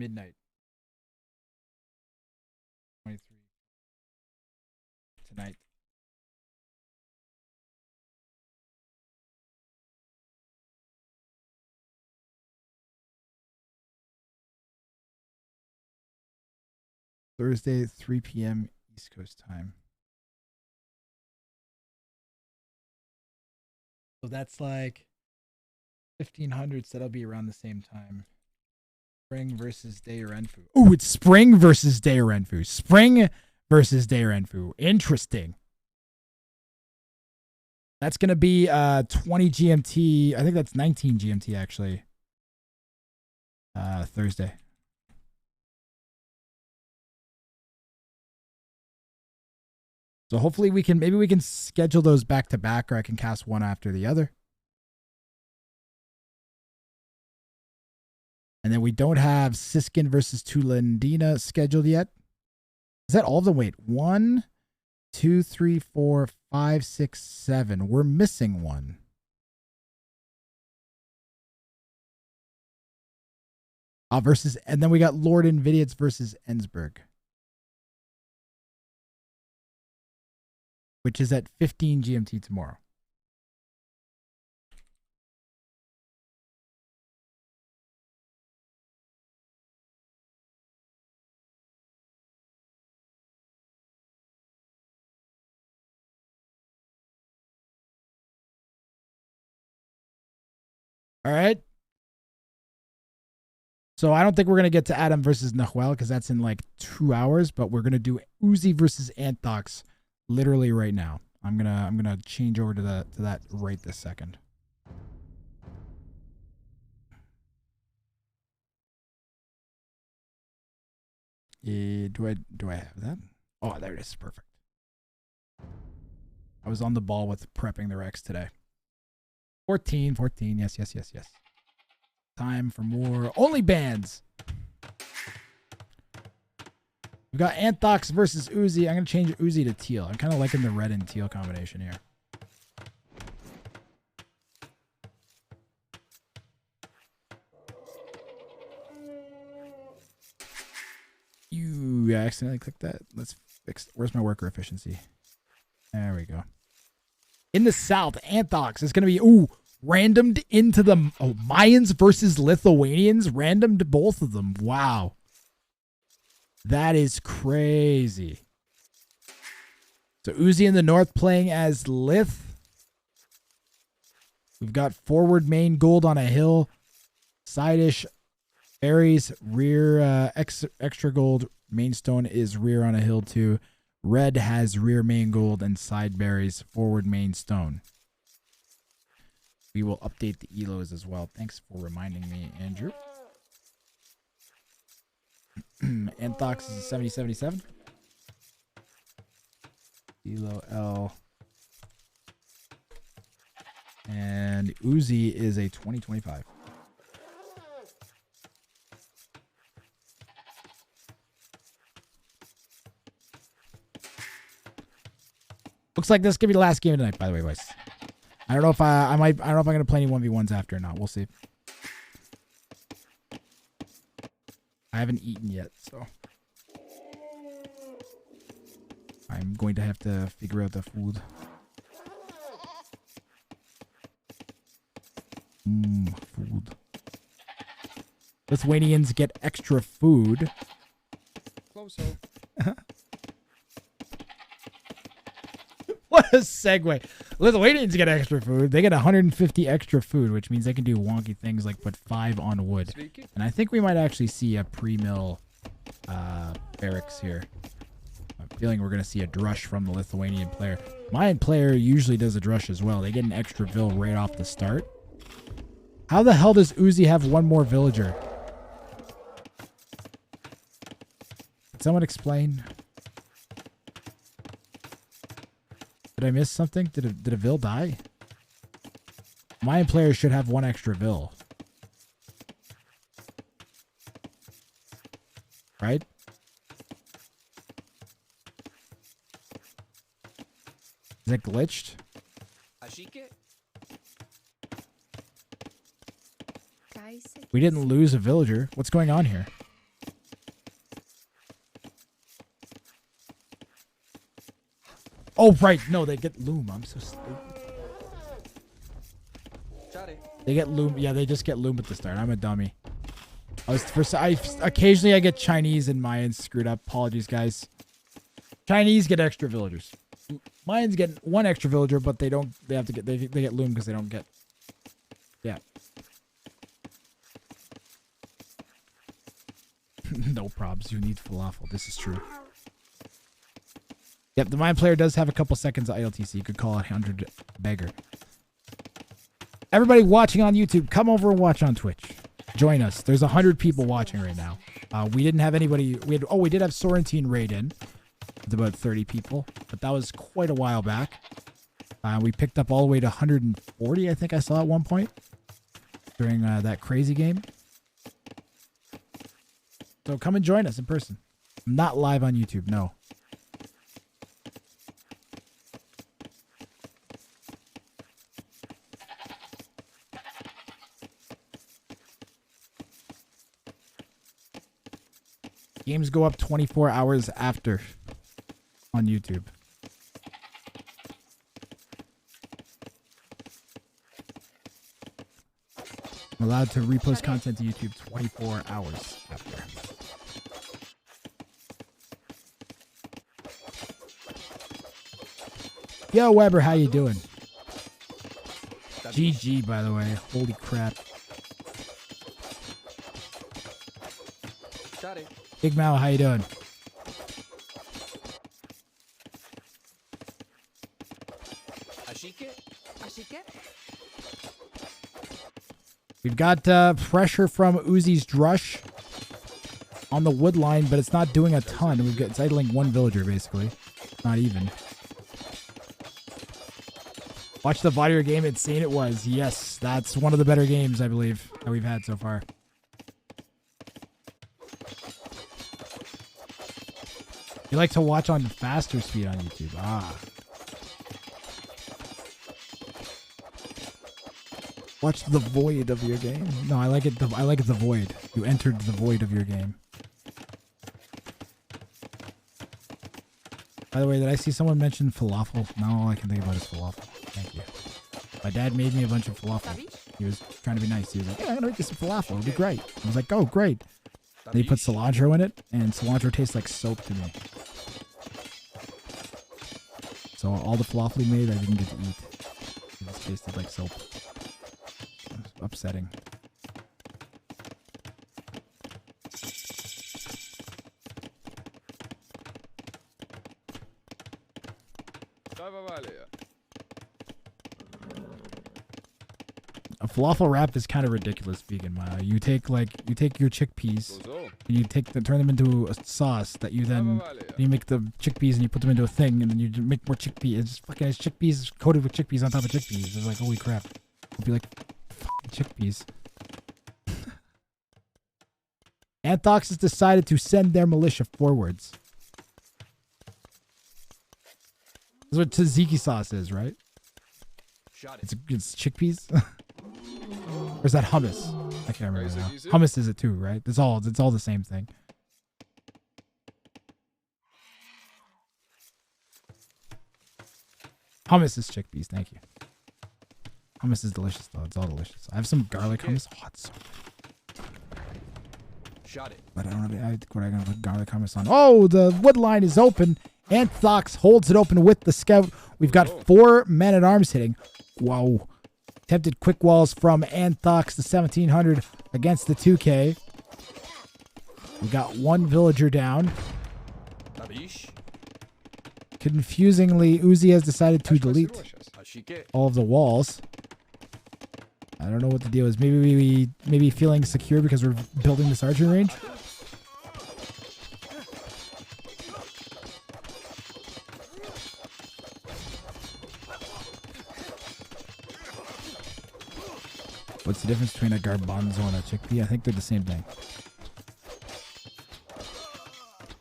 midnight. 23 tonight. Thursday, 3 p.m. East Coast time. So that's like 1500, so that'll be around the same time. Spring versus day4. Oh, it's Spring versus day4. Spring versus day4. Interesting. That's going to be 20 GMT. I think that's 19 GMT actually. Thursday. So hopefully maybe we can schedule those back to back, or I can cast one after the other. And then we don't have Siskin versus Tulendina scheduled yet. Is that all of them? Wait, 1, 2, 3, 4, 5, 6, 7. We're missing one. And then we got Lord Invidius versus Ensberg. which is at 15 GMT tomorrow. All right. So I don't think we're going to get to Adam versus Nahuel because that's in like 2 hours, but we're going to do Uzi versus Anthox literally right now. I'm going to change over to that right this second. Do I have that? Oh, there it is. Perfect. I was on the ball with prepping the Rex today. 14. Yes. Time for more OnlyBans. We've got Anthox versus Uzi. I'm going to change Uzi to teal. I'm kind of liking the red and teal combination here. You accidentally clicked that. Let's fix. Where's my worker efficiency? There we go. In the South, Anthox is going to be, randomed into the Mayans versus Lithuanians. Randomed both of them. Wow. That is crazy. So Uzi in the North playing as Lith. We've got forward main gold on a hill. Side-ish berries. Rear extra gold. Main stone is rear on a hill too. Red has rear main gold and side berries, forward main stone. We will update the elos as well. Thanks for reminding me, Andrew. Anthox is a 7077. Elo L. And Uzi is a 2025. Looks like this could be the last game of the night, by the way, boys. I don't know if I don't know if I'm gonna play any 1v1s after or not. We'll see. I haven't eaten yet, so I'm going to have to figure out the food. Food. Lithuanians get extra food. Closer. What a segue. Lithuanians get extra food. They get 150 extra food, which means they can do wonky things like put 5 on wood. And I think we might actually see a pre-mill barracks here. I'm feeling we're going to see a drush from the Lithuanian player. Mayan player usually does a drush as well. They get an extra vill right off the start. How the hell does Uzi have one more villager? Can someone explain? Did I miss something? Did a vill die? Mayan players should have one extra vill. Right? Is it glitched? We didn't lose a villager. What's going on here? Oh, right. No, they get loom. I'm so stupid. They get loom. Yeah, they just get loom at the start. I'm a dummy. Occasionally I get Chinese and Mayans screwed up. Apologies, guys. Chinese get extra villagers. Mayans get one extra villager, but they don't. They have to get. They get loom because they don't get. Yeah. No probs. You need falafel. This is true. Yep, the Mayan player does have a couple seconds of ILTC. You could call it 100 beggar. Everybody watching on YouTube, come over and watch on Twitch. Join us. There's 100 people watching right now. We didn't have anybody. We did have Sorrentine raid in. It's about 30 people, but that was quite a while back. We picked up all the way to 140, I think I saw at one point during that crazy game. So come and join us in person. I'm not live on YouTube, no. Games go up 24 hours after on YouTube. I'm allowed to repost content to YouTube 24 hours after. Yo, Weber, how you doing? GG, by the way. Holy crap. Big Mao, how you doing? We've got pressure from Uzi's Drush on the wood line, but it's not doing a ton. It's idling one villager, basically. Not even. Watch the Vadier game. Insane it was. Yes, that's one of the better games, I believe, that we've had so far. You like to watch on faster speed on YouTube. Ah. Watch the void of your game. No, I like it. I like it the void. You entered the void of your game. By the way, did I see someone mention falafel? No, all I can think about is falafel. Thank you. My dad made me a bunch of falafel. He was trying to be nice. He was like, "Yeah, I'm gonna make you some falafel. It'll be great." I was like, "Oh, great." Then he put cilantro in it, and cilantro tastes like soap to me. So all the falafel he made, I didn't get to eat. It just tasted like soap. Upsetting. A falafel wrap is kind of ridiculous, vegan Maya. You take your chickpeas and you turn them into a sauce that you then you make the chickpeas and you put them into a thing and then you make more chickpeas. It's fucking has chickpeas coated with chickpeas on top of chickpeas. It's like, holy crap. It'll be like chickpeas. Anthox has decided to send their militia forwards. That's what tzatziki sauce is, right? It's chickpeas. Or is that hummus? I can't remember now. Hummus is it too, right? It's all the same thing. Hummus is chickpeas. Thank you. Hummus is delicious though. It's all delicious. I have some garlic hummus. Oh, it's so good. But I don't know what I'm gonna put garlic hummus on. Oh, the wood line is open. Anthox holds it open with the scout. We've got 4 men-at-arms hitting. Whoa. Attempted quick walls from Anthox, the 1700 against the 2K. We got 1 villager down. Confusingly, Uzi has decided to delete all of the walls. I don't know what the deal is. Maybe feeling secure because we're building this archery range. What's the difference between a garbanzo and a chickpea? I think they're the same thing.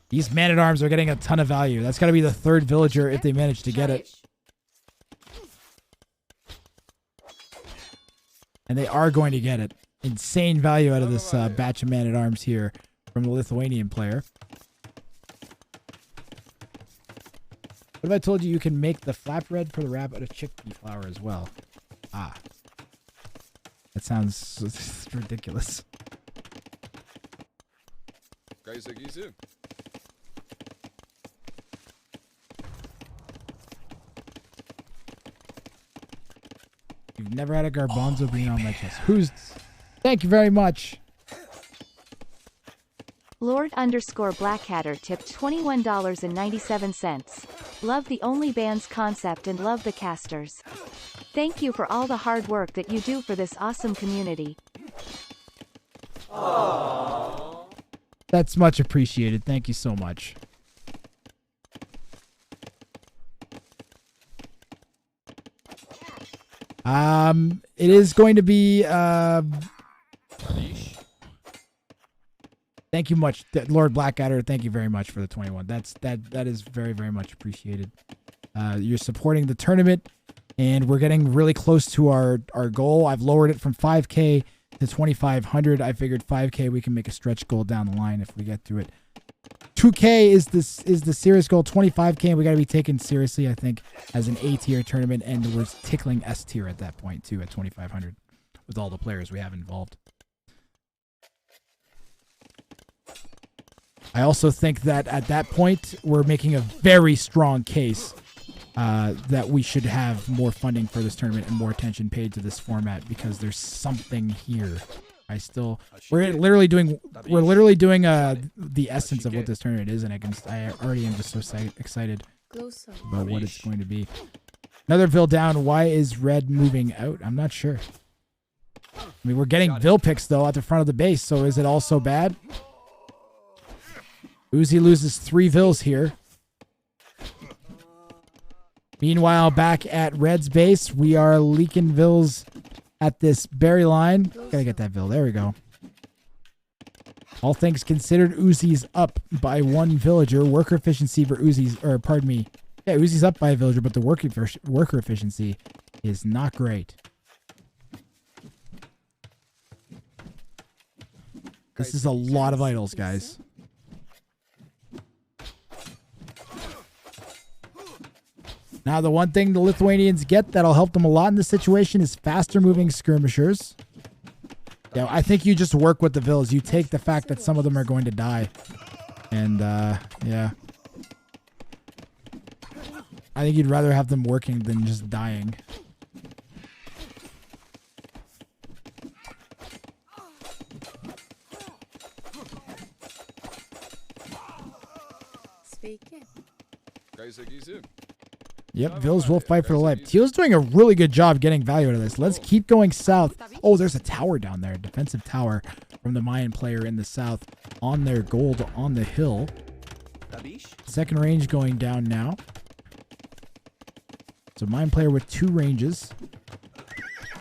These man-at-arms are getting a ton of value. That's got to be the 3rd villager if they manage to get it. And they are going to get it. Insane value out of this batch of man-at-arms here from the Lithuanian player. What if I told you can make the flap bread for the wrap out of chickpea flour as well? Ah. That sounds ridiculous. You've never had a garbanzo bean on my chest. Thank you very much. Lord_Blackhatter tipped $21.97. Love the OnlyBans concept and love the casters. Thank you for all the hard work that you do for this awesome community. Aww. That's much appreciated. Thank you so much. It is going to be thank you much, Lord Blackadder. Thank you very much for the 21. That is very, very much appreciated. You're supporting the tournament, and we're getting really close to our goal. I've lowered it from 5K to 2,500. I figured 5K we can make a stretch goal down the line if we get to it. 2K is the serious goal. 25K we got to be taken seriously, I think, as an A tier tournament, and we're tickling S tier at that point too at 2,500. with all the players we have involved. I also think that at that point, we're making a very strong case that we should have more funding for this tournament and more attention paid to this format because there's something here. We're literally doing the essence of what this tournament is, and I already am just so excited about what it's going to be. Another Vil down. Why is red moving out? I'm not sure. I mean, we're getting Vil picks though at the front of the base, so is it all so bad? Uzi loses 3 Vils here. Meanwhile, back at Red's base, we are leaking Vils at this berry line. Gotta get that Vil. There we go. All things considered, Uzi's up by 1 villager. Worker efficiency for Uzi's, or pardon me. Yeah, Uzi's up by a villager, but the worker efficiency is not great. This is a lot of idols, guys. Now, the one thing the Lithuanians get that'll help them a lot in this situation is faster moving skirmishers. Yeah, I think you just work with the Vils. You take the fact that some of them are going to die. And, yeah. I think you'd rather have them working than just dying. Speaking. Yep, Vils will fight for the life. Teal's doing a really good job getting value out of this. Let's keep going south. Oh, there's a tower down there. Defensive tower from the Mayan player in the south on their gold on the hill. Second range going down now. So Mayan player with 2 ranges.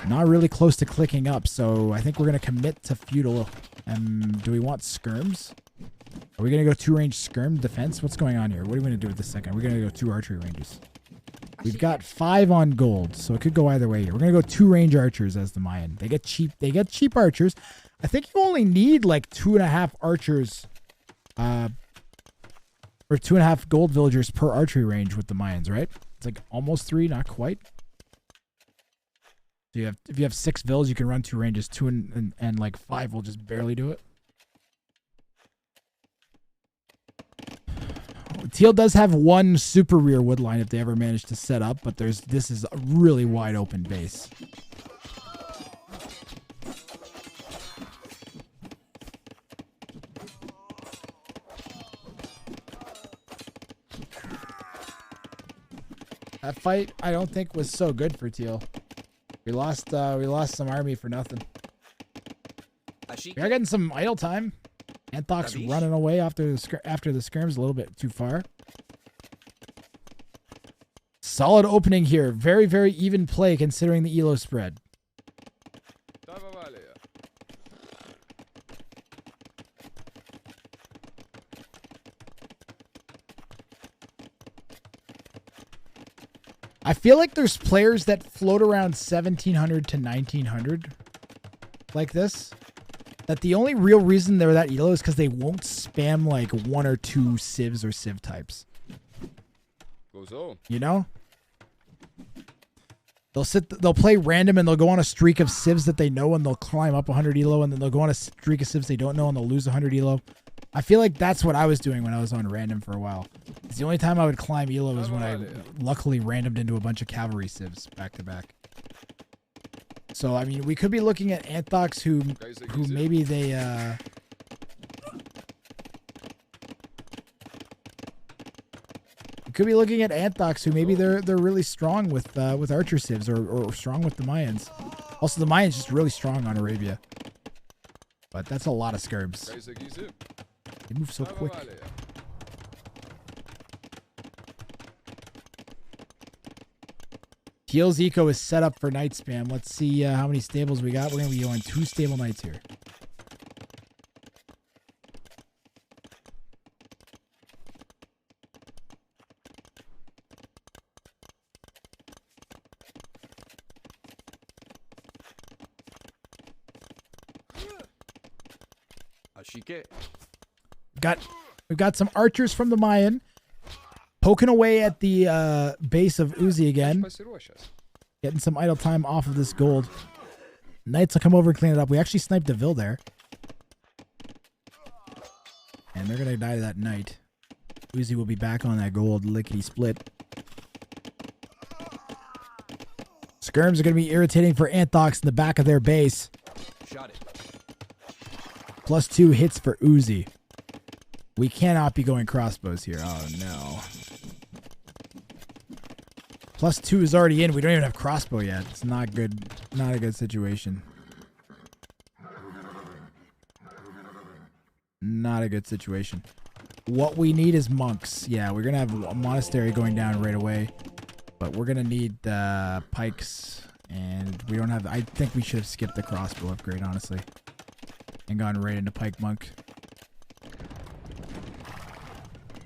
Not really close to clicking up, so I think we're going to commit to feudal. Do we want skirms? Are we going to go 2-range skirm defense? What's going on here? What are we going to do with this second? We're going to go 2 archery ranges. We've got 5 on gold, so it could go either way here. We're going to go 2-range archers as the Mayan. They get cheap archers. I think you only need like 2.5 archers, or 2.5 gold villagers per archery range with the Mayans, right? It's like almost 3, not quite. So if you have 6 vills, you can run 2 ranges. 2 and like 5 will just barely do it. Teal does have 1 super rear wood line if they ever manage to set up, but this is a really wide open base. That fight, I don't think was so good for Teal. We lost some army for nothing. We are getting some idle time. Anthoc's running away after the skirms a little bit too far. Solid opening here. Very, very even play considering the elo spread. I feel like there's players that float around 1700 to 1900 like this. That the only real reason they're that elo is because they won't spam like 1 or 2 civs or civ types. You know? They'll play random and they'll go on a streak of civs that they know and they'll climb up 100 elo, and then they'll go on a streak of civs they don't know and they'll lose 100 elo. I feel like that's what I was doing when I was on random for a while. It's the only time I would climb elo was when I luckily randomed into a bunch of cavalry civs back to back. So, I mean, we could be looking at Anthocs who maybe they, we could be looking at Anthocs who maybe they're really strong with archer civs or strong with the Mayans. Also, the Mayans just really strong on Arabia. But that's a lot of skirms. They move so quick. Teal's eco is set up for night spam. Let's see how many stables we got. We're going to be going 2 stable nights here. We've got some archers from the Mayan. Poking away at the base of Uzi again. Getting some idle time off of this gold. Knights will come over and clean it up. We actually sniped Deville there. And they're going to die to that Knight. Uzi will be back on that gold lickety split. Skirms are going to be irritating for Anthox in the back of their base. Shot it. +2 hits for Uzi. We cannot be going crossbows here. Oh, no. +2 is already in. We don't even have crossbow yet. It's not good. Not a good situation. Not a good situation. What we need is monks. Yeah, we're going to have a monastery going down right away. But we're going to need pikes. And we don't have... I think we should have skipped the crossbow upgrade, honestly. And gone right into pike monk.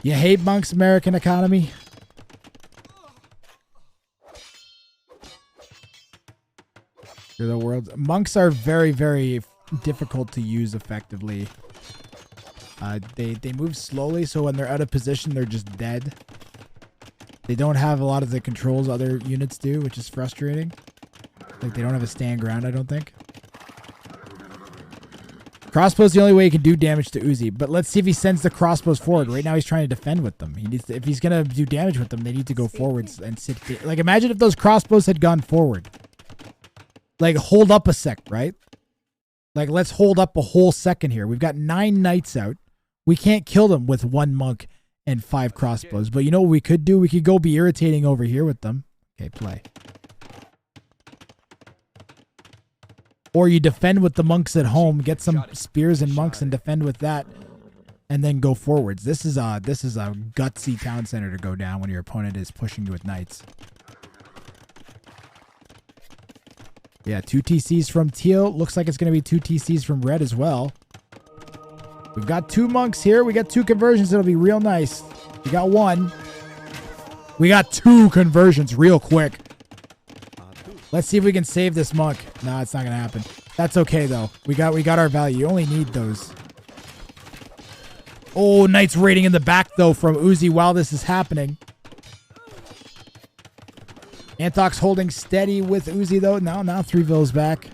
You hate monks, American economy? You're the world's... Monks are very, very difficult to use effectively. They move slowly, so when they're out of position, they're just dead. They don't have a lot of the controls other units do, which is frustrating. Like, they don't have a stand ground, I don't think. Crossbow's the only way he can do damage to Uzi, but let's see if he sends the crossbows forward. Right now, he's trying to defend with them. He needs to, if he's going to do damage with them, they need to go forwards and sit... Like, imagine if those crossbows had gone forward. Like, hold up a sec, right? Like, let's hold up a whole second here. We've got 9 knights out. We can't kill them with 1 monk and 5 crossbows. But you know what we could do? We could go be irritating over here with them. Okay, play. Or you defend with the monks at home, get some spears and monks and defend with that, and then go forwards. This is a gutsy town center to go down when your opponent is pushing you with knights. Yeah, 2 TCs from Teal. Looks like it's going to be 2 TCs from Red as well. We've got 2 monks here. We got 2 conversions. It'll be real nice. We got 1. We got 2 conversions real quick. Let's see if we can save this monk. No, it's not going to happen. That's okay, though. We got our value. You only need those. Oh, Knight's raiding in the back, though, from Uzi while this is happening. Anthox holding steady with Uzi, though. Now 3-Ville's back.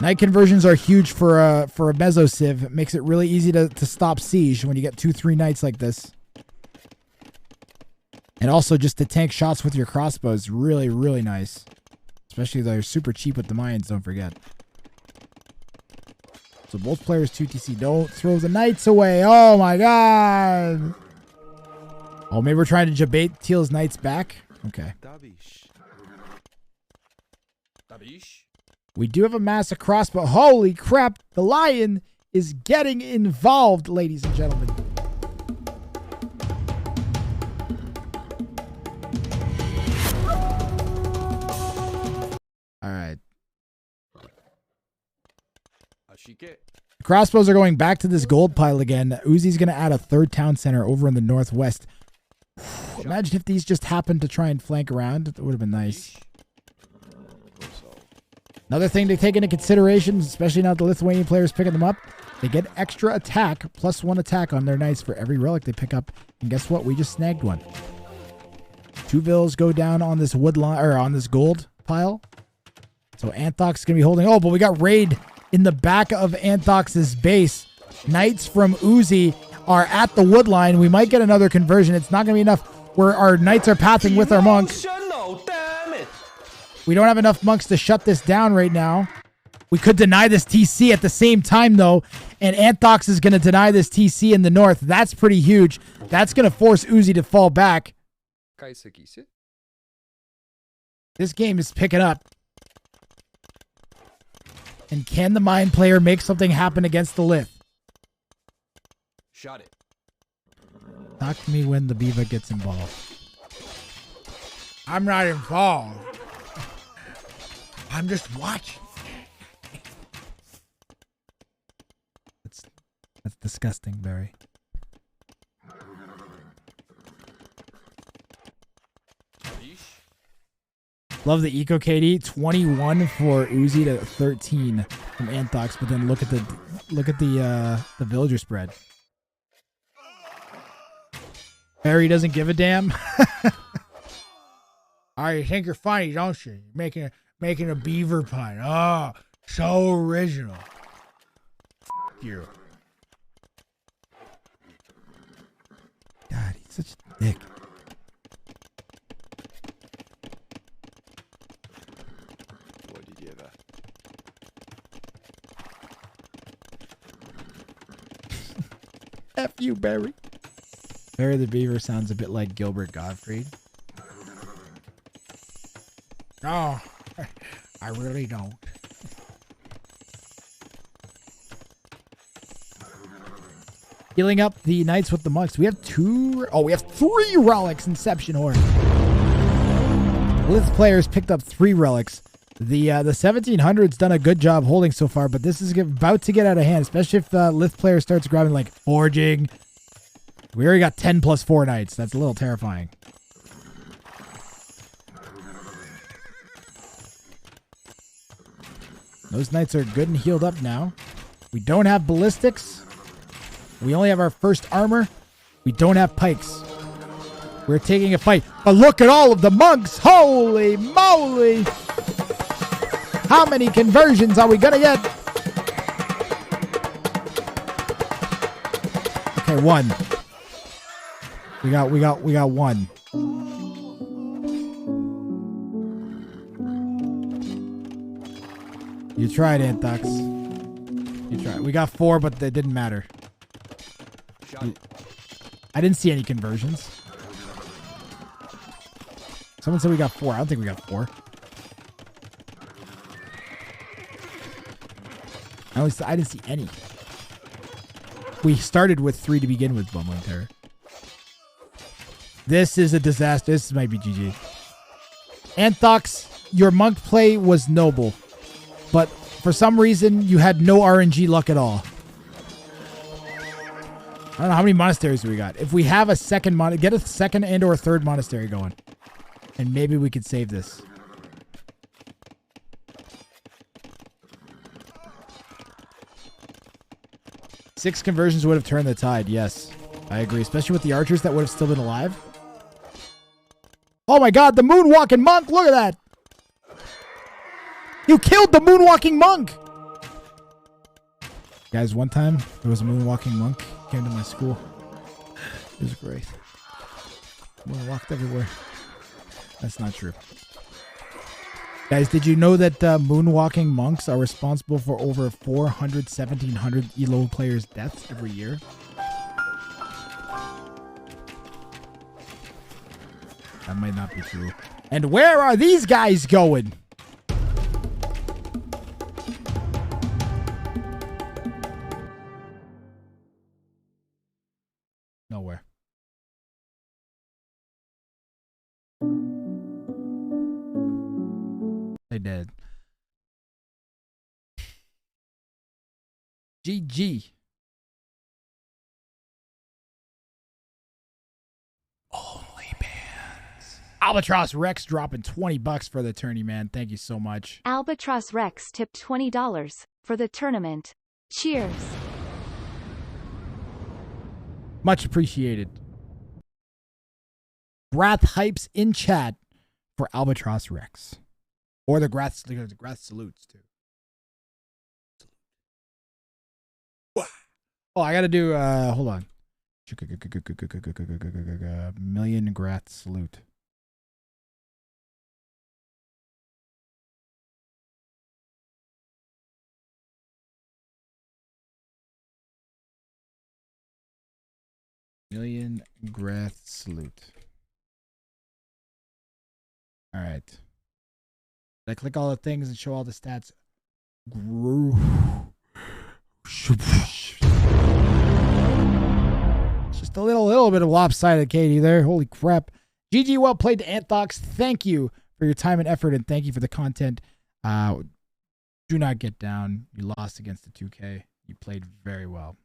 Knight conversions are huge for a Meso Civ. It makes it really easy to stop siege when you get 2-3 Knights like this. And also just to tank shots with your crossbows. Really, really nice. Especially they're super cheap with the mines, don't forget. So both players 2 TC. Don't throw the Knights away. Oh my god. Oh, maybe we're trying to debate Teal's Knights back. Okay. We do have a massive crossbow. Holy crap. The lion is getting involved, ladies and gentlemen. All right. Crossbows are going back to this gold pile again. Uzi's going to add a 3rd town center over in the northwest. Imagine if these just happened to try and flank around. That would have been nice. Another thing to take into consideration, especially now the Lithuanian players picking them up, they get extra attack, +1 attack on their knights for every relic they pick up. And guess what? We just snagged one. 2 vills go down on this wood line, or on this gold pile. So Anthox is going to be holding. Oh, but we got raid in the back of Anthox's base. Knights from Uzi are at the wood line. We might get another conversion. It's not going to be enough where our knights are pathing with our monks. We don't have enough monks to shut this down right now. We could deny this TC at the same time, though. And Anthox is going to deny this TC in the north. That's pretty huge. That's going to force Uzi to fall back. This game is picking up. And can the mine player make something happen against the Lith? Shot it. Talk to me when the Beaver gets involved. I'm not involved. I'm just watching. That's disgusting, Barry. Love the eco KD. 21 for Uzi to 13 from Anthox, but then look at the villager spread. Barry doesn't give a damn. Oh, you think you're funny, don't you? Making Making a beaver pun. Oh, so original. F you. God, he's such a dick. What did you ever? F you, Barry. Barry the Beaver sounds a bit like Gilbert Gottfried. No, I really don't. Healing up the Knights with the Monks. We have we have 3 relics. Inception Horn. Blitz players picked up 3 relics. The 1700's done a good job holding so far, but this is about to get out of hand, especially if the Lith player starts grabbing like forging. We already got 10 plus 4 Knights. That's a little terrifying. Those Knights are good and healed up now. We don't have ballistics. We only have our first armor. We don't have pikes. We're taking a fight. But look at all of the monks. Holy moly. How many conversions are we going to get? Okay, 1. We got 1. You tried, Anthox. You tried. We got 4, but they didn't matter. I didn't see any conversions. Someone said we got 4. I don't think we got 4. I didn't see any. We started with 3 to begin with, Bumbling Terror. This is a disaster. This might be GG. Anthox, your monk play was noble, but for some reason you had no RNG luck at all. I don't know how many monasteries do we got. If we have a second get a second and or third monastery going, and maybe we could save this. Six conversions would have turned the tide. Yes, I agree. Especially with the archers that would have still been alive. Oh my God, the moonwalking monk. Look at that. You killed the moonwalking monk. Guys, one time there was a moonwalking monk. He came to my school. It was great. Moonwalked everywhere. That's not true. Guys, did you know that moonwalking monks are responsible for over 400, 1,700 ELO players' deaths every year? That might not be true. And where are these guys going? Nowhere. They did. GG. OnlyBans. Albatross Rex dropping $20 for the tourney, man. Thank you so much. Albatross Rex tipped $20 for the tournament. Cheers. Much appreciated. Grath hypes in chat for Albatross Rex. Or the Grath salutes, too. Oh, I gotta do, hold on. Million Grath salute. Million Grath salute. All right. Did I click all the things and show all the stats? Just a little bit of lopsided, Katie, there. Holy crap. GG, well played to Anthox. Thank you for your time and effort, and thank you for the content. Do not get down. You lost against the 2K. You played very well.